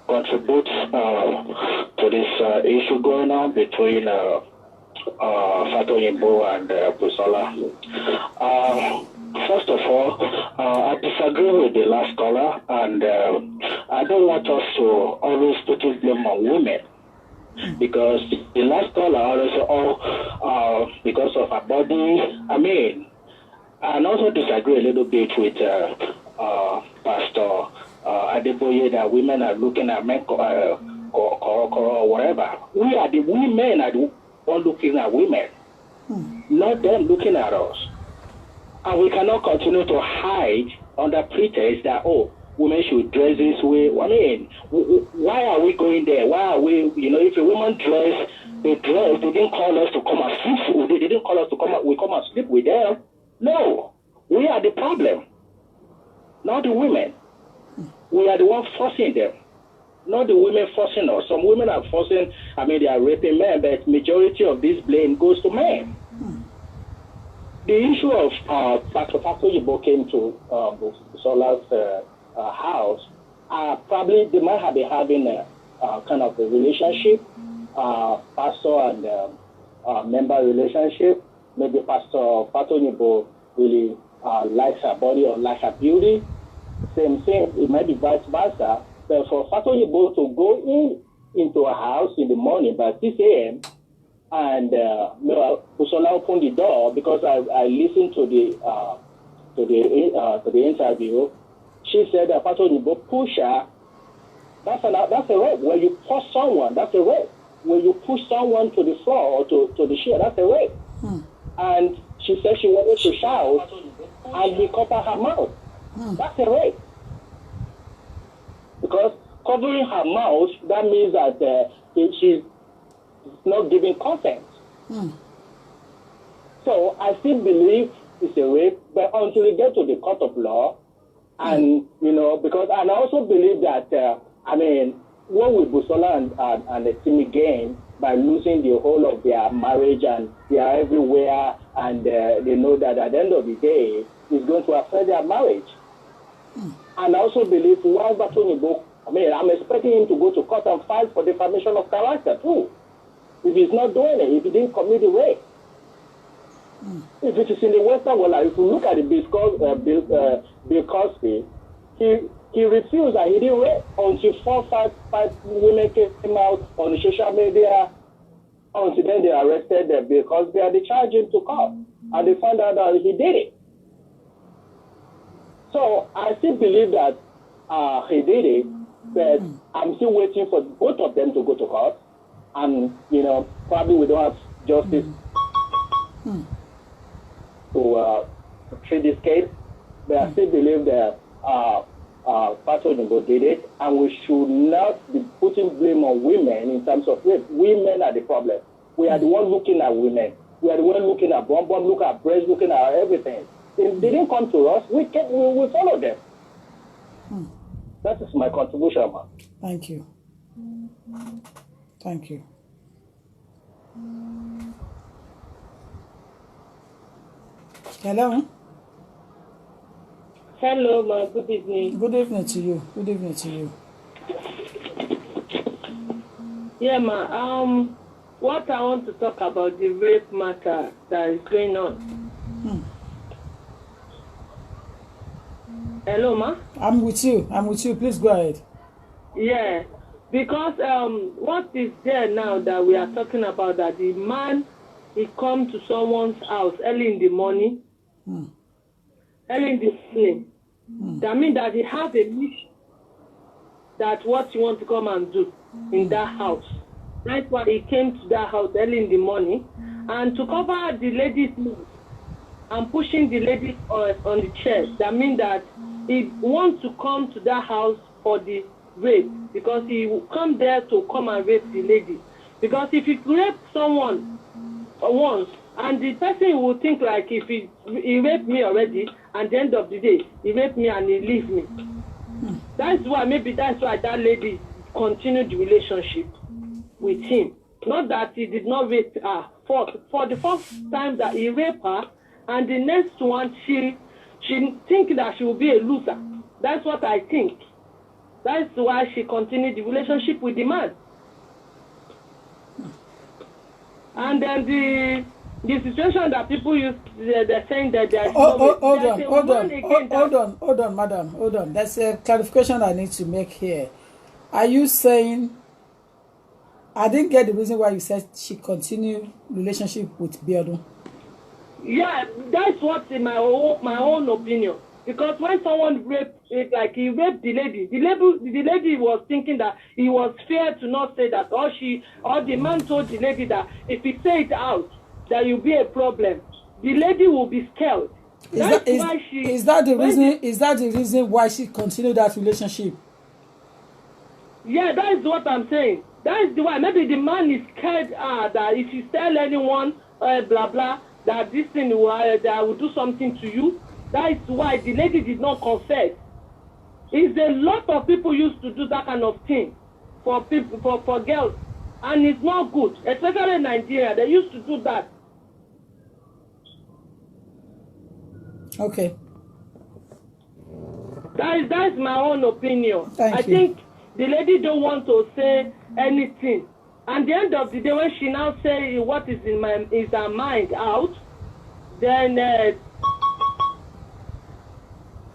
Contribute to this issue going on between Fatoyinbo and Busola. First of all, I disagree with the last caller, and I don't want us to always put blame on women, because the last caller always because of her body. I mean, and also disagree a little bit with Pastor Adeboye that women are looking at men or whatever. We men are the one looking at women, not them looking at us. And we cannot continue to hide under pretext that, oh, women should dress this way. I mean, why are we going there? Why are we, if a woman dress, they didn't call us to come and sleep. They didn't call us to come and sleep with them. No, we are the problem, not the women. We are the ones forcing them, not the women forcing us. Some women are forcing, they are raping men, but majority of this blame goes to men. The issue of Pastor Yibo came to Sola's house, probably they might have been having a kind of a relationship, pastor and member relationship. Maybe Pastor Yibo really likes her body or likes her beauty. Same thing, it might be vice versa. But for Fatoyinbo to go into a house in the morning by 6 a.m. and Busola opened the door, because I listened to the interview. She said that Fatoyinbo pushed her that's a rape. When you push someone, that's a rape. When you push someone to the floor or to the chair, that's a rape. And she said she wanted to shout, and he covered her mouth. That's a rape. Because covering her mouth, that means that she's not giving consent. So I still believe it's a rape, but until we get to the court of law, and because and I also believe that what will Busola and Timi gain by losing the whole of their marriage, and they are everywhere, and they know that at the end of the day it's going to affect their marriage. And I also believe I'm expecting him to go to court and fight for defamation of character too. If he's not doing it, if he didn't commit the rape. If it is in the Western world, if you look at the Bill Cosby, he refused and he didn't rape until 4-5 women came out on the social media. Until then, they arrested Bill Cosby and they charged him to court. And they found out that he did it. So I still believe that he did it, but I'm still waiting for both of them to go to court. And, probably we don't have justice to treat this case. But I still believe that Pastor Onyingo did it, and we should not be putting blame on women in terms of rape. Women are the problem. We are the one looking at women. We are the one looking at bum, look at breast, looking at everything. If they didn't come to us, we follow them. That is my contribution, man. Thank you. Thank you. Hello. Hello, ma. Good evening. Good evening to you. Good evening to you. Yeah, ma. What I want to talk about the rape matter that is going on. Hello, ma. I'm with you. Please go ahead. Yeah, because what is there now that we are talking about, that the man, he come to someone's house early in the morning. Early in the evening. That means that he has a mission, that what he wants to come and do in that house. That's why he came to that house early in the morning, and to cover the lady's mouth and pushing the lady on the chair. That means that he wants to come to that house for the rape, because he will come there to come and rape the lady. Because if he rape someone once, and the person will think like, if he raped me already, at the end of the day, he raped me and he leave me. That's why that lady continued the relationship with him. Not that he did not rape her. For the first time that he raped her, and the next one, she think that she will be a loser. That's what I think. That's why she continued the relationship with the man. And then the situation that people use, they're saying that there's hold on, madam, hold on. There's a clarification I need to make here. Are you saying, I didn't get the reason why you said she continued relationship with Biodun? Yeah, that's what's in my own opinion. Because when someone raped, like he raped the lady was thinking that he was fair to not say that, or the man told the lady that if he say it out, that will be a problem. The lady will be scared. Is that the reason why she continued that relationship? Yeah, that is what I'm saying. That is the why. Maybe the man is scared that if you tell anyone, blah blah, that this thing that I will do something to you. That is why the lady did not confess. It's a lot of people used to do that kind of thing for people, for girls, and it's not good. Especially in Nigeria, they used to do that. Okay. That is my own opinion. I think the lady don't want to say anything. And the end of the day, when she now say what is in her mind out, then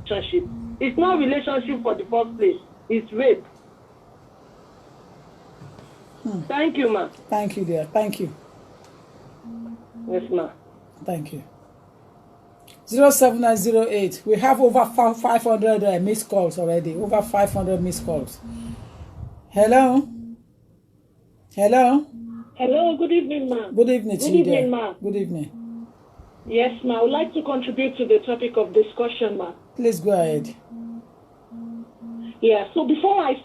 relationship. It's not relationship for the first place. It's rape. Thank you, ma. Thank you, dear. Thank you. Yes, ma. Thank you. 07908. We have over 500 missed calls already. Over 500 missed calls. Hello? Hello? Hello, good evening, ma'am. Good evening to Good you evening, there. ma'am. Good evening. Yes, ma'am. I would like to contribute to the topic of discussion, ma'am. Please go ahead. Yeah, so before I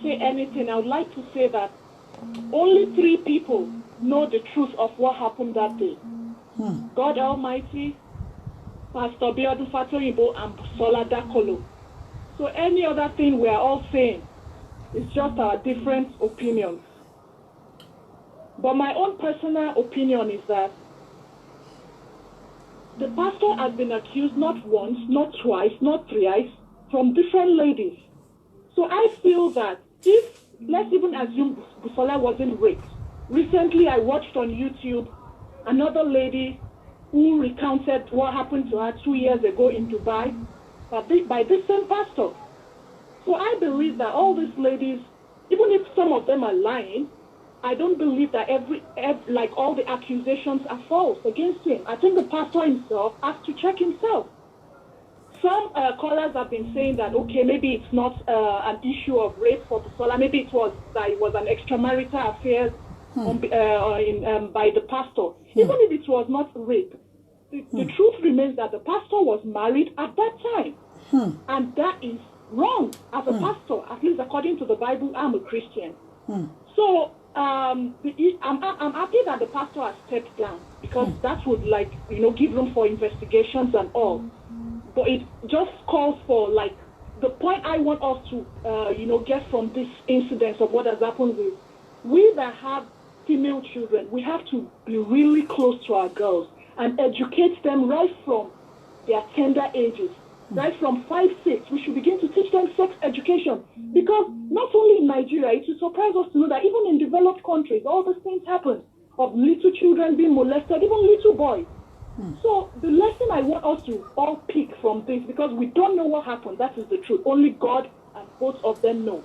say anything, I would like to say that only 3 people know the truth of what happened that day. God Almighty, Pastor Biodun Fatoyinbo, and Busola Dakolo. So any other thing we are all saying is just our different opinions. But my own personal opinion is that the pastor has been accused not once, not twice, not thrice, from different ladies. So I feel that if, let's even assume Busola wasn't raped. Recently I watched on YouTube another lady who recounted what happened to her 2 years ago in Dubai by this same pastor. So I believe that all these ladies, even if some of them are lying, I don't believe that like all the accusations are false against him. I think the pastor himself has to check himself. Some callers have been saying that, okay, maybe it's not an issue of rape for Busola. Maybe it was an extramarital affair by the pastor. Even if it was not rape, the truth remains that the pastor was married at that time. And that is wrong as a pastor, at least according to the Bible. I'm a Christian. So I'm happy that the pastor has stepped down, because that would give room for investigations and all. But it just calls for, the point I want us to get from this incident of what has happened is, we that have female children, we have to be really close to our girls and educate them right from their tender ages. Right from 5, 6, we should begin to teach them sex education. Because not only in Nigeria, it will surprise us to know that even in developed countries, all these things happen, of little children being molested, even little boys. So the lesson I want us to all pick from this, because we don't know what happened, that is the truth. Only God and both of them know.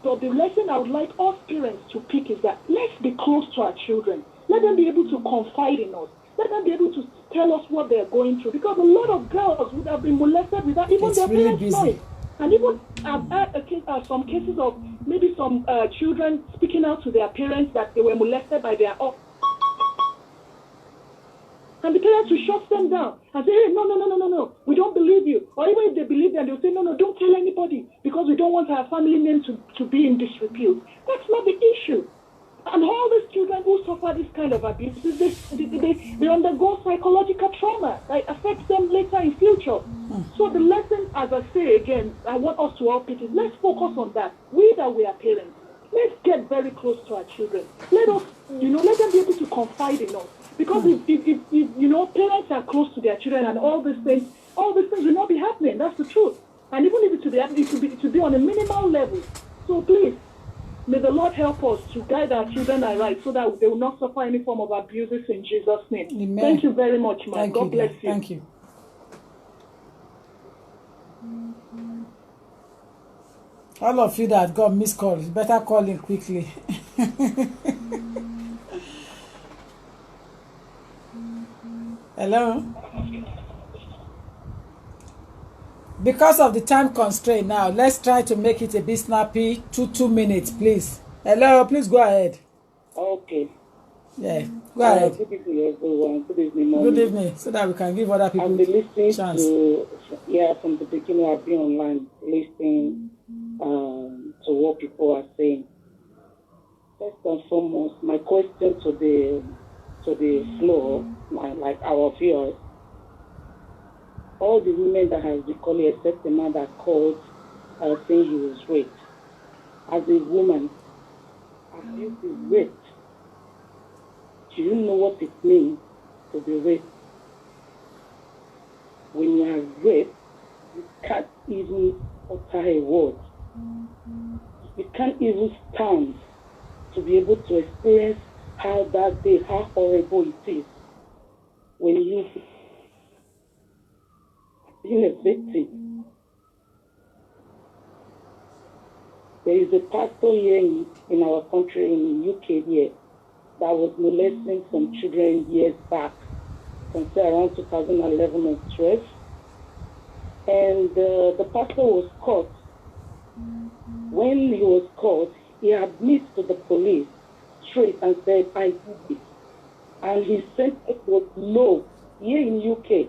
So the lesson I would like us parents to pick is that let's be close to our children. Let them be able to confide in us. Let them be able to tell us what they're going through. Because a lot of girls would have been molested without even their parents knowing. And even I've had some cases of maybe some children speaking out to their parents that they were molested by their and the parents will shut them down and say, hey, no, we don't believe you. Or even if they believe them, they'll say, no, don't tell anybody, because we don't want our family name to be in disrepute. That's not the issue. And all these children who suffer this kind of abuse, they undergo psychological trauma that affects them later in future. So the lesson, as I say again, I want us to all pick is, let's focus on that. We are parents, let's get very close to our children. Let us, let them be able to confide in us. Because if parents are close to their children and all these things will not be happening. That's the truth. And even if it should be happening, it should be on a minimal level. So please, may the Lord help us to guide our children aright, so that they will not suffer any form of abuses in Jesus' name. Amen. Thank you very much, man. God bless you. Thank you. All of you that got missed calls, better call in quickly. Hello? Because of the time constraint now, let's try to make it a bit snappy. 2 minutes, please. Hello, please go ahead. Okay. Yeah, go ahead. Good evening, everyone. Good evening, Mommy. Good evening, so that we can give other people I've been listening chance. From the beginning. I've been online listening to what people are saying. First and foremost, my question to the floor, like our viewers, all the women that have been calling, except the man that called saying he was raped. As a woman, have you been raped? Do you know what it means to be raped? When you are raped, you can't even utter a word. You can't even stand to be able to experience how that day, how horrible it is when you've been a victim. There is a pastor here in our country, in the UK here, that was molesting some children years back, from say around 2011 or 12. And the pastor was caught when he was caught, he admits to the police straight and said, I did it. And his sentence was low here in UK.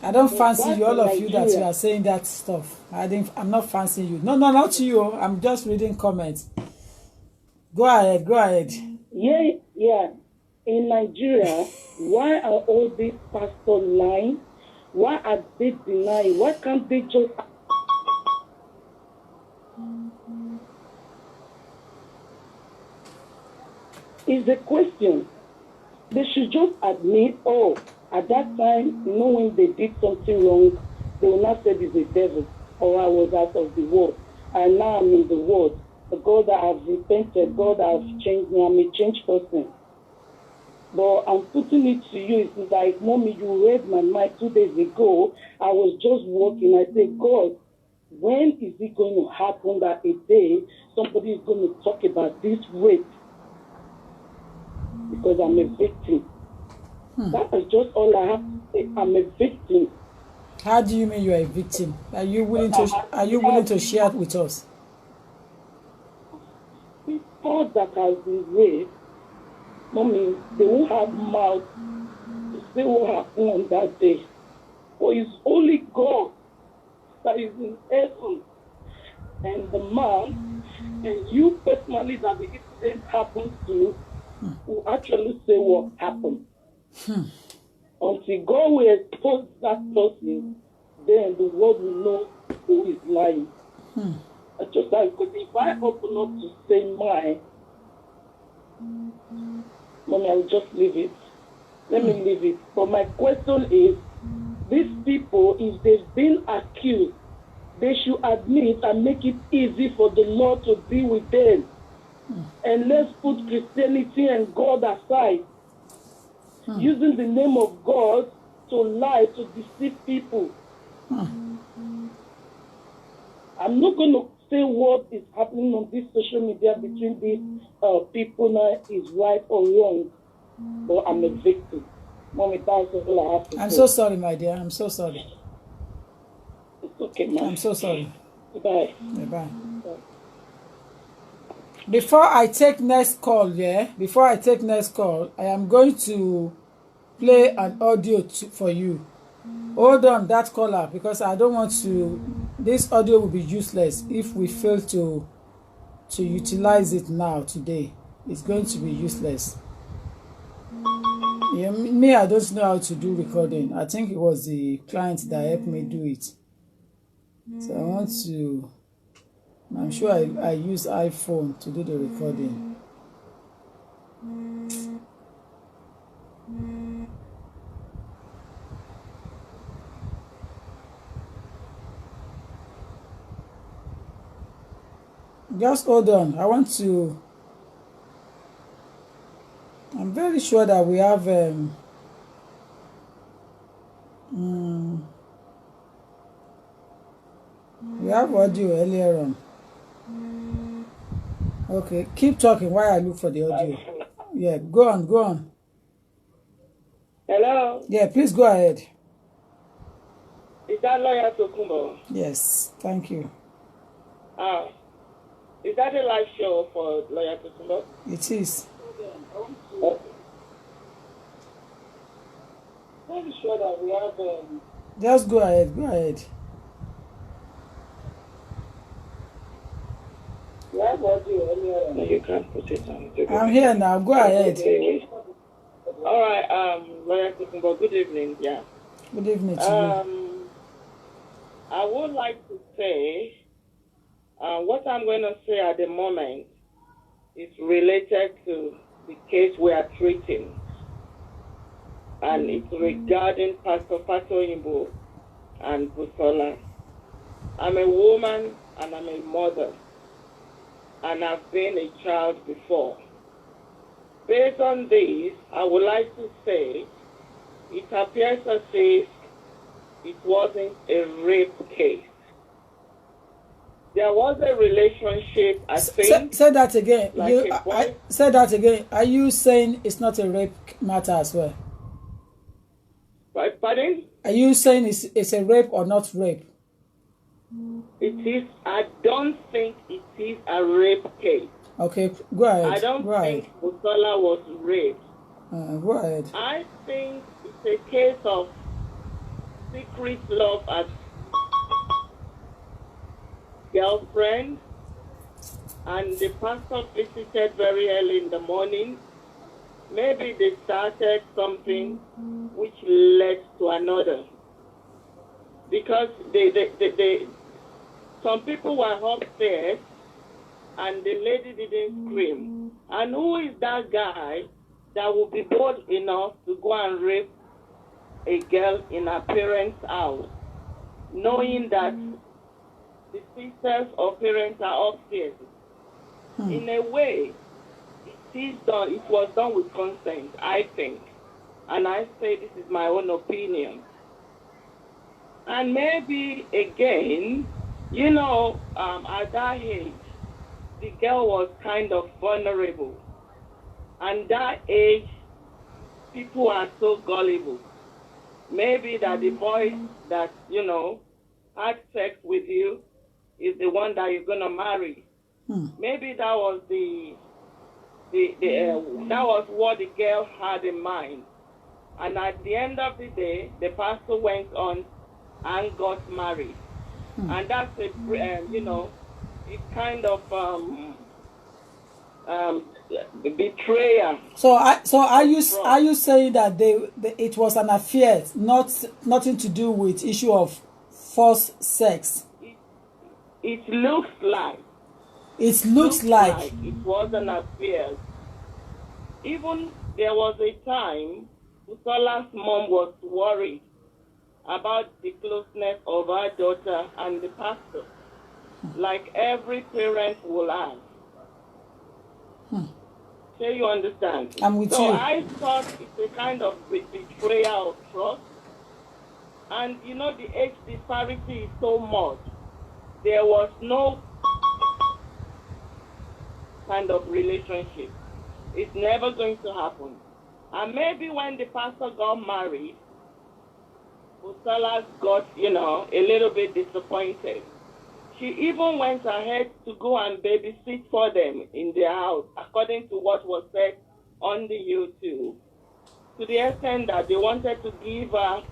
I don't fancy you, all of you that you are saying that stuff. I'm not fancying you. No, not you. I'm just reading comments. Go ahead. Yeah. In Nigeria, why are all these pastors lying? Why are they denying? Why can't they just... It's a question. They should just admit, at that time, when they did something wrong, they will not say it's the devil, or I was out of the world, and now I'm in the world. The God that I've repented, God that have changed me, I'm a changed person. But I'm putting it to you, it's like, Mommy, you read my mind 2 days ago. I was just walking. I said, God, when is it going to happen that a day somebody is going to talk about this rape? Because I'm a victim. That is just all I have to say. I'm a victim. How do you mean you are a victim? Are you willing to share it with us? People that have been raped, Mommy, they won't have mouth to say what happened on that day. For it's only God that is in heaven, and the man, and you personally that the incident happened to, will actually say what happened. Until God will expose that person, then the world will know who is lying. I just like, because if I open up to say mine, Mommy, I will just leave it. Let me leave it. But my question is, these people, if they've been accused, they should admit and make it easy for the Lord to deal with them. And let's put Christianity and God aside. Using the name of God to lie, to deceive people. I'm not going to say what is happening on this social media between these people now is right or wrong. But I'm a victim. Mommy, that's all I have to say. I'm so sorry, my dear. I'm so sorry. It's okay, ma'am. I'm so sorry. Bye. Bye. Before I take next call, I am going to play an audio for you. Hold on, that caller, because I don't want to. This audio will be useless if we fail to utilize it now today. It's going to be useless. Yeah, me, I don't know how to do recording. I think it was the client that helped me do it. So I want to. I'm sure I use iPhone to do the recording. Just hold on. I want to. I'm very sure that we have audio earlier on. Okay, keep talking while I look for the audio. Yeah, go on. Hello? Yeah, please go ahead. Is that Lawyer Tokunbo? Yes, thank you. Is that a live show for Lawyer Tokunbo? It is. I'm sure that we have... Just go ahead. You have audio earlier. No, you can't put it on. I'm here now. Go ahead. All right, Lawyer Tokunbo, good evening. Yeah. Good evening to you. I would like to say, what I'm going to say at the moment is related to the case we are treating. And it's regarding Pastor Fatoyinbo and Busola. I'm a woman and I'm a mother. And I've been a child before. Based on this, I would like to say it appears as if it wasn't a rape case. There was a relationship, I think. Say that again. Like say that again. Are you saying it's not a rape matter as well? Pardon? Are you saying it's a rape or not rape? It is. I don't think it is a rape case. Okay, go ahead. I don't go ahead. think Busola was raped. Go ahead. I think it's a case of secret love as girlfriend, and the pastor visited very early in the morning. Maybe they started something which led to another. Because some people were upstairs and the lady didn't scream. And who is that guy that will be bold enough to go and rape a girl in her parents' house, knowing that the sisters or parents are upstairs? In a way, it was done with consent, I think. And I say this is my own opinion. And maybe, again, at that age, the girl was kind of vulnerable. And that age, people are so gullible. Maybe that the boy that, had sex with you is the one that you're going to marry. Maybe that was that was what the girl had in mind. And at the end of the day, the pastor went on and got married. And that's a kind of betrayal. So are you saying that it was an affair, nothing to do with issue of forced sex? It looks like. It looks like it was an affair. Even there was a time Busola's mom was worried about the closeness of her daughter and the pastor, like every parent will have. So you understand? I'm with you. So I thought it's a kind of betrayal of trust. And the age disparity is so much. There was no kind of relationship. It's never going to happen. And maybe when the pastor got married, Busola got, a little bit disappointed. She even went ahead to go and babysit for them in their house, according to what was said on the YouTube, to the extent that they wanted to give her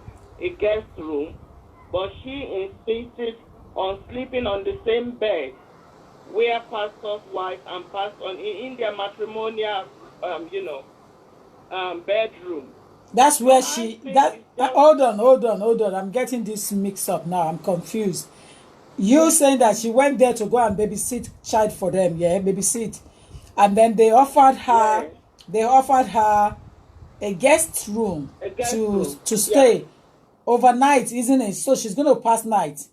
a guest room, but she insisted on sleeping on the same bed where pastor's wife and pastor in their matrimonial, bedroom. That's where hold on. I'm getting this mixed up now. I'm confused. You saying that she went there to go and babysit child for them, babysit. And then they offered her a guest room to stay overnight, isn't it? So she's going to pass night.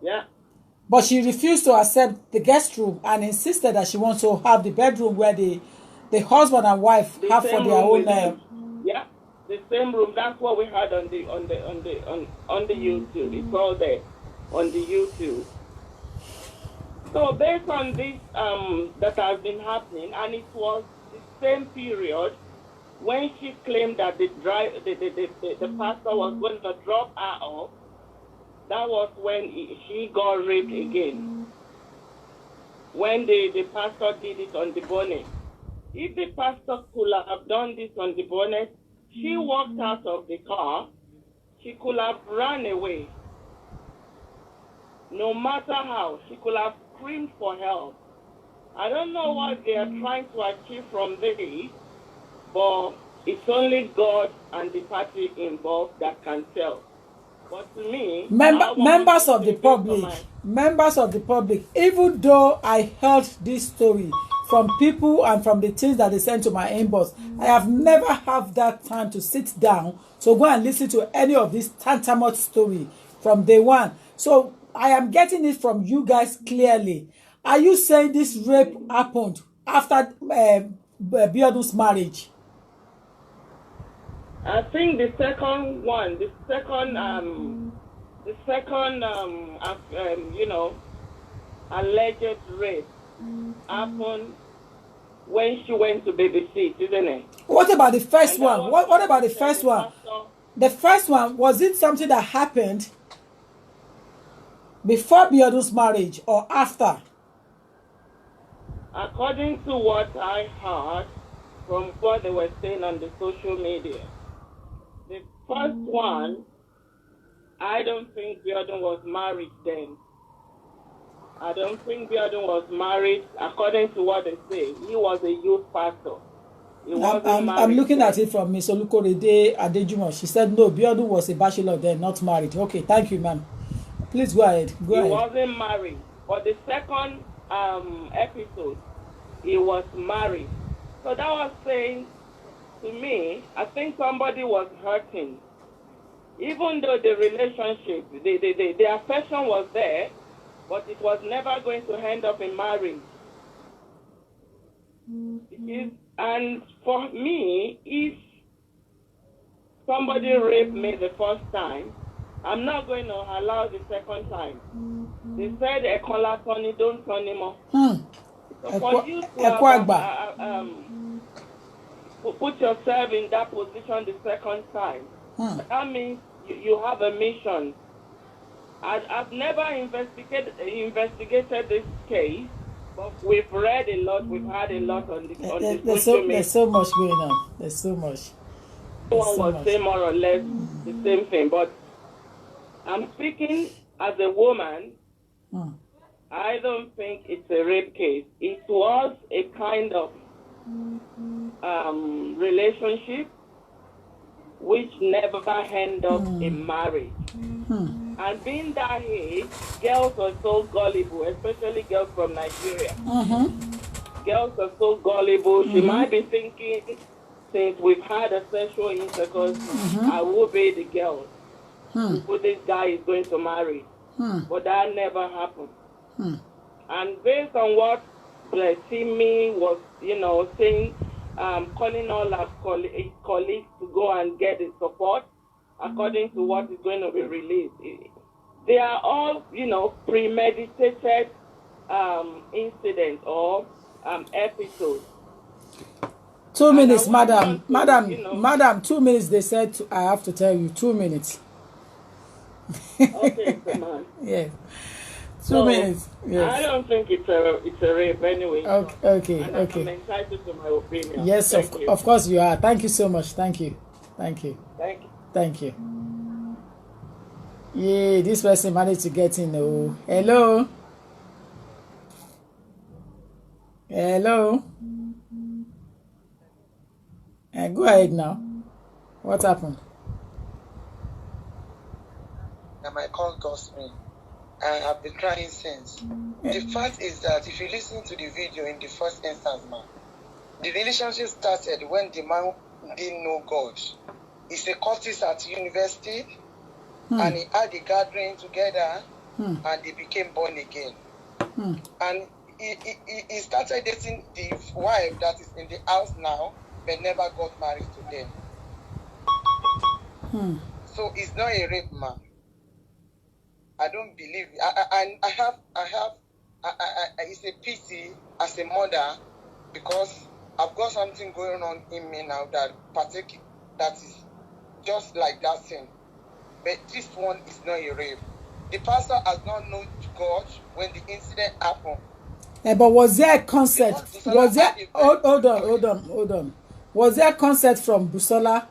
Yeah. But she refused to accept the guest room and insisted that she wants to have the bedroom where the husband and wife have for their own. The same room. That's what we had on the YouTube. It's all there on the YouTube. So based on this that has been happening, and it was the same period when she claimed that the pastor was going to drop her off. That was when she got raped again. When the pastor did it on the bonnet. If the pastor could have done this on the bonnet, she walked out of the car, she could have run away. No matter how, she could have screamed for help. I don't know what they are trying to achieve from this, but it's only God and the party involved that can tell. But to me, members of the public, even though I heard this story from people and from the things that they sent to my inbox, I have never had that time to sit down to go and listen to any of this tantamount story from day one. So I am getting it from you guys clearly. Are you saying this rape happened after Biodu's marriage? I think the second alleged rape happened when she went to babysit, isn't it? What about the first one? What about the first one? The first one, was it something that happened Before Biodu's marriage or after? According to what I heard from what they were saying on the social media, the first one, I don't think Biodu was married then. I don't think Biodu was married. According to what they say, he was a youth pastor. I'm looking at it from Miss Olukorede Adejumo. She said no, Biodu was a bachelor then, not married. Okay, thank you, ma'am. Please go ahead. He wasn't married. But the second episode, he was married. So that was saying to me, I think somebody was hurting. Even though the relationship, the affection was there, but it was never going to end up in marriage. And for me, if somebody raped me the first time, I'm not going to allow the second time. They said, "Ekola Tony, don't turn him off." So for you to put yourself in that position the second time, that means you have a mission. I've never investigated this case, but we've read a lot, we've had a lot on the social media. There's so much going on. There's so much. One was saying more or less the same thing, but I'm speaking as a woman. I don't think it's a rape case. It was a kind of relationship which never ended up in marriage. And being that age, girls are so gullible, especially girls from Nigeria. Girls are so gullible. She might be thinking, since we've had a sexual intercourse, I will be the girl who this guy is going to marry. But that never happened. And based on what Timmy was, saying, calling all our colleagues to go and get the support, according to what is going to be released. They are all, premeditated incidents or episodes. 2 minutes, madam. 2 minutes, they said, I have to tell you, 2 minutes. Okay, come on. Yeah. 2 minutes. Yes. I don't think it's a rape anyway. Okay. I'm entitled to my opinion. Yes, of course you are. Thank you so much. Thank you. Yeah, this person managed to get in. Oh, hello. Go ahead now. What happened? My call cost me. I have been trying since. The fact is that if you listen to the video in the first instance, man, the relationship started when the man didn't know God. He's a cultist at university, and he had a gathering together, and they became born again. And he started dating the wife that is in the house now, but never got married to them. So he's not a rape man. I don't believe it. It's a pity as a mother, because I've got something going on in me now that is just like that thing. But this one is not a rape. The pastor has not known God when the incident happened. But was there a consent? Hold on. Was there a consent from Busola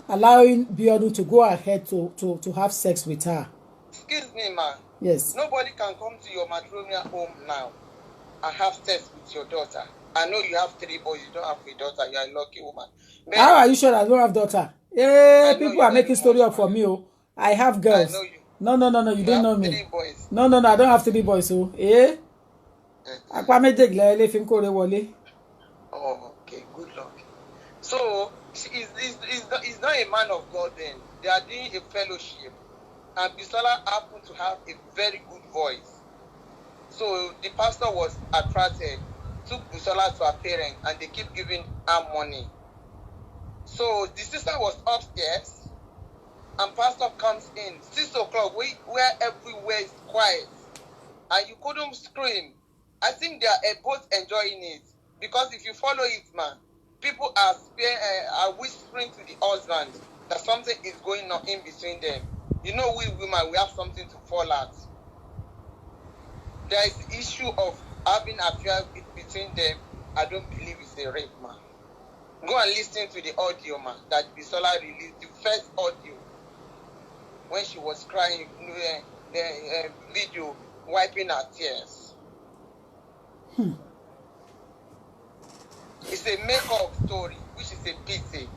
allowing Biodu to go ahead to have sex with her? Excuse me, man. Yes. Nobody can come to your matrimonial home now and have sex with your daughter. I know you have 3 boys, you don't have a daughter, you are a lucky woman. But how are you sure I don't have daughter? People are making story up for me. I have girls. I know you. No, you don't know me. 3 boys. No, I don't have 3 boys. Oh, okay, good luck. So, he's not a man of God then. They are doing a fellowship. And Busola happened to have a very good voice. So the pastor was attracted, took Busola to her parents, and they keep giving her money. So the sister was upstairs, and pastor comes in 6 o'clock, where everywhere is quiet, and you couldn't scream. I think they are both enjoying it, because if you follow it, man, people are whispering to the husband that something is going on in between them. You know, we women, we have something to fall at. there is issue of having affair between them. I don't believe it's a rape, man. Go and listen to the audio, man, that Bisola released, the first audio, when she was crying, the video, wiping her tears. It's a make-up story, which is a pity.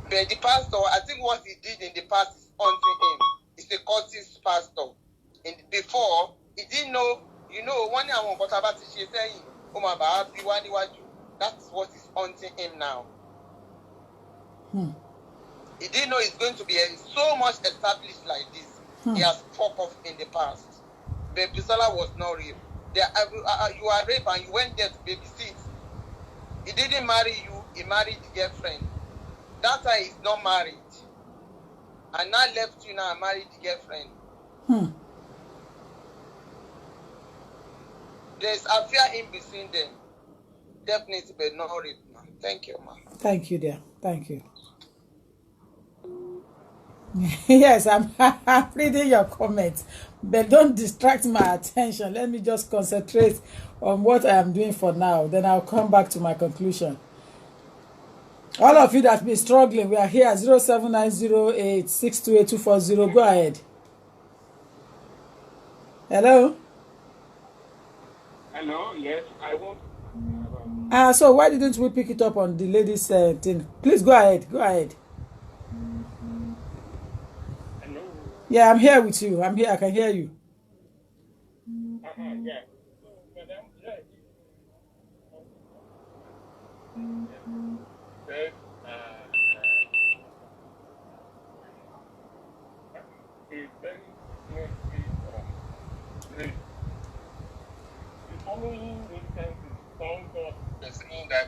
But the pastor, I think what he did in the past is haunting him. It's a cultist pastor. Before, he didn't know, one year I want to say, oh my God, that's what is haunting him now. He didn't know it's going to be so much established like this. He has fucked off in the past. But Bisola was not real. You are raped and you went there to babysit. He didn't marry you, he married the girlfriend. That time he's not married. And now left you now and married the girlfriend. There's affair in between them. Definitely, but not rape, man. Thank you, man. Thank you, dear. Thank you. Yes, I'm reading your comments, but don't distract my attention. Let me just concentrate on what I am doing for now. Then I'll come back to my conclusion. All of you that be struggling, we are here at 07908628240. Go ahead. Hello? Hello, yes, I want. So why didn't we pick it up on the ladies' thing? Please go ahead. Go ahead. Hello? Yeah, I'm here with you. I'm here. I can hear you. Yeah. Saying that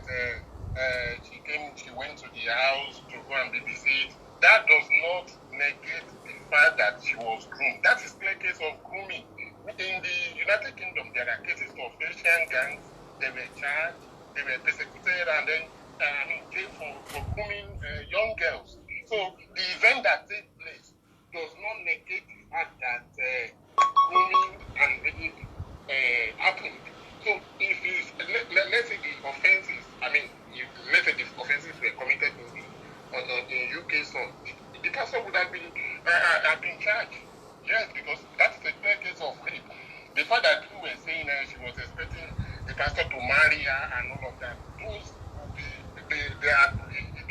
she went to the house to go and babysit. That does not negate the fact that she was groomed. That is clear case of grooming. In the United Kingdom, there are cases of Asian gangs. They were charged, they were persecuted, and then came for grooming young girls. So the event that takes place does not negate the fact that grooming and rape happened. So if let's say the offenses, let's say the offenses were committed in the UK, so the person would have been charged. Yes, because that's the clear case of rape. The fact that people were saying she was expecting the pastor to marry her and all of that, those it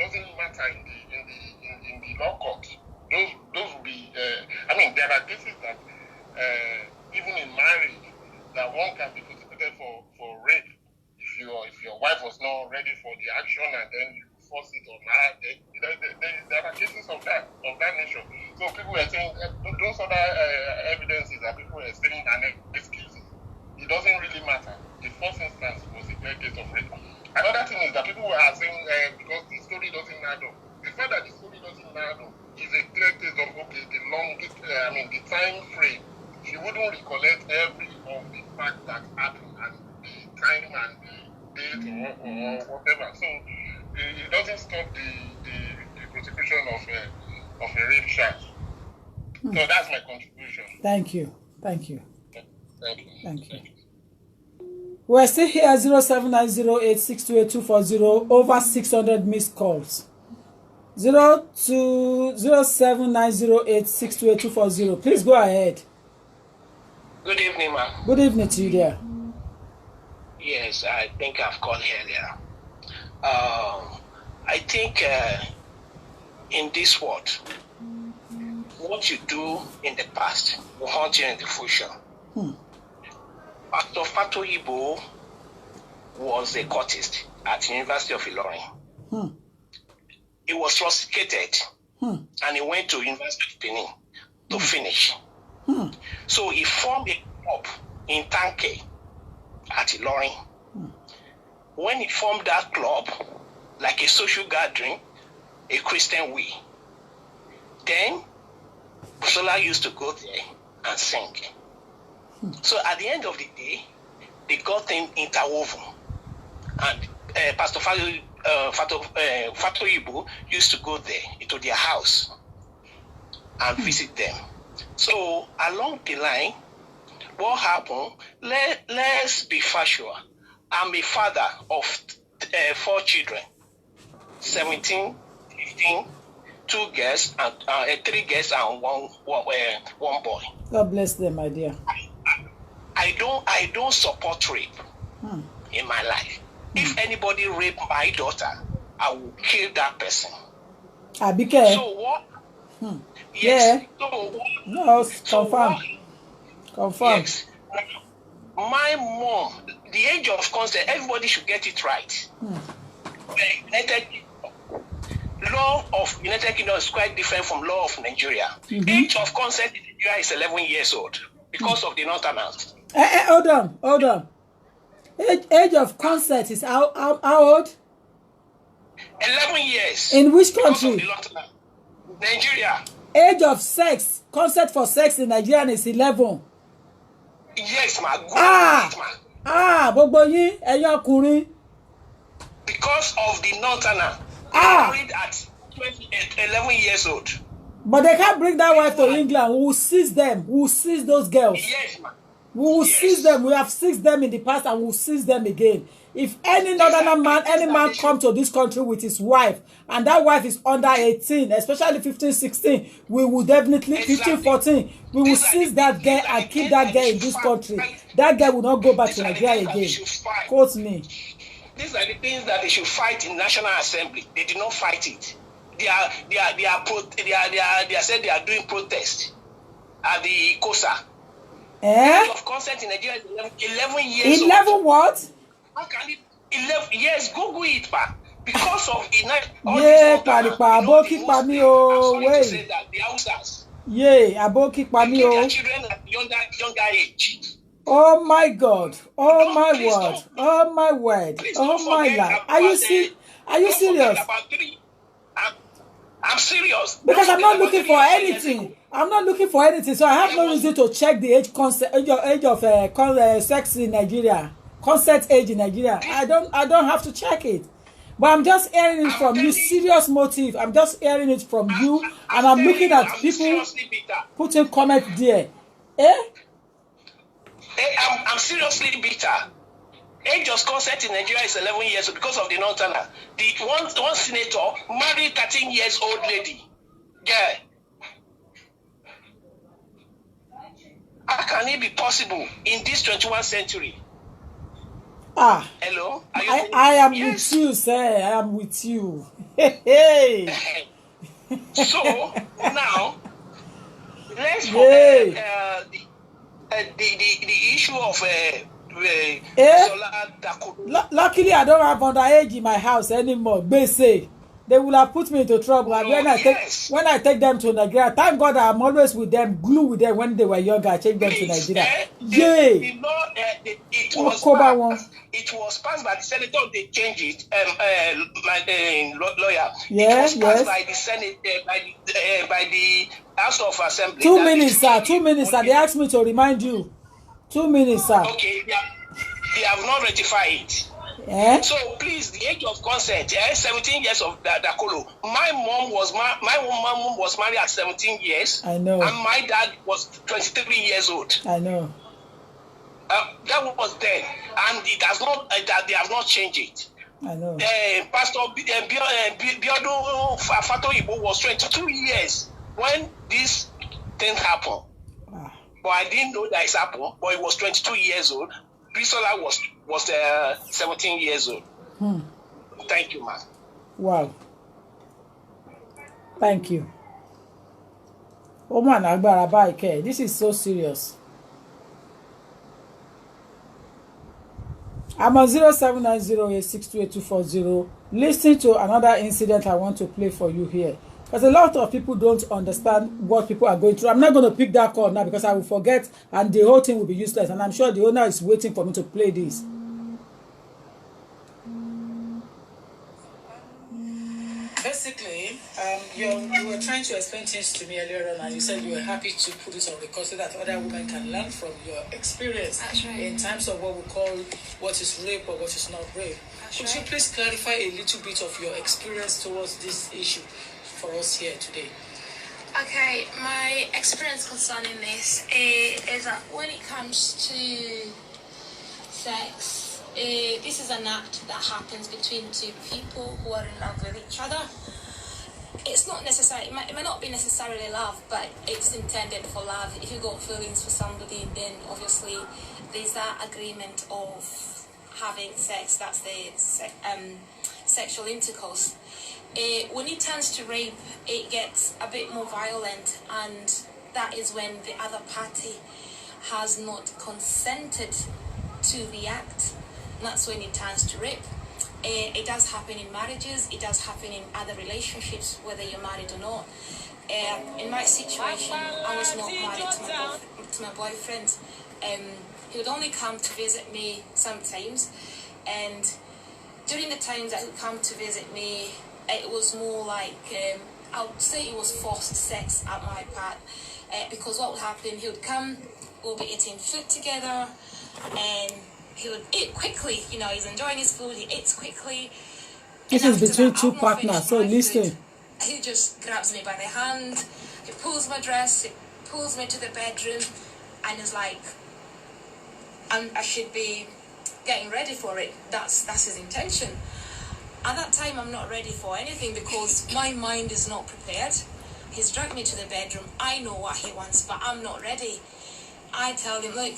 doesn't matter in the law court. Those will be. There are cases that even in marriage, that one can be prosecuted for rape if your wife was not ready for the action and then you force it on her. There are cases of that nature. So people were saying those other evidences that people were saying and excuses. It doesn't really matter. The first instance was a clear case of rape. Another thing is that people are saying because the story doesn't add up. The fact that the story doesn't add up is a clear case of the time frame. She wouldn't recollect every of the facts that happened and the time and the date or whatever. So it doesn't stop the prosecution of a rape charge. So that's my contribution. Thank you. Thank you. We're still here at 07908628240. Over 600 missed calls. 07908628240. Please go ahead. Good evening, ma'am. Good evening to you there. Yes, I think I've called earlier. I think in this world, what you do in the past will haunt you in the future. Pastor Fatoyibo was a cultist at the University of Ilorin. He was rusticated and he went to University of Benin to finish. So he formed a club in Tanke at Ilorin. When he formed that club, like a social gathering, a Christian way, then Bisola used to go there and sing. So at the end of the day, they got them interwoven. And Pastor Fatoyibo used to go there into their house and visit them. So along the line, what happened? Let's be factual. I'm a father of 4 children, 17, 15, 2 girls and 3 girls and one boy. God bless them, my dear. I don't support rape in my life. If anybody rape my daughter, I will kill that person. Abike. So what? Yeah. Yes. So No, confirm. Confirm. Yes. My mom, the age of consent, everybody should get it right. Law of United Kingdom is quite different from law of Nigeria. Age of consent in Nigeria is 11 years old because of the Northerners. Hold on. Age of consent is how old? 11 years. In which country? Nigeria. Age of sex, consent for sex in Nigeria is 11. Yes, ma. Gbogbo yín, ẹ̀yin ọkùnrin. Because of the Northerner. Married at 11 years old. But they can't bring that wife to England. We will seize them. We will seize those girls. Yes, ma. We will seize them. We have seized them in the past and we will seize them again. If any northern man, any man come to this country with his wife, and that wife is under 18, especially 15, 16, we will definitely, 15, 14, we will seize that girl and keep that girl in this country. That girl will not go back to Nigeria again. Quote me. These are the things that they should fight in National Assembly. They did not fight it. They said they are doing protest at the COSA. Of consent in Nigeria is 11 years 11 old. What? How can it 11 years? Google it, pa. Because of the night. Aboki Pami o. Wait. The Hausas. Yeah, Aboki Pami o. Their children at younger age. Oh my God! Oh my word! Oh my word! Oh my life! Are you serious? I'm serious. Because I'm not looking for anything. I'm not looking for anything, so I have no reason to check the age of sex in Nigeria, consent age in Nigeria. I don't have to check it. But I'm just hearing it from you. Serious motive. I'm just hearing it from you, and I'm looking at people putting comment there. I'm seriously bitter. Age of consent in Nigeria is 11 years old because of the Northerner. The one senator married 13 years old lady. Yeah. How can it be possible in this 21st century? Hello? I am with you, sir. I am with you. Hey. So now let's forget the issue of luckily I don't have underage in my house anymore. Base they will have put me into trouble. And when I take them to Nigeria, thank God I'm always with them, glue with them. When they were younger, I take them to Nigeria. It was passed by the senator. They changed it. My lawyer. Yes, it was passed by the Senate, by the House of Assembly. 2 minutes, sir. 2 minutes, sir. They asked me to remind you. 2 minutes, sir. Okay, they have not ratified it. So please, the age of consent, 17 years of Dakolo. My mom was married at 17 years. I know. And my dad was 23 years old. I know. That was then, and it has not. They have not changed it. I know. Pastor Biodo Fatoyibo was 22 years when this thing happened. But I didn't know that it happened. But he was 22 years old. Bisola was 17 years old. Thank you, man. Wow. Thank you. Oh man, Agbara Baike, this is so serious. I'm on 0790862840. Listen to another incident I want to play for you here. Because a lot of people don't understand what people are going through. I'm not going to pick that call now because I will forget and the whole thing will be useless. And I'm sure the owner is waiting for me to play this. Basically, you were trying to explain things to me earlier on, and you said you were happy to put it on record so that other women can learn from your experience. That's right. In terms of what we call what is rape or what is not rape. Could you please clarify a little bit of your experience towards this issue for us here today? Okay, my experience concerning this is that when it comes to sex, this is an act that happens between two people who are in love with each other. It's not necessary, it may not be necessarily love, but it's intended for love. If you got feelings for somebody, then obviously there's that agreement of having sex, that's the sexual intercourse. When it turns to rape, it gets a bit more violent, and that is when the other party has not consented to the act. And that's when it turns to rape. It does happen in marriages, it does happen in other relationships, whether you're married or not. In my situation, I was not married to my boyfriend. He would only come to visit me sometimes, and during the times that he would come to visit me, it was more like, I would say it was forced sex at my part, because what would happen, he would come, we'll be eating food together, and he would eat quickly. You know, he's enjoying his food, he eats quickly. This is between two partners, so listen. He just grabs me by the hand, he pulls my dress, he pulls me to the bedroom, and is like, I should be getting ready for it. That's his intention. At that time, I'm not ready for anything because my mind is not prepared. He's dragged me to the bedroom. I know what he wants, but I'm not ready. I tell him, look,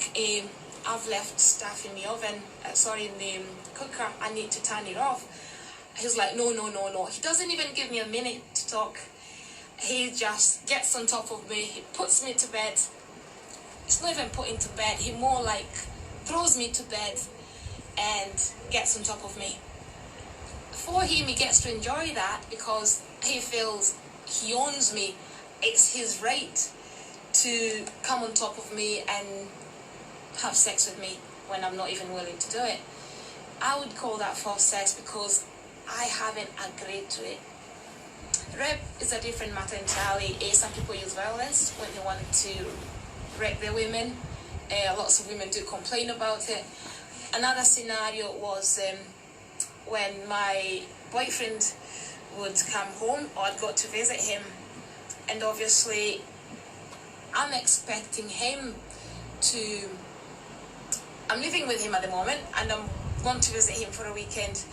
I've left stuff in the oven, in the cooker. I need to turn it off. He's like, no. He doesn't even give me a minute to talk. He just gets on top of me. He puts me to bed. It's not even putting to bed. He more like throws me to bed and gets on top of me. For him, he gets to enjoy that because he feels he owns me. It's his right to come on top of me and have sex with me when I'm not even willing to do it. I would call that forced sex because I haven't agreed to it. Rape is a different matter entirely. Some people use violence when they want to rape their women. Lots of women do complain about it. Another scenario was when my boyfriend would come home, or I'd go to visit him, and obviously I'm expecting him to, I'm living with him at the moment and I'm going to visit him for a weekend.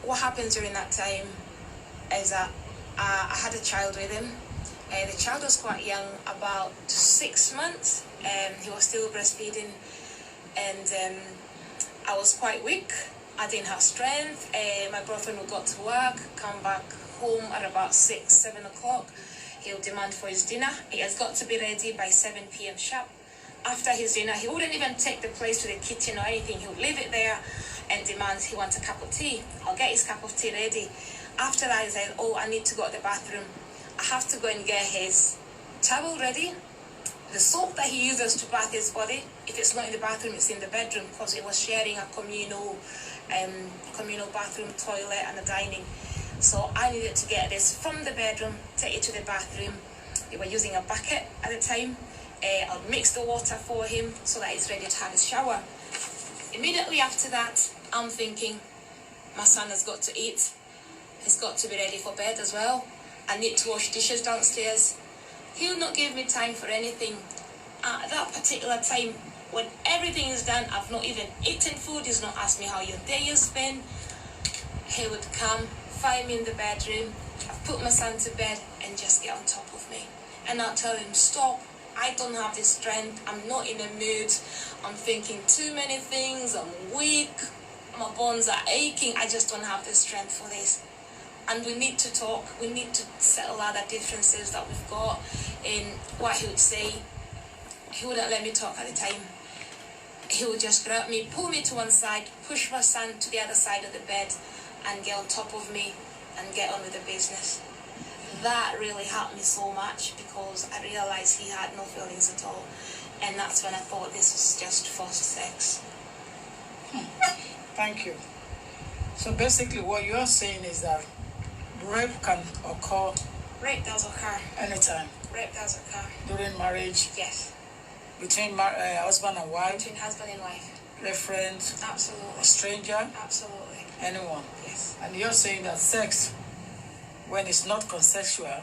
What happens during that time is that I had a child with him. The child was quite young, about 6 months. He was still breastfeeding, and I was quite weak. I didn't have strength. My boyfriend would go to work, come back home at about 6, 7 o'clock. He'll demand for his dinner. He has got to be ready by 7 p.m. sharp. After his dinner, he wouldn't even take the place to the kitchen or anything. He would leave it there and demand he wants a cup of tea. I'll get his cup of tea ready. After that, he said, I need to go to the bathroom. I have to go and get his towel ready. The soap that he uses to bath his body, if it's not in the bathroom, it's in the bedroom because he was sharing a communal bathroom, toilet and a dining. So I needed to get this from the bedroom, take it to the bathroom. We were using a bucket at the time. I'll mix the water for him so that he's ready to have his shower. Immediately after that, I'm thinking, my son has got to eat. He's got to be ready for bed as well. I need to wash dishes downstairs. He'll not give me time for anything. At that particular time, when everything is done, I've not even eaten food, he's not asked me how your day has been. He would come, find me in the bedroom, I've put my son to bed and just get on top of me. And I'll tell him, stop, I don't have the strength, I'm not in a mood, I'm thinking too many things, I'm weak, my bones are aching, I just don't have the strength for this. And we need to talk, we need to settle out the differences that we've got in what he would say. He wouldn't let me talk at the time. He would just grab me, pull me to one side, push my son to the other side of the bed and get on top of me and get on with the business. That really helped me so much because I realized he had no feelings at all. And that's when I thought this was just forced sex. Thank you. So basically what you are saying is that rape can occur. Rape does occur. Anytime. Rape does occur. During marriage. Yes. Between husband and wife. Between husband and wife. A friend. Absolutely. A stranger. Absolutely. Anyone. Yes. And you're saying that sex, when it's not consensual,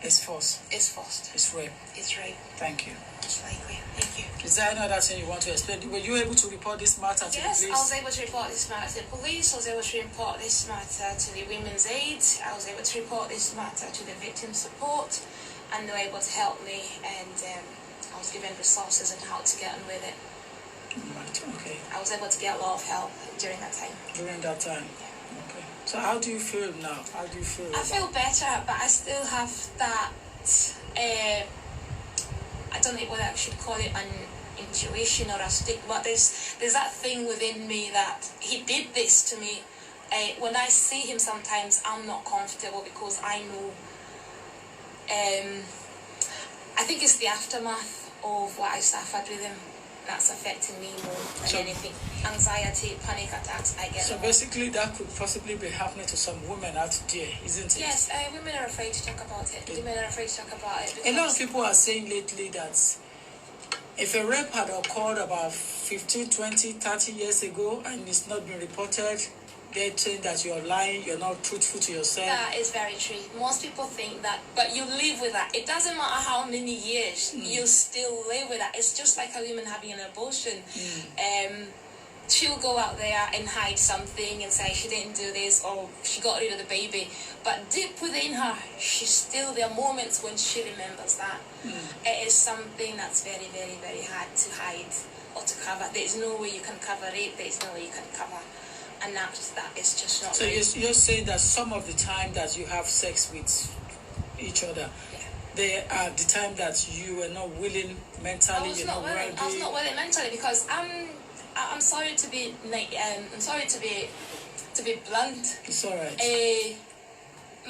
It's forced. It's forced. It's rape. It's rape. Thank you. It's like rape. Thank you. Is there any other thing you want to explain? Were you able to report this matter to Yes, the I police? was able to report this matter to the police. I was able to report this matter to the Women's Aid. I was able to report this matter to the victim support, and they were able to help me, and I was given resources on how to get on with it. Right, okay. I was able to get a lot of help during that time. During that time? Okay. So how do you feel now? How do you feel? I feel better, but I still have that, I don't know whether I should call it an intuition or a stick, but there's that thing within me that he did this to me. When I see him sometimes, I'm not comfortable because I know, I think it's the aftermath of what I suffered with him that's affecting me more than anything. Anxiety, panic attacks, I get. So basically that could possibly be happening to some women out there, isn't it? Yes, women are afraid to talk about it. Women are afraid to talk about it. A lot of people are saying lately that if a rape had occurred about 15, 20, 30 years ago and it's not been reported, they're saying that you're lying, you're not truthful to yourself. That is very true. Most people think that, but you live with that. It doesn't matter how many years, you still live with that. It's just like a woman having an abortion. She'll go out there and hide something and say she didn't do this or she got rid of the baby. But deep within her, there are moments when she remembers that. It is something that's very, very, very hard to hide or to cover. There's no way you can cover it. There's no way you can cover. And that is just not. So right. you're saying that some of the time that you have sex with each other, they are the time that you were not willing mentally, you're not ready. I was not willing mentally because I'm sorry to be to be blunt. It's alright.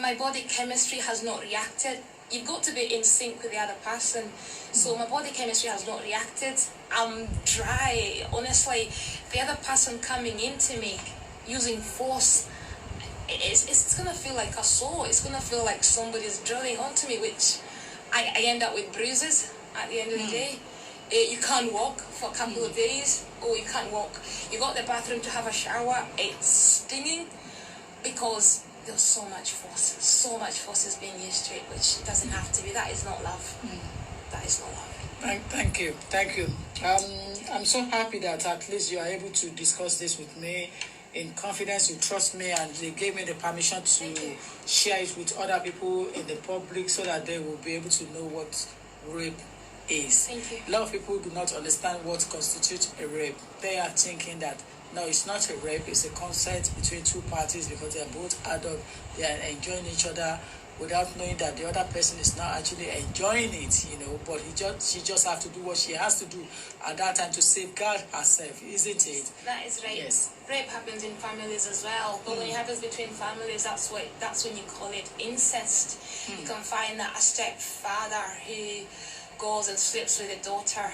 My body chemistry has not reacted. You've got to be in sync with the other person. So my body chemistry has not reacted. I'm dry. Honestly, the other person coming into me using force, it's going to feel like a saw. It's going to feel like somebody's drilling onto me, which I end up with bruises at the end of the day. You can't walk for a couple of days. Oh, you can't walk. You got the bathroom to have a shower. It's stinging because there's so much force is being used to it, which doesn't have to be. That is not love. That is not love. Thank you. I'm so happy that at least you are able to discuss this with me in confidence. You trust me, and they gave me the permission to share it with other people in the public so that they will be able to know what rape is. Thank you. A lot of people do not understand what constitutes a rape. They are thinking that no, it's not a rape, it's a consent between two parties because they are both adult, they are enjoying each other without knowing that the other person is not actually enjoying it, but she just has to do what she has to do at that time to safeguard herself, isn't it? That is right. Yes. Rape happens in families as well, but when it happens between families, that's when you call it incest. You can find that a stepfather who goes and sleeps with a daughter,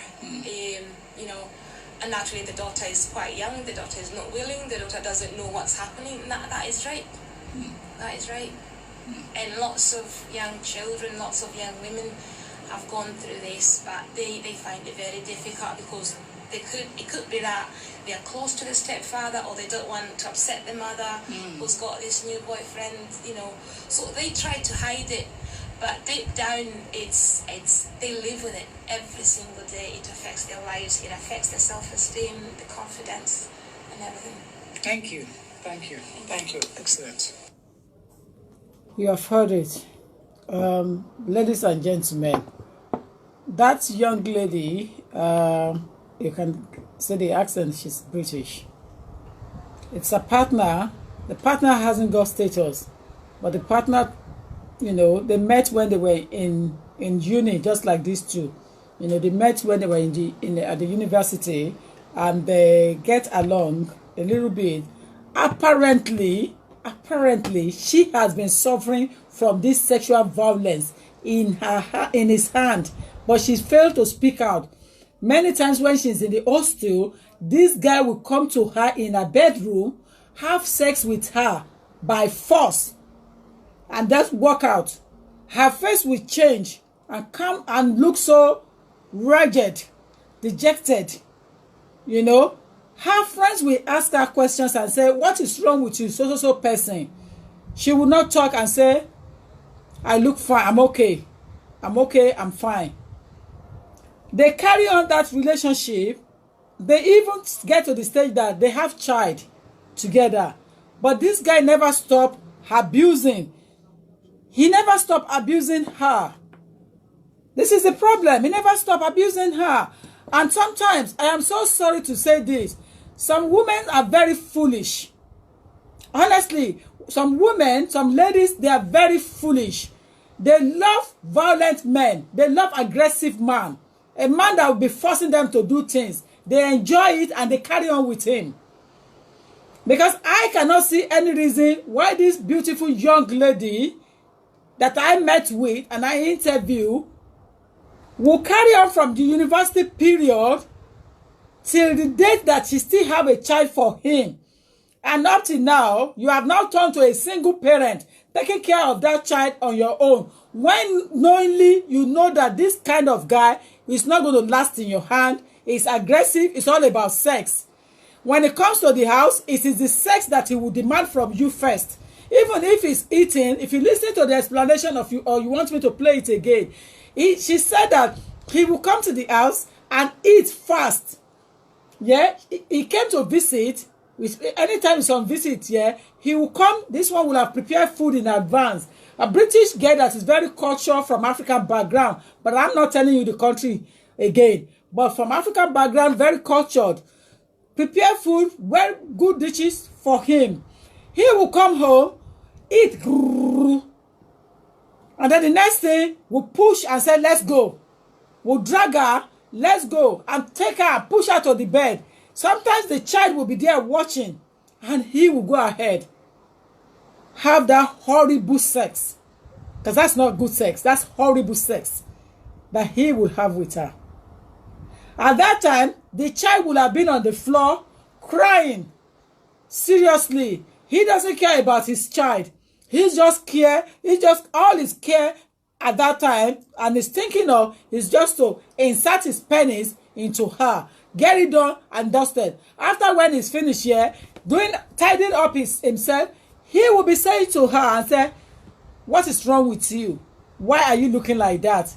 and naturally the daughter is quite young, the daughter is not willing, the daughter doesn't know what's happening. That is right. That is right. And lots of young children, lots of young women have gone through this, but they find it very difficult because it could be that they're close to the stepfather or they don't want to upset the mother who's got this new boyfriend, so they try to hide it. But deep down, they live with it every single day. It affects their lives. It affects their self-esteem, the confidence, and everything. Thank you. Excellent. You have heard it. Ladies and gentlemen, that young lady, you can say the accent, she's British. It's a partner. The partner hasn't got status, but the partner, they met when they were in uni, just like these two. They met when they were at the university, and they get along a little bit. Apparently, she has been suffering from this sexual violence in his hand, but she failed to speak out. Many times when she's in the hostel, this guy will come to her in her bedroom, have sex with her by force, and just walk out. Her face will change and come and look so ragged, dejected. Her friends will ask her questions and say, what is wrong with you, so person? She will not talk and say, I look fine, I'm okay. I'm okay, I'm fine. They carry on that relationship. They even get to the stage that they have child together. But this guy never stopped abusing. He never stopped abusing her. This is the problem. He never stopped abusing her. And sometimes, I am so sorry to say this, some women are very foolish. Honestly, some women, some ladies, they are very foolish. They love violent men. They love aggressive men. A man that will be forcing them to do things. They enjoy it and they carry on with him. Because I cannot see any reason why this beautiful young lady that I met with and I interviewed will carry on from the university period till the date that she still have a child for him. And up to now, you have now turned to a single parent, taking care of that child on your own. When knowingly you know that this kind of guy is not going to last in your hand, is aggressive, it's all about sex. When it comes to the house, it is the sex that he will demand from you first. Even if he's eating, if you listen to the explanation of you, or you want me to play it again, she said that he will come to the house and eat fast. Yeah, he came to visit. Anytime he's on visit, yeah, he will come. This one will have prepared food in advance. A British girl that is very cultural from African background, but I'm not telling you the country again. But from African background, very cultured. Prepare food, very good dishes for him. He will come home, eat, and then the next thing will push and say, let's go. We'll drag her, let's go, and take her and push her to the bed. Sometimes the child will be there watching, and he will go ahead, have that horrible sex. Because that's not good sex. That's horrible sex that he will have with her. At that time, the child will have been on the floor crying. Seriously, he doesn't care about his child. He's just care. He's just all his care at that time, and he's thinking of is just to insert his penis into her, get it done and dusted. After when he's finished here, tidying up himself, he will be saying to her and say, "What is wrong with you? Why are you looking like that?"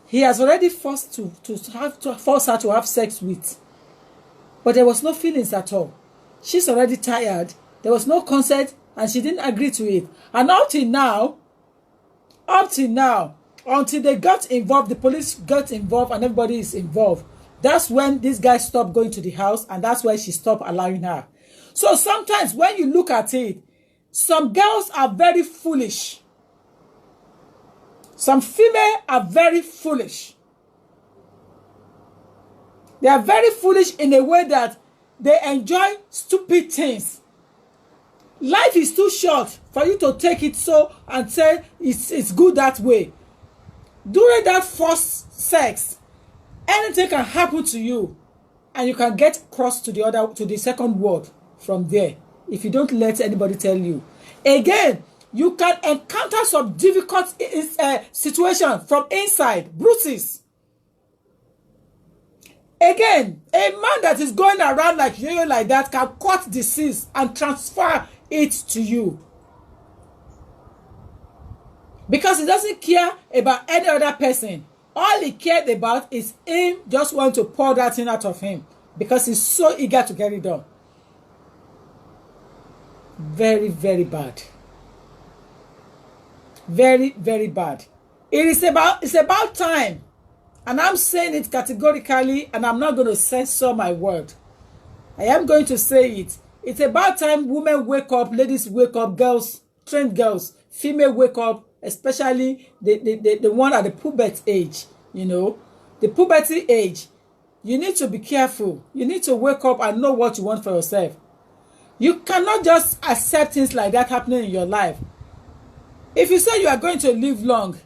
He has already forced force her to have sex with, but there was no feelings at all. She's already tired. There was no consent, and she didn't agree to it. And up till now, until they got involved, the police got involved, and everybody is involved. That's when this guy stopped going to the house, and that's why she stopped allowing her. So sometimes when you look at it, some girls are very foolish. Some females are very foolish. They are very foolish in a way that they enjoy stupid things. Life is too short for you to take it so and say it's good that way. During that first sex, anything can happen to you, and you can get crossed to the second world from there if you don't let anybody tell you. Again, you can encounter some difficult situation from inside, bruises. Again, a man that is going around like you like that can cut disease and transfer it to you. Because he doesn't care about any other person. All he cared about is him just want to pour that thing out of him. Because he's so eager to get it done. Very, very bad. Very, very bad. It's about time. And I'm saying it categorically, and I'm not going to censor my word. I am going to say it. It's about time women wake up, ladies wake up, girls, trained girls, female wake up, especially the one at the puberty age, you know. The puberty age, you need to be careful. You need to wake up and know what you want for yourself. You cannot just accept things like that happening in your life. If you say you are going to live long,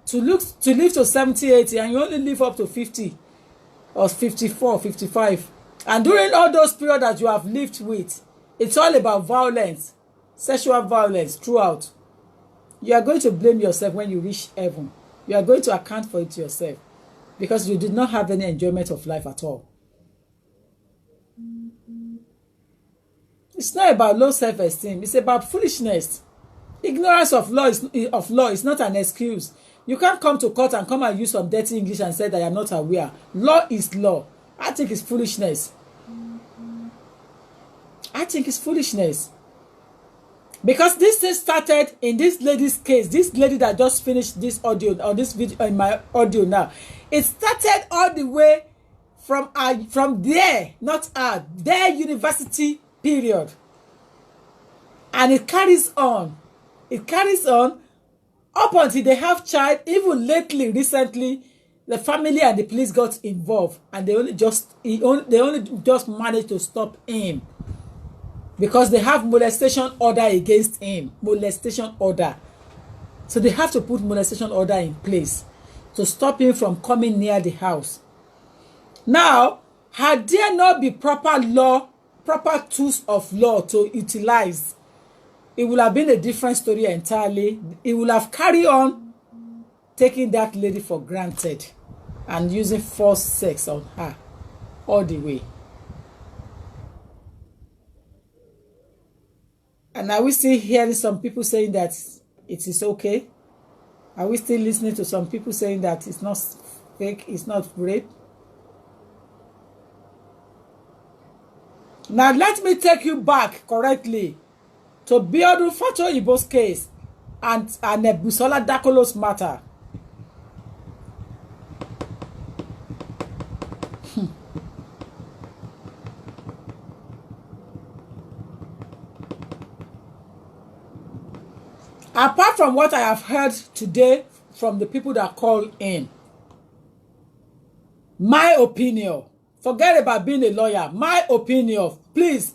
to live to 70, 80, and you only live up to 50 or 54, 55, and during all those periods that you have lived with, it's all about violence, sexual violence throughout. You are going to blame yourself when you reach heaven. You are going to account for it yourself because you did not have any enjoyment of life at all. It's not about low self-esteem. It's about foolishness. Ignorance of law is not an excuse. You can't come to court and come and use some dirty English and say that I am not aware. Law is law. I think it's foolishness. I think it's foolishness. Because this thing started in this lady's case. This lady that just finished this audio or this video in my audio now. It started all the way from their university period. And it carries on. It carries on up until they have child. Even recently, the family and the police got involved, and they only just managed to stop him because they have molestation order against him. Molestation order. So they have to put molestation order in place to stop him from coming near the house. Now, had there not be proper tools of law to utilize, it would have been a different story entirely. It would have carried on taking that lady for granted and using forced sex on her all the way. And are we still hearing some people saying that it is okay? Are we still listening to some people saying that it's not fake, it's not rape? Now let me take you back correctly to Biodun Fatoyibo's case and Busola Dakolo's matter. Apart from what I have heard today from the people that call in, my opinion, forget about being a lawyer, my opinion, please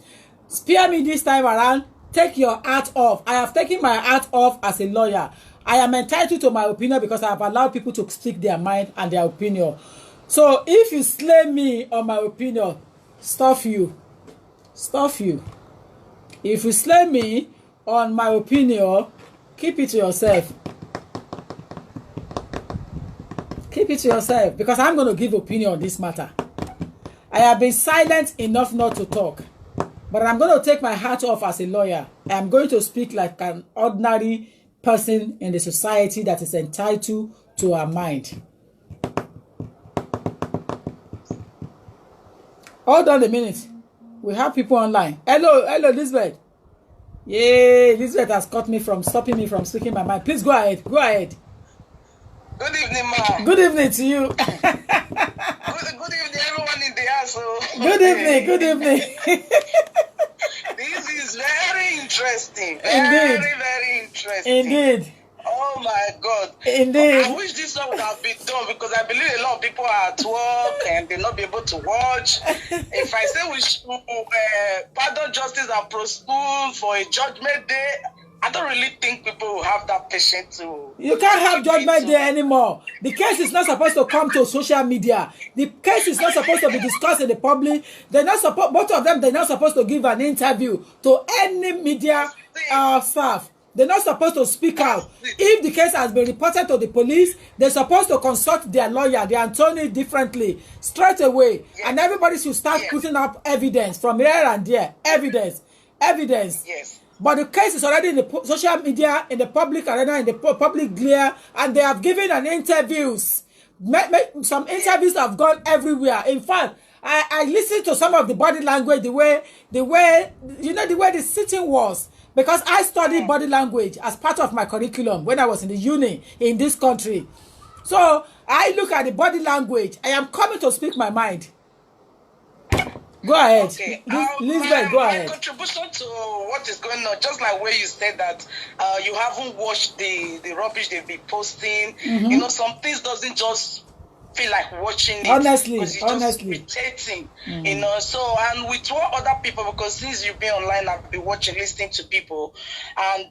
spare me this time around. Take your hat off. I have taken my hat off as a lawyer. I am entitled to my opinion because I have allowed people to speak their mind and their opinion. So if you slay me on my opinion, stuff you. Stuff you. If you slay me on my opinion, keep it to yourself. Keep it to yourself because I'm going to give opinion on this matter. I have been silent enough not to talk. But I'm going to take my hat off as a lawyer. I'm going to speak like an ordinary person in the society that is entitled to her mind. Hold on a minute. We have people online. Hello, Elizabeth. Yay, Elizabeth has cut me from stopping me from speaking my mind. Please go ahead. Go ahead. Good evening, ma. Good evening to you. Good evening, everyone in the house. Good evening. Good evening. This is very interesting. Indeed. Very interesting. Indeed. Oh my God. Indeed. I wish this one would have been done because I believe a lot of people are at work and they'll not be able to watch. If I say we should pardon justice and prosecute for a judgment day, I don't really think people will have that patience to... You can't have judgment day anymore. The case is not supposed to come to social media. The case is not supposed to be discussed in the public. They're not supposed, both of them, they're not supposed to give an interview to any media staff. They're not supposed to speak out. If the case has been reported to the police, they're supposed to consult their lawyer, their attorney differently, straight away. Yes. And everybody should start putting up evidence from here and there. Evidence. Yes. But the case is already in the social media, in the public arena, in the public glare, and they have given an interviews. Some interviews have gone everywhere. In fact, I listened to some of the body language, the way the sitting was. Because I studied body language as part of my curriculum when I was in the uni in this country. So I look at the body language. I am coming to speak my mind. Go ahead. Okay. Elizabeth, go ahead. My contribution to what is going on, just like where you said that you haven't watched the rubbish they've been posting. Mm-hmm. You know, some things doesn't just feel like watching it. Honestly. Just irritating. Mm-hmm. You know, so, and with what other people, because since you've been online, I've been watching, listening to people, and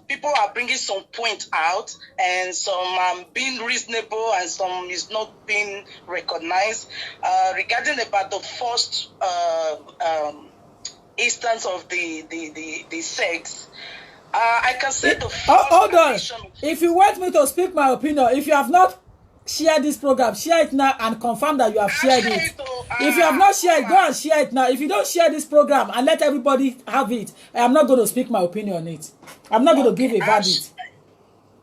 people are bringing some point out, and some being reasonable, and some is not being recognized, regarding about the first instance of the sex. I can say the first hold on. If you want me to speak my opinion, if you have not share this program, share it now and confirm that you have shared it. if you have not shared, go and share it now. If you don't share this program and let everybody have it, I'm not going to speak my opinion on it. I'm not going to give a verdict.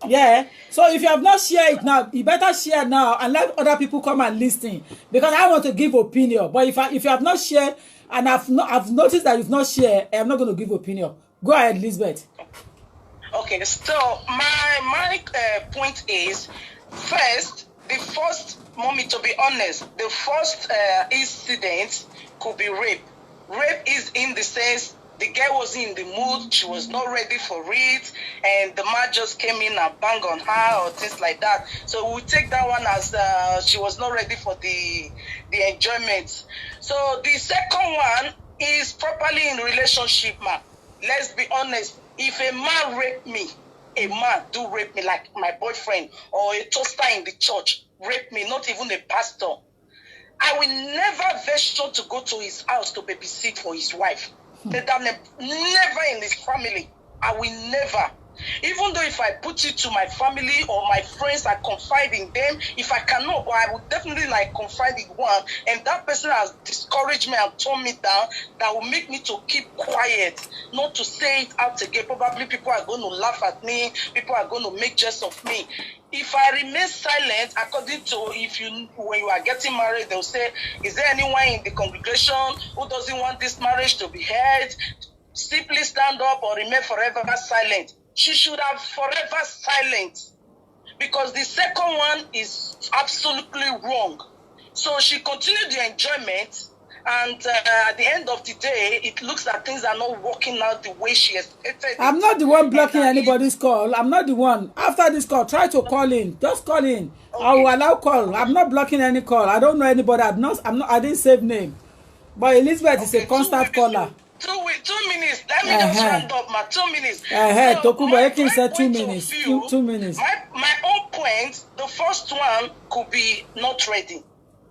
Yeah. So if you have not shared it now, you better share now and let other people come and listen, because I want to give opinion. But if you have not shared and I've noticed that you've not shared, I'm not going to give opinion. Go ahead, Elizabeth. Okay. So my point is, first, the first, mommy, to be honest, the first incident could be rape. Rape is in the sense the girl was in the mood, she was not ready for it, and the man just came in and banged on her or things like that. So we take that one as she was not ready for the enjoyment. So the second one is properly in relationship, man. Let's be honest. If a man rape me, a man do rape me, like my boyfriend or a toaster in the church rape me, not even a pastor, I will never venture to go to his house to babysit for his wife. Never in his family. I will never. Even though if I put it to my family or my friends, I confide in them. If I cannot, or I would definitely like confide in one, and that person has discouraged me and torn me down, that will make me to keep quiet, not to say it out again. Probably people are going to laugh at me. People are going to make jest of me. If I remain silent, according to when you are getting married, they'll say, is there anyone in the congregation who doesn't want this marriage to be held? Simply stand up or remain forever silent. She should have forever silent, because the second one is absolutely wrong. So she continued the enjoyment, and at the end of the day, it looks like things are not working out the way she expected. I'm not the one blocking anybody's call. I'm not the one. After this call, try to call in. Just call in. Okay. I will allow call. I'm not blocking any call. I don't know anybody. I didn't save name. But Elizabeth is a constant caller. 2 minutes. Let me just round up my 2 minutes. Tokumbo Ekin said 2 minutes. 2 minutes. My own point, the first one could be not ready.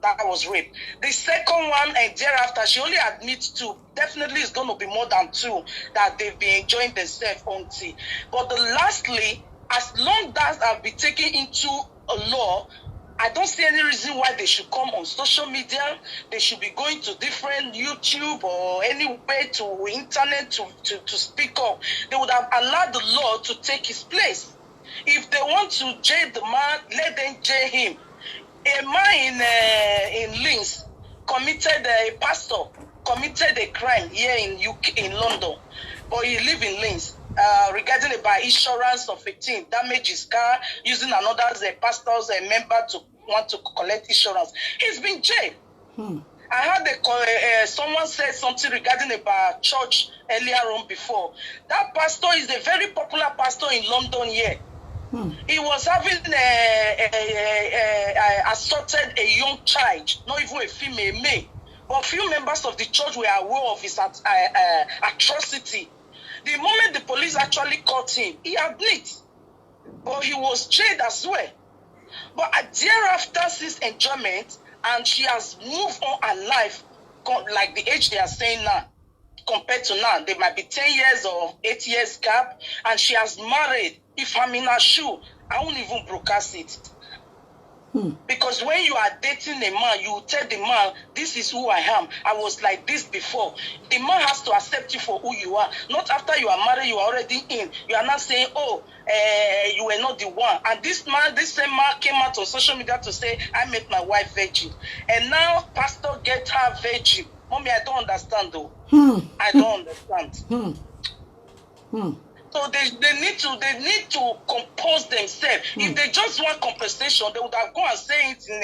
That was rape. The second one, and thereafter, she only admits to, definitely is going to be more than 2, that they've been enjoying themselves until. But the lastly, as long as I've been taken into a law, I don't see any reason why they should come on social media. They should be going to different YouTube or anywhere to internet to speak up. They would have allowed the law to take its place. If they want to jail the man, let them jail him. A man in Linz committed, a pastor committed a crime here in UK, in London, but he live in Linz. Regarding about insurance of a team, damage his car, using another pastor's member to want to collect insurance. He's been jailed. I heard someone said something regarding about church earlier on before. That pastor is a very popular pastor in London here. He was having assaulted a young child, not even a female, male. But few members of the church were aware of his atrocity. The moment the police actually caught him, he admits. But he was jailed as well. But thereafter, since enjoyment, and she has moved on her life, like the age they are saying now, compared to now, there might be 10 years or 8 years gap, and she has married. If I'm in her shoe, I won't even broadcast it. Because when you are dating a man, you tell the man, this is who I am. I was like this before. The man has to accept you for who you are. Not after you are married, you are already in. You are not saying, oh, you were not the one. And this same man came out on social media to say, I made my wife virgin. And now, pastor get her virgin. Mommy, I don't understand though. I don't understand. So they need to compose themselves. If they just want compensation, they would have gone and say it in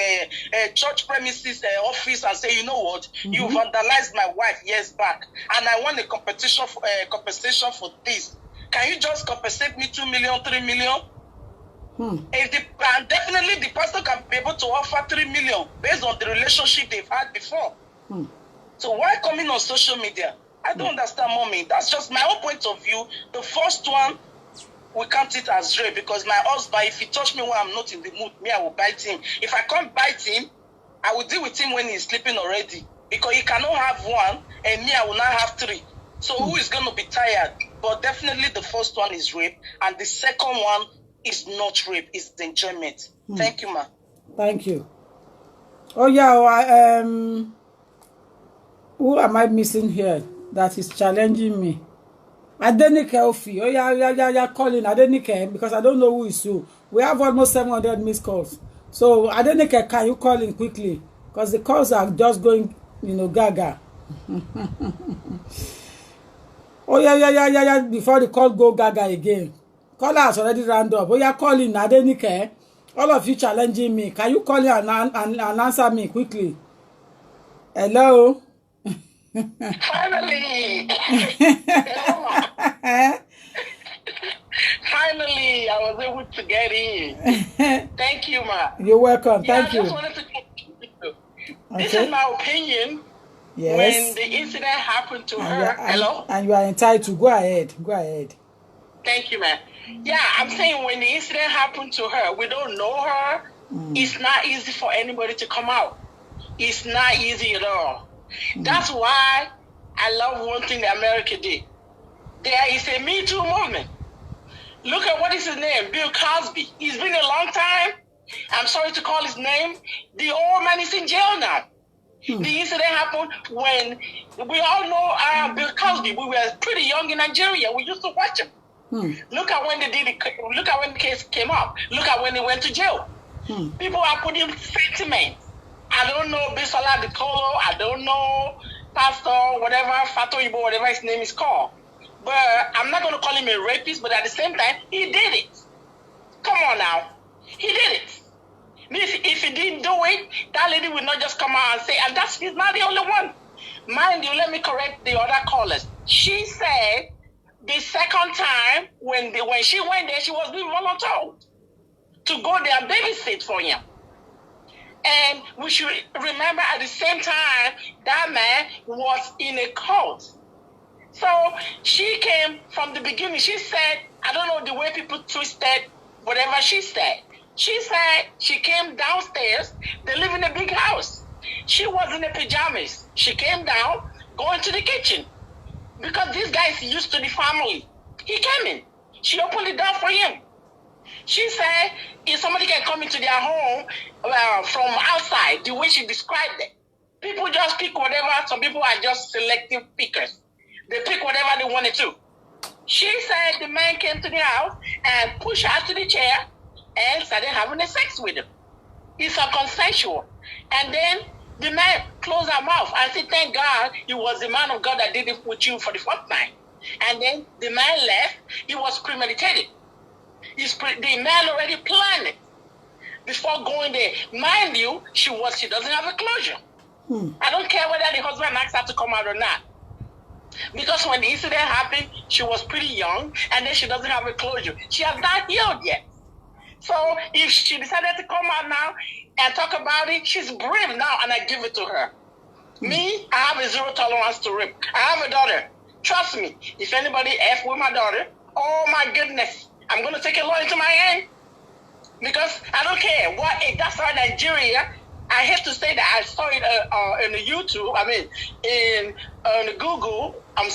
a church premises office and say, you know what, you vandalized my wife years back, and I want a compensation for this. Can you just compensate me 2 million, 3 million? And definitely the pastor can be able to offer 3 million based on the relationship they've had before. So why coming on social media? I don't understand, mommy. That's just my own point of view. The first one, we count it as rape, because my husband, if he touch me when I'm not in the mood, me, I will bite him. If I can't bite him, I will deal with him when he's sleeping already, because he cannot have one, and me, I will not have 3. So who is going to be tired? But definitely the first one is rape, and the second one is not rape, it's the enjoyment. Thank you, ma. Thank you. Oh, yeah, Who am I missing here that is challenging me? Adenike Ofi. Oh yeah, calling Adenike because I don't know who is who. We have almost 700 missed calls. So Adenike, can you call in quickly? Because the calls are just going, gaga. Oh yeah. Before the call go gaga again. Caller has already round up. Oh yeah, call in Adenike. All of you challenging me. Can you call in and answer me quickly? Hello. Finally. Finally, I was able to get in. Thank you, ma. You're welcome. Thank you. I just wanted to This is my opinion. Yes. When the incident happened to her. Hello? And you are entitled to go ahead. Go ahead. Thank you, man. Yeah, I'm saying when the incident happened to her, we don't know her. It's not easy for anybody to come out. It's not easy at all. That's why I love one thing that America did. There is a Me Too movement. Look at what is his name, Bill Cosby. It's been a long time. I'm sorry to call his name. The old man is in jail now. The incident happened when we all know Bill Cosby. We were pretty young in Nigeria. We used to watch him. Look at when they did it. Look at when the case came up. Look at when he went to jail. People are putting sentiment. I don't know Bisola Dikolo. I don't know Pastor, whatever, Fatoyibo, whatever his name is called. But I'm not going to call him a rapist, but at the same time, he did it. Come on now. He did it. If he didn't do it, that lady will not just come out and say, and he's not the only one. Mind you, let me correct the other callers. She said the second time when she went there, she was being volunteered to go there and babysit for him. And we should remember at the same time, that man was in a cult. So she came from the beginning. She said, I don't know the way people twisted whatever she said. She said she came downstairs. They live in a big house. She was in her pajamas. She came down, going to the kitchen. Because this guy is used to the family. He came in. She opened the door for him. She said if somebody can come into their home from outside, the way she described it, people just pick whatever. Some people are just selective pickers. They pick whatever they wanted to. She said the man came to the house and pushed her to the chair and started having a sex with him. It's consensual. And then the man closed her mouth and said, thank God it was the man of God that did it with you for the first time. And then the man left. It was premeditated. The man already planned it before going there. Mind you, she doesn't have a closure. I don't care whether the husband asked her to come out or not. Because when the incident happened, she was pretty young, and then she doesn't have a closure. She has not healed yet. So if she decided to come out now and talk about it, she's brave now, and I give it to her. Me, I have a zero tolerance to rape. I have a daughter. Trust me, if anybody F with my daughter, oh my goodness, I'm going to take a law into my hand. Because I don't care what, that's our Nigeria. I hate to say that I saw it in the YouTube, on Google, on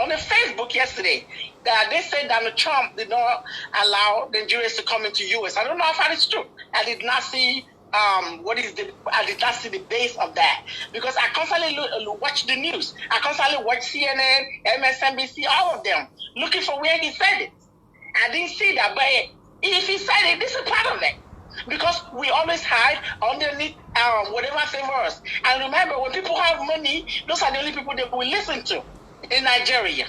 the Facebook yesterday, that they said Donald Trump did not allow Nigerians to come into U.S. I don't know if that is true. I did not see I did not see the base of that, because I constantly watch the news. I constantly watch CNN, MSNBC, all of them, looking for where he said it. I didn't see that, but if he said it, this is part of it. Because we always hide underneath whatever favor us. And remember, when people have money, those are the only people that we listen to in Nigeria.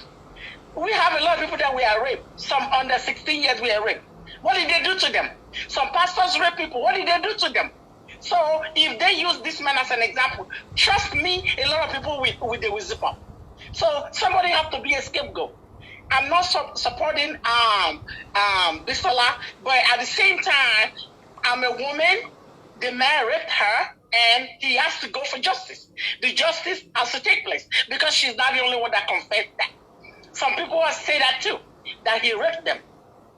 We have a lot of people that we are raped. Some under 16 years we are raped. What did they do to them? Some pastors rape people. What did they do to them? So if they use this man as an example, trust me, a lot of people will zip up. So somebody have to be a scapegoat. I'm not supporting Bisola, but at the same time, I'm a woman. The man raped her, and he has to go for justice. The justice has to take place, because she's not the only one that confessed that. Some people will say that too, that he raped them.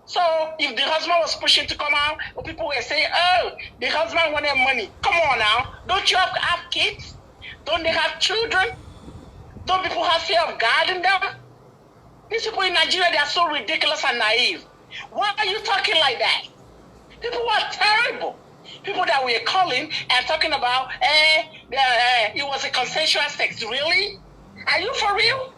So if the husband was pushing to come out, people will say, oh, the husband wanted money. Come on now. Don't you have kids? Don't they have children? Don't people have fear of God in them? These people in Nigeria, they are so ridiculous and naive. Why are you talking like that? People are terrible. People that were calling and talking about, it was a consensual sex. Really? Are you for real?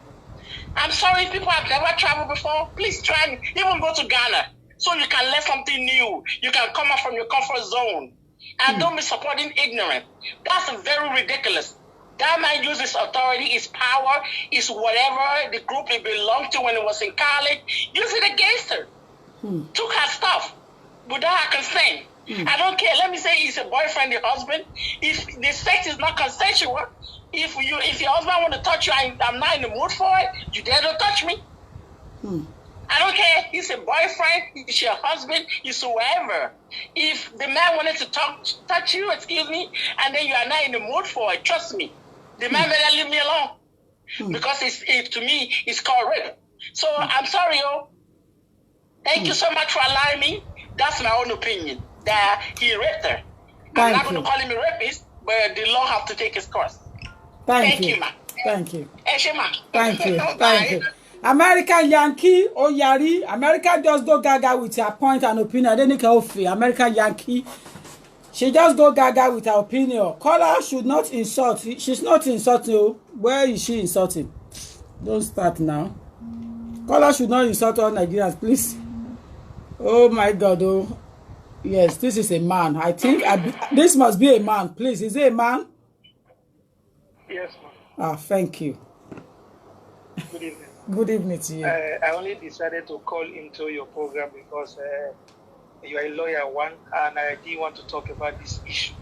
I'm sorry, people have never traveled before. Please try and even go to Ghana so you can learn something new. You can come out from your comfort zone. And don't be supporting ignorance. That's very ridiculous. That man used his authority, his power, his whatever, the group he belonged to when he was in college, use it against her. Took her stuff without her consent. I don't care. Let me say he's a boyfriend, the husband. If the sex is not consensual, if your husband want to touch you and I'm not in the mood for it, you dare to touch me. I don't care. He's a boyfriend, he's your husband, he's whoever. If the man wanted to touch you, excuse me, and then you are not in the mood for it, trust me, the man better leave me alone. Because to me, it's called rape. So I'm sorry, Thank you so much for allowing me. That's my own opinion, that he raped her. I'm not going to call him a rapist, but the law have to take its course. Thank you, ma. Thank you. Eshema. Thank you. Thank you. American Yankee, Yari. America just go gaga with her point and opinion. I don't think American Yankee. She just go gaga with her opinion. Caller should not insult. She's not insulting. Where is she insulting? Don't start now. Caller should not insult all Nigerians, please. Oh my God, oh. Yes, this is a man. I think this must be a man. Please, is it a man? Yes, ma'am. Ah, thank you. Good evening. Good evening to you. I only decided to call into your program because you are a lawyer, one, and I didn't want to talk about this issue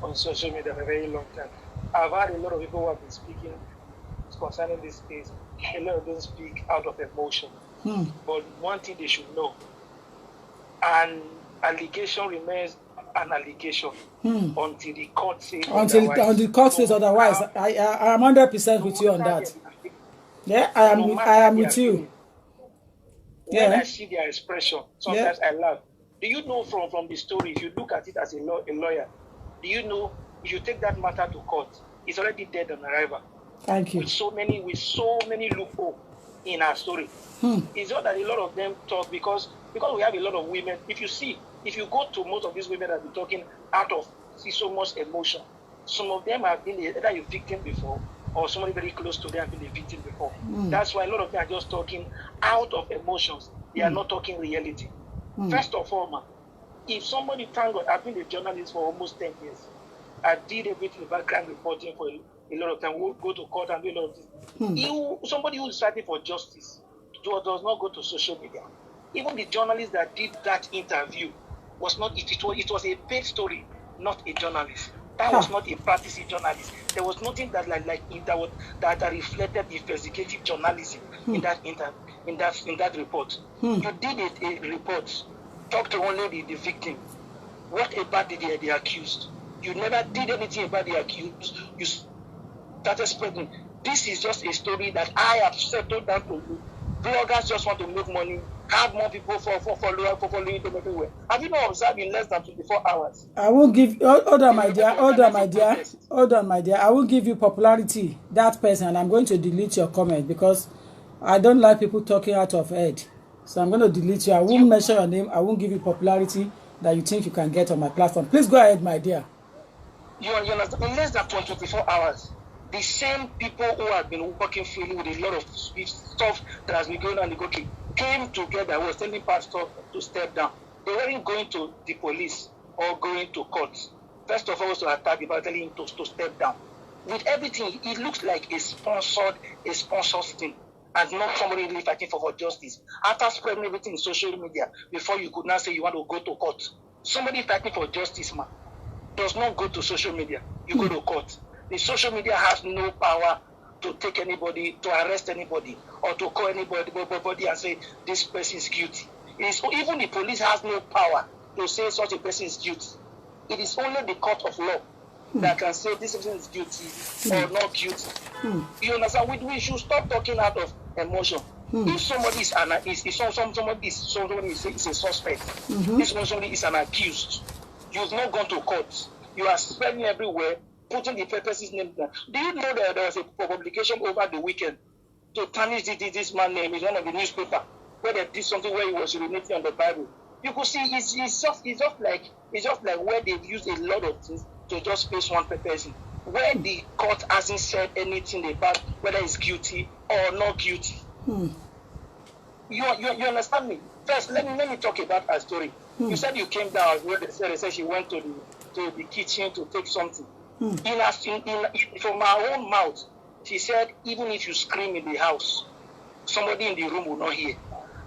on social media for a very long time. I've had a lot of people who have been speaking concerning this case. A lot of them speak out of emotion. But one thing they should know, an allegation remains an allegation until the court says otherwise. Until the court says otherwise. I am 100% with you on that. Yeah, I am with you. When I see their expression, sometimes I laugh. Do you know from the story, if you look at it as a lawyer, do you know if you take that matter to court, it's already dead on arrival. Thank you. With so many loopholes in our story. It's not that a lot of them talk because we have a lot of women. If you go to most of these women that be talking out of so much emotion, some of them have been either a victim before or somebody very close to them have been a victim before. That's why a lot of them are just talking out of emotions. They are not talking reality. First of all, man, if somebody, thank God, I've been a journalist for almost 10 years. I did everything background reporting for a lot of time. We'll go to court and do a lot of this. Somebody who is fighting for justice does not go to social media. Even the journalist that did that interview was not, it was a paid story, not a journalist. That was not a practicing journalist. There was nothing that that reflected investigative journalism in that report. You did a report, talk to only the victim. What about the accused? You never did anything about the accused. You started spreading. This is just a story that I have settled down to you. Bloggers just want to make money, have more people for following them everywhere. Have you not observed in less than 24 hours? I won't give. Hold on, my dear. I will give you popularity. That person, and I'm going to delete your comment because I don't like people talking out of head. So I'm going to delete you. I won't mention your name. I won't give you popularity that you think you can get on my platform. Please go ahead, my dear. You understand? In less than 24 hours, the same people who have been working freely with a lot of stuff that has been going on in the country came together. I was telling Pastor to step down. They weren't going to the police or going to court. First of all, was to attack about telling him to step down. With everything, it looks like a sponsored thing, and not somebody really fighting for justice. After spreading everything in social media, before you could now say you want to go to court, somebody fighting for justice, man, does not go to social media. You go to court. The social media has no power to take anybody, to arrest anybody, or to call anybody and say this person is guilty. Even the police has no power to say such a person is guilty. It is only the court of law that can say this person is guilty or not guilty. You understand? We should stop talking out of emotion. If somebody is a suspect, if somebody is an accused, you've not gone to court. You are spreading everywhere, putting the person's name down. Do you know that there was a publication over the weekend to tarnish this man's name in one of the newspaper where they did something where he was urinating on the Bible? You could see it's just like where they've used a lot of things to just face one person, where the court hasn't said anything about whether he's guilty or not guilty. You understand me? First, let me talk about her story. You said you came down where they said she went to the kitchen to take something. From her own mouth, she said, even if you scream in the house, somebody in the room will not hear.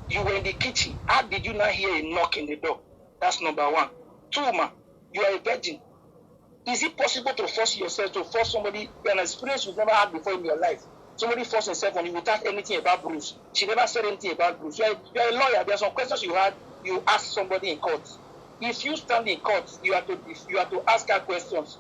You were in the kitchen. How did you not hear a knock in the door? That's number one. 2, you are a virgin. Is it possible to force yourself, to force somebody, an experience you've never had before in your life? Somebody forced himself on you without anything about Bruce. She never said anything about Bruce. You're a lawyer. There are some questions you ask somebody in court. If you stand in court, you have to ask her questions.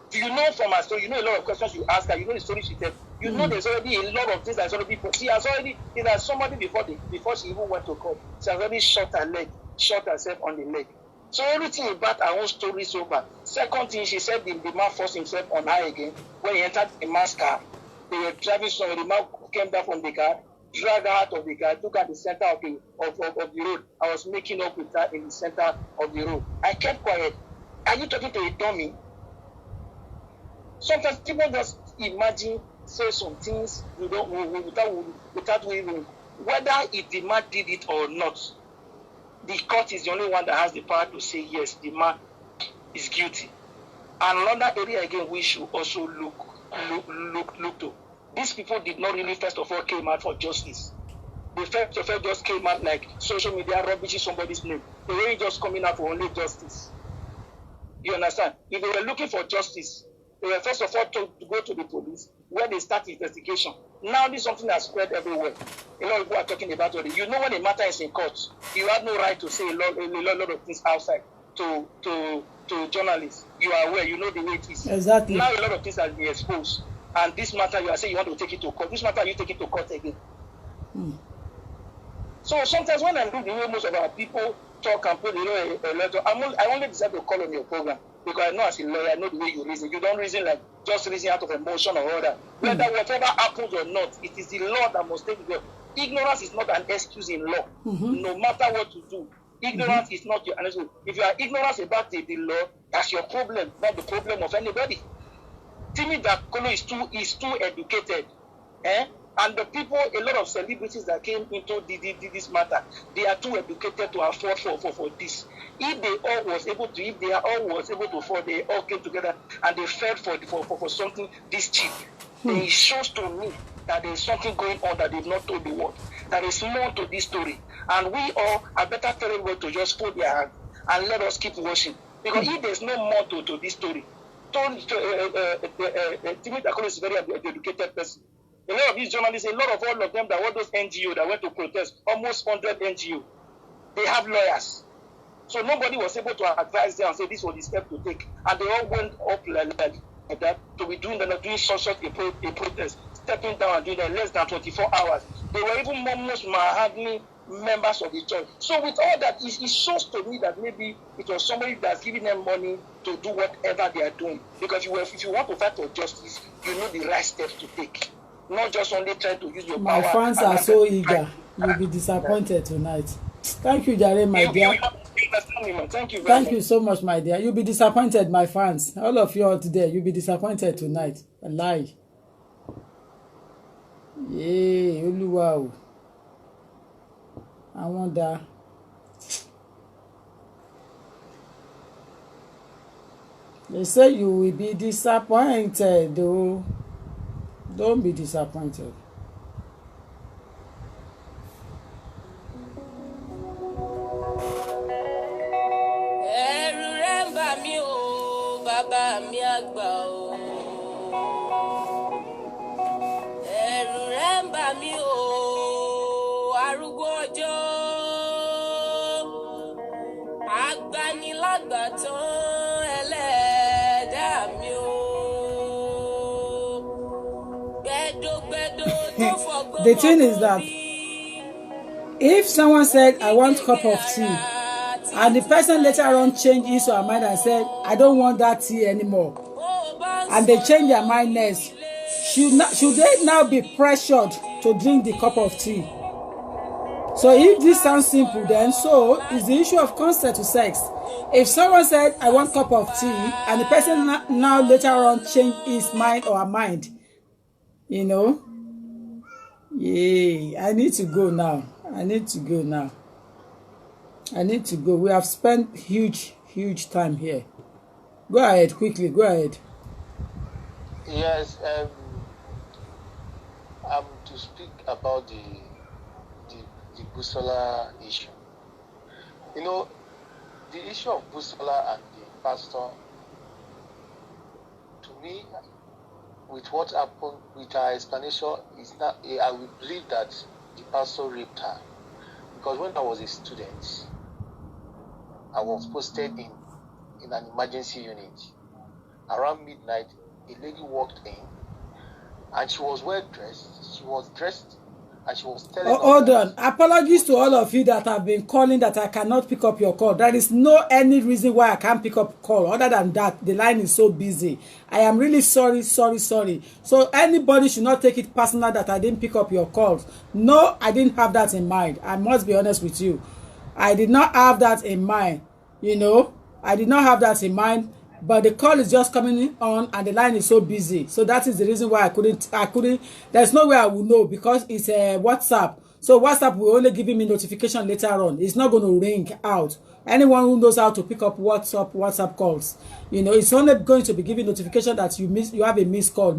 Do you know from her story? You know a lot of questions you ask her. You know the story she tells. You know there's already a lot of things that's already been. She has already. There's somebody before she even went to court. She has already shot herself on the leg. So everything about her own story is over. Second thing, she said the man forced himself on her again when he entered the man's car. They were driving somewhere. The man came back from the car, dragged her out of the car, took her to the center of the road. I was making up with her in the center of the road. I kept quiet. Are you talking to a dummy? Sometimes people just imagine, say some things without even whether if the man did it or not. The court is the only one that has the power to say yes, the man is guilty. And another area again we should also look to. These people did not really first of all came out for justice. They first of all just came out like social media rubbishing somebody's name. They were just coming out for only justice. You understand? If they were looking for justice, they were first of all to go to the police where they start investigation. Now this is something that's spread everywhere. A lot of people are talking about it. You know when a matter is in court, you have no right to say a lot of things outside to journalists. You are aware, you know the way it is. Exactly. Now a lot of things have been exposed. And this matter, you are saying you want to take it to court. This matter, you take it to court again. So sometimes when I do the way most of our people talk and put a letter, I only decide to call on your program because I know as a lawyer, I know the way you reason. You don't reason like just reason out of emotion or other. Whether whatever happens or not, it is the law that must take it. Ignorance is not an excuse in law. No matter what you do, ignorance is not your answer. If you are ignorant about the law, that's your problem, not the problem of anybody. Timi Dakolo is too educated. And the people, a lot of celebrities that came into this matter, they are too educated to afford for this. If they all was able to afford, they all came together and they fed for something this cheap. Then it shows to me that there is something going on that they've not told the world. There is more to this story. And we all are better tell everyone to just put their hand and let us keep watching. Because if there's no more to this story, Timi Dakolo is a very educated person. A lot of these journalists, all of them that were those NGO that went to protest, almost 100 NGO, they have lawyers. So nobody was able to advise them and say this was the step to take. And they all went up like that to be doing such a protest, stepping down and doing that in less than 24 hours. They were even almost Mahagni members of the church. So with all that, it shows to me that maybe it was somebody that's giving them money to do whatever they are doing. Because if you want to fight for justice, you know the right steps to take. Not just only trying to use your power. My fans are so eager. You'll be disappointed tonight. Thank you, Jare, my dear. Thank you so much, my dear. You'll be disappointed, my fans. All of you out there, you'll be disappointed tonight. A lie. Yeah, Oluwa. I wonder. They say you will be disappointed, though. Don't be disappointed. Ẹ̀rù rẹ̀ ń bà mí o, bàbá mi àgbà o. Ẹ̀rù rẹ̀ ń bà mí o, arúgbó ọjọ́. Agbanilágbàtàn ẹlẹ́dàá mi o. The thing is that if someone said, I want a cup of tea, and the person later on changed his or her mind and said, I don't want that tea anymore, and they change their mind next, should they now be pressured to drink the cup of tea? So if this sounds simple, then so is the issue of consent to sex. If someone said, I want a cup of tea, and the person now later on changed his mind or her mind, you know, yeah, I need to go now. I need to go now. I need to go. We have spent huge time here. Go ahead, quickly, go ahead. Yes, to speak about the Busola issue. You know, the issue of Busola and the pastor, to me, with what happened with her explanation, is not. I would believe that the pastor raped her, because when I was a student, I was posted in an emergency unit. Around midnight, a lady walked in, and she was well dressed. She was dressed, and she was telling us. Hold on. Apologies to all of you that have been calling that I cannot pick up your call. There is no any reason why I can't pick up call. Other than that, the line is so busy. I am really sorry. So anybody should not take it personal that I didn't pick up your calls. No, I didn't have that in mind. I must be honest with you. I did not have that in mind. You know, I did not have that in mind. But the call is just coming on and the line is so busy. So that is the reason why I couldn't. There's no way I will know, because it's a WhatsApp. So WhatsApp will only give me notification later on. It's not going to ring out. Anyone who knows how to pick up WhatsApp calls, you know, it's only going to be giving notification that you have a missed call.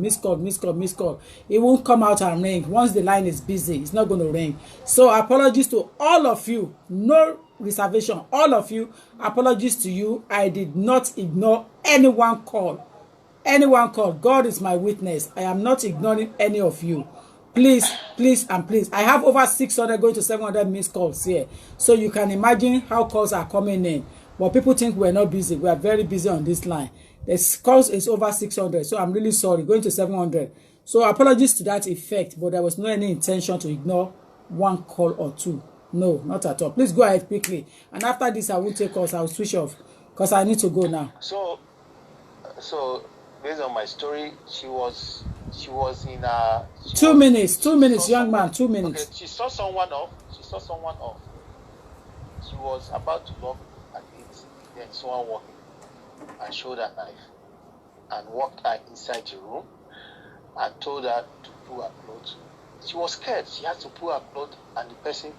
It won't come out and ring. Once the line is busy, it's not going to ring. So apologies to all of you. No reservation. All of you, apologies to you. I did not ignore anyone call. God is my witness. I am not ignoring any of you. Please. I have over 600 going to 700 missed calls here. So you can imagine how calls are coming in. But people think we're not busy. We are very busy on this line. The calls is over 600. So I'm really sorry. Going to 700. So apologies to that effect. But there was no any intention to ignore one call or two. No, not at all. Please go ahead quickly. And after this, I won't take calls. I will switch off because I need to go now. So based on my story, she was in a... 2 minutes, young man, 2 minutes. Okay, she saw someone off. She was about to lock at it. Then someone walked in and showed her knife and walked her inside the room and told her to pull her clothes. She was scared. She had to pull her clothes, and the person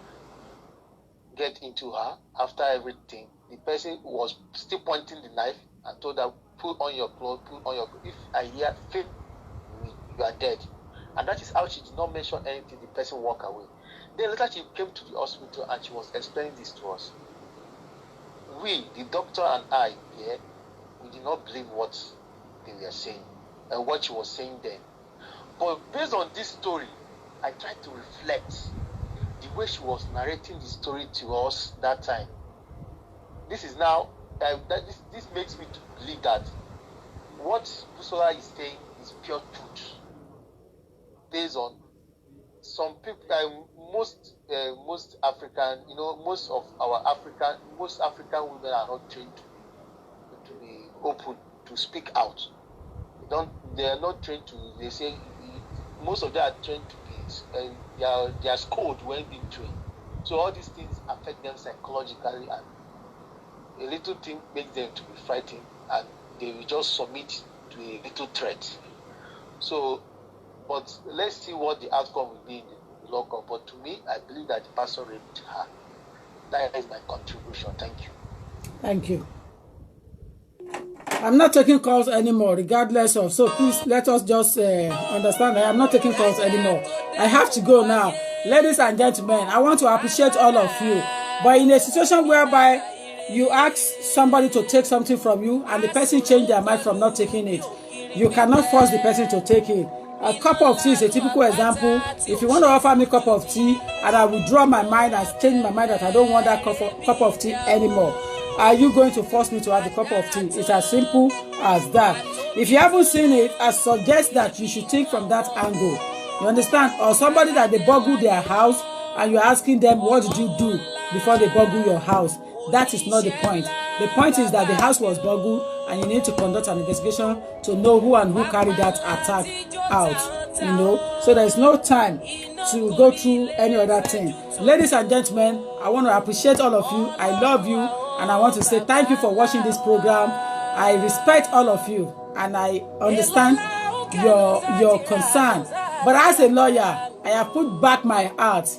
get into her. After everything, the person was still pointing the knife and told her, put on your clothes. If I hear faith, you are dead. And that is how she did not mention anything. The person walked away. Then later she came to the hospital and she was explaining this to us. We, the doctor and I here, we did not believe what they were saying and what she was saying then. But based on this story, I tried to reflect the way she was narrating the story to us that time. This is now, this makes me to believe that what Busola is saying is pure truth. Based on some people, most African, most African women are not trained to be open, to speak out. They are not trained to. They say most of them are trained to be. They are scolded when being trained. So all these things affect them psychologically, and a little thing makes them to be frightened, and they will just submit to a little threat. So, but let's see what the outcome will be in the law court. But to me, I believe that the pastor raped her. That is my contribution. Thank you. Thank you. I'm not taking calls anymore, regardless of. So please let us just understand that I'm not taking calls anymore. I have to go now. Ladies and gentlemen, I want to appreciate all of you. But in a situation whereby you ask somebody to take something from you and the person changed their mind from not taking it, you cannot force the person to take it. A cup of tea is a typical example. If you want to offer me a cup of tea and I withdraw my mind and change my mind that I don't want that cup of tea anymore, are you going to force me to have a cup of tea? It's as simple as that. If you haven't seen it, I suggest that you should think from that angle. You understand? Or somebody that they burgle their house and you're asking them, what did you do before they burgle your house? That is not the point. The point is that the house was burgled and you need to conduct an investigation to know who and who carried that attack out. you know, so there's no time to go through any other thing. Ladies and gentlemen, I want to appreciate all of you. I love you, and I want to say thank you for watching this program. I respect all of you, and I understand your concern. But as a lawyer, I have put back my heart.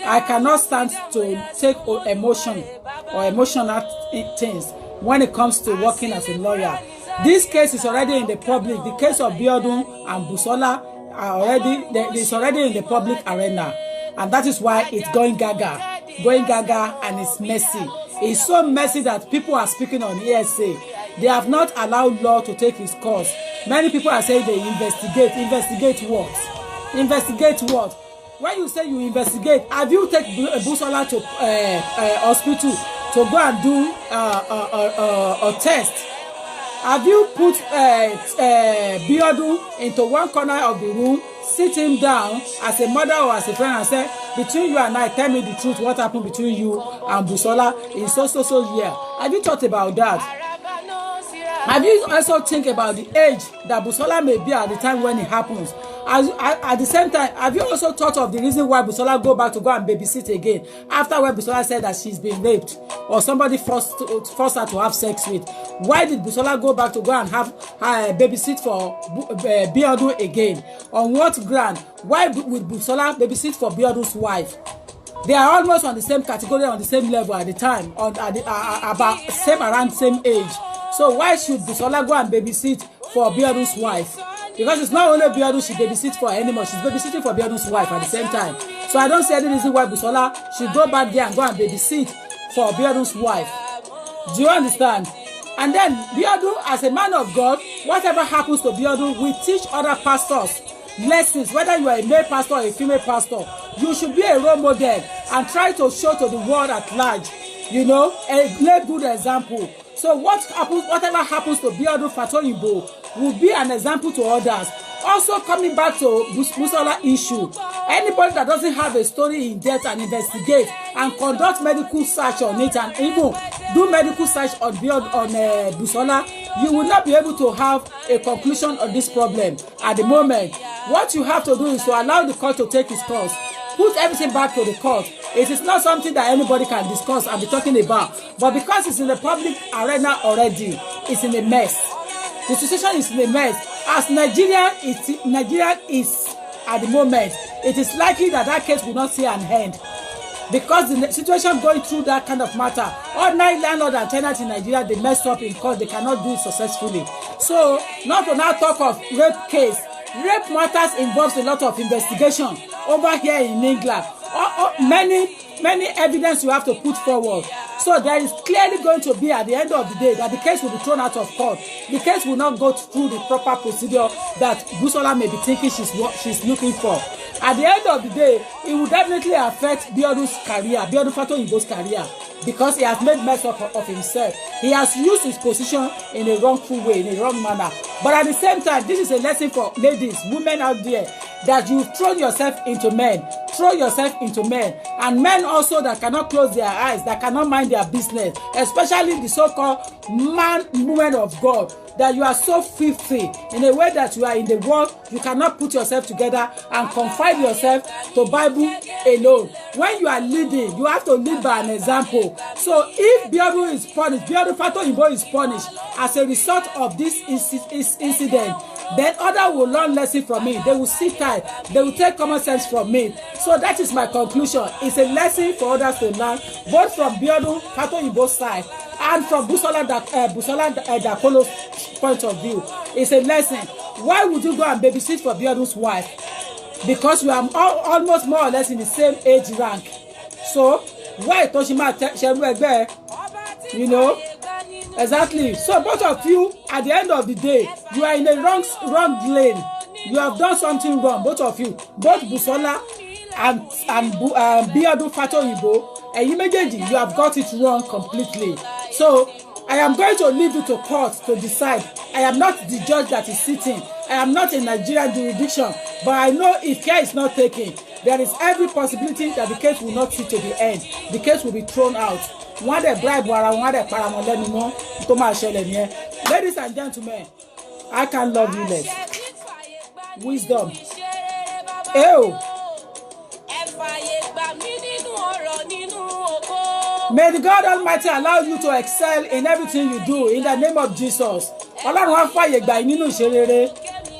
I cannot stand to take emotion or emotional things when it comes to working as a lawyer. This case is already in the public. The case of Biodun and Busola is already in the public arena, and that is why it's going gaga, and it's messy. It's so messy that people are speaking on ESA. They have not allowed law to take its course. Many people are saying they investigate. Investigate what? Investigate what? When you say you investigate, have you taken Busola to hospital to go and do a test? Have you put Biodun into one corner of the room, sit him down as a mother or as a friend and say, between you and I, tell me the truth, what happened between you and Busola in so year? Have you thought about that? Have you also think about the age that Busola may be at the time when it happens? At the same time, have you also thought of the reason why Busola go and babysit again after when Busola said that she's been raped or somebody forced her to have sex with? Why did Busola go and have babysit for Biodun again? On what ground? Why would Busola babysit for Biodun's wife? They are almost on the same category, on the same level at the time, about around same age. So why should Busola go and babysit for Biodun's wife? Because it's not only Biodun she babysits for anymore, she's babysitting for Biodun's wife at the same time. So I don't see any reason why Busola should go back there and go and babysit for Biodun's wife. Do you understand? And then Biodun, as a man of God, whatever happens to Biodun, we teach other pastors lessons. Whether you are a male pastor or a female pastor, you should be a role model and try to show to the world at large, you know, a good example. So whatever happens to Biodun Fatoyinbo will be an example to others. Also, coming back to Busola issue, anybody that doesn't have a story in depth and investigate and conduct medical search on it and even do medical search on Busola, you will not be able to have a conclusion on this problem at the moment. What you have to do is to allow the court to take its course. Put everything back to the court. It is not something that anybody can discuss and be talking about. But because it's in the public arena already, it's in a mess. The situation is in a mess. As Nigeria is at the moment, it is likely that case will not see an end. Because the situation going through that kind of matter, ordinary landlord and tenants in Nigeria, they messed up in court, they cannot do it successfully. So, not to now talk of rape case. Rape matters involves a lot of investigation over here in England. Many evidence you have to put forward. So there is clearly going to be at the end of the day that the case will be thrown out of court. The case will not go through the proper procedure that Busola may be thinking she's looking for. At the end of the day, it will definitely affect Biodun's career, Biodun Fatoyinbo's career, because he has made mess up of himself. He has used his position in a wrongful way, in a wrong manner. But at the same time, this is a lesson for ladies, women out there, that you throw yourself into men, and men also that cannot close their eyes, that cannot mind their business, especially the so-called women of God, that you are so filthy in a way that you are in the world, you cannot put yourself together and confide yourself to Bible alone. When you are leading, you have to lead by an example. So if Biodun is punished, Biodun Fatoyinbo is punished as a result of this incident, then others will learn lesson from me. They will sit tight. They will take common sense from me. So that is my conclusion. It's a lesson for others to learn, both from Biodun Fatoyinbo's side and from Busola Dakolo's point of view. It's a lesson. Why would you go and babysit for Biodun's wife? Because you are almost more or less in the same age rank. So why Toshima Sheru, you know? Exactly. So both of you, at the end of the day, you are in a wrong lane. You have done something wrong, both of you. Both Busola and Biodun Fatoyinbo, and you have got it wrong completely. So I am going to leave you to court to decide. I am not the judge that is sitting. I am not in Nigerian jurisdiction. But I know if care is not taken, there is every possibility that the case will not see to the end. The case will be thrown out. Ladies and gentlemen, I can't love you less. Wisdom. Ew. May the God Almighty allow you to excel in everything you do in the name of Jesus. Ọlọ́run á fàyè gbà yín nínú ìṣerere.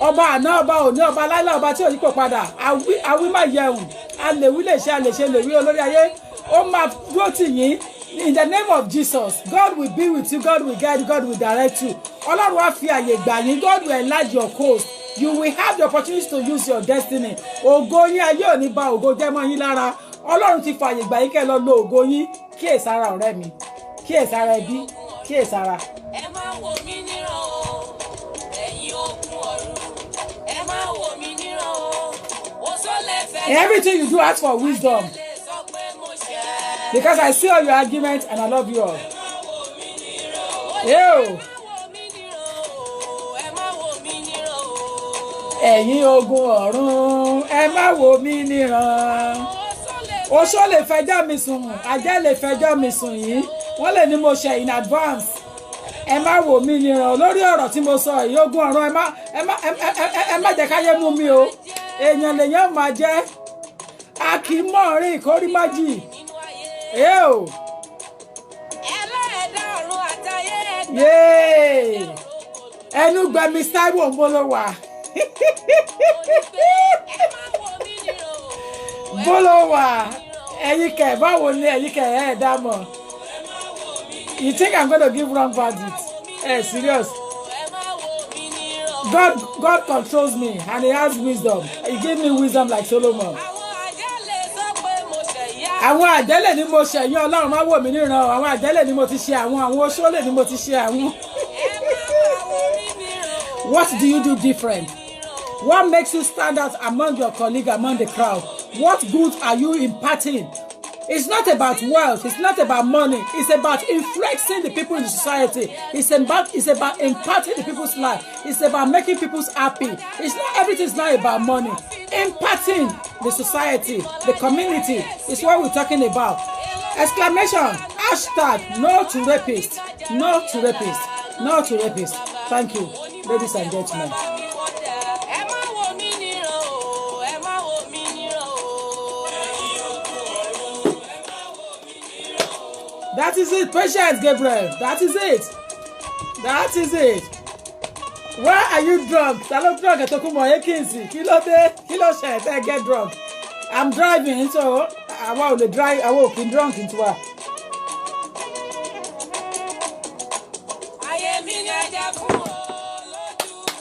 Ọba àná, ọba òní, ọba láíláí, ọba tí ò yípo padà. Àwí má yẹun. Àlèwí lè ṣe lèwí olórí ayé. Ó máa dúró tì yín. In the name of Jesus, God will be with you, God will guide you, God will direct you. Ọlọ́run á fi àyè gbà yín. God will enlarge your coast. You will have the opportunity to use your destiny. Ògo yín ayé ò ní ba ògo jẹ́ mọ́ yín lára. Ọlọ́run ti fàyè gbà yín kẹ́ lọ lo ògo yín. Kíyèsára ọ̀rẹ́ mi. Kíyèsára ẹbí. Kíyèsára. Ẹ má wò mí níran o, ẹ̀yin ogun ọ̀run. Ẹ má wò mí níran o, ó sọ lẹ́fẹ̀ẹ́. In everything you do, ask for wisdom. Because I see all your arguments and I love you all. Yo. Ẹ̀yin ogun ọ̀run, ẹ má wò mí níran. Oṣó lè fẹjọ́ mi sùn, àjẹ́ lè fẹjọ́ mi sùn yìí. Wọ́n lè ní mo ṣe in advance. Ẹ má wò mí níran lórí ọ̀rọ̀ tí mo sọ yìí. Ogun ọ̀run ẹ má jẹ́ káyé mú mi o. Èèyàn lèèyàn máa jẹ́. A kì í mọ̀ rí ìkórí májì. Ew. Yay. Ẹnu gbẹ̀mí Táíwò ń bolo wà. Bolo wà. Ẹ̀yin kẹ̀ báwo ni ẹ̀yin kẹ̀ ẹ̀ dá mọ̀? You think I'm going to give wrong verdict? Serious. God controls me and he has wisdom. He gave me wisdom like Solomon. Àwọn àjẹ́lẹ̀ ni mo ṣe yín Ọlọ́run má wò mí níran. Àwọn àjẹ́lẹ̀ ni mo ti ṣe àwọn oṣólè ni mo ti ṣe àwọn. What do you do different? What makes you stand out among your colleagues, among the crowd? What good are you imparting? It's not about wealth. It's not about money. It's about influencing the people in the society. It's about imparting the people's life. It's about making people happy. Everything's not about money. Imparting the society, the community is what we're talking about. Exclamation! Hashtag no to rapist. No to rapist. No to rapist. Thank you, ladies and gentlemen. That is it, Patience Gabriel. That is it. That is it. Why are you drunk? Hello, drunk. Tokumo Ekinsi. Kilo de, kilo share. I get drunk. I'm driving, so I want to drive. I walk in drunk into her.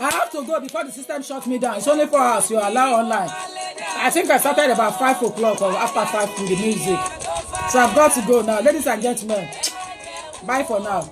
I have to go before the system shuts me down. It's only 4 hours. You're allowed online. I think I started about 5 o'clock or after 5 with the music. So I've got to go now. Ladies and gentlemen, bye for now.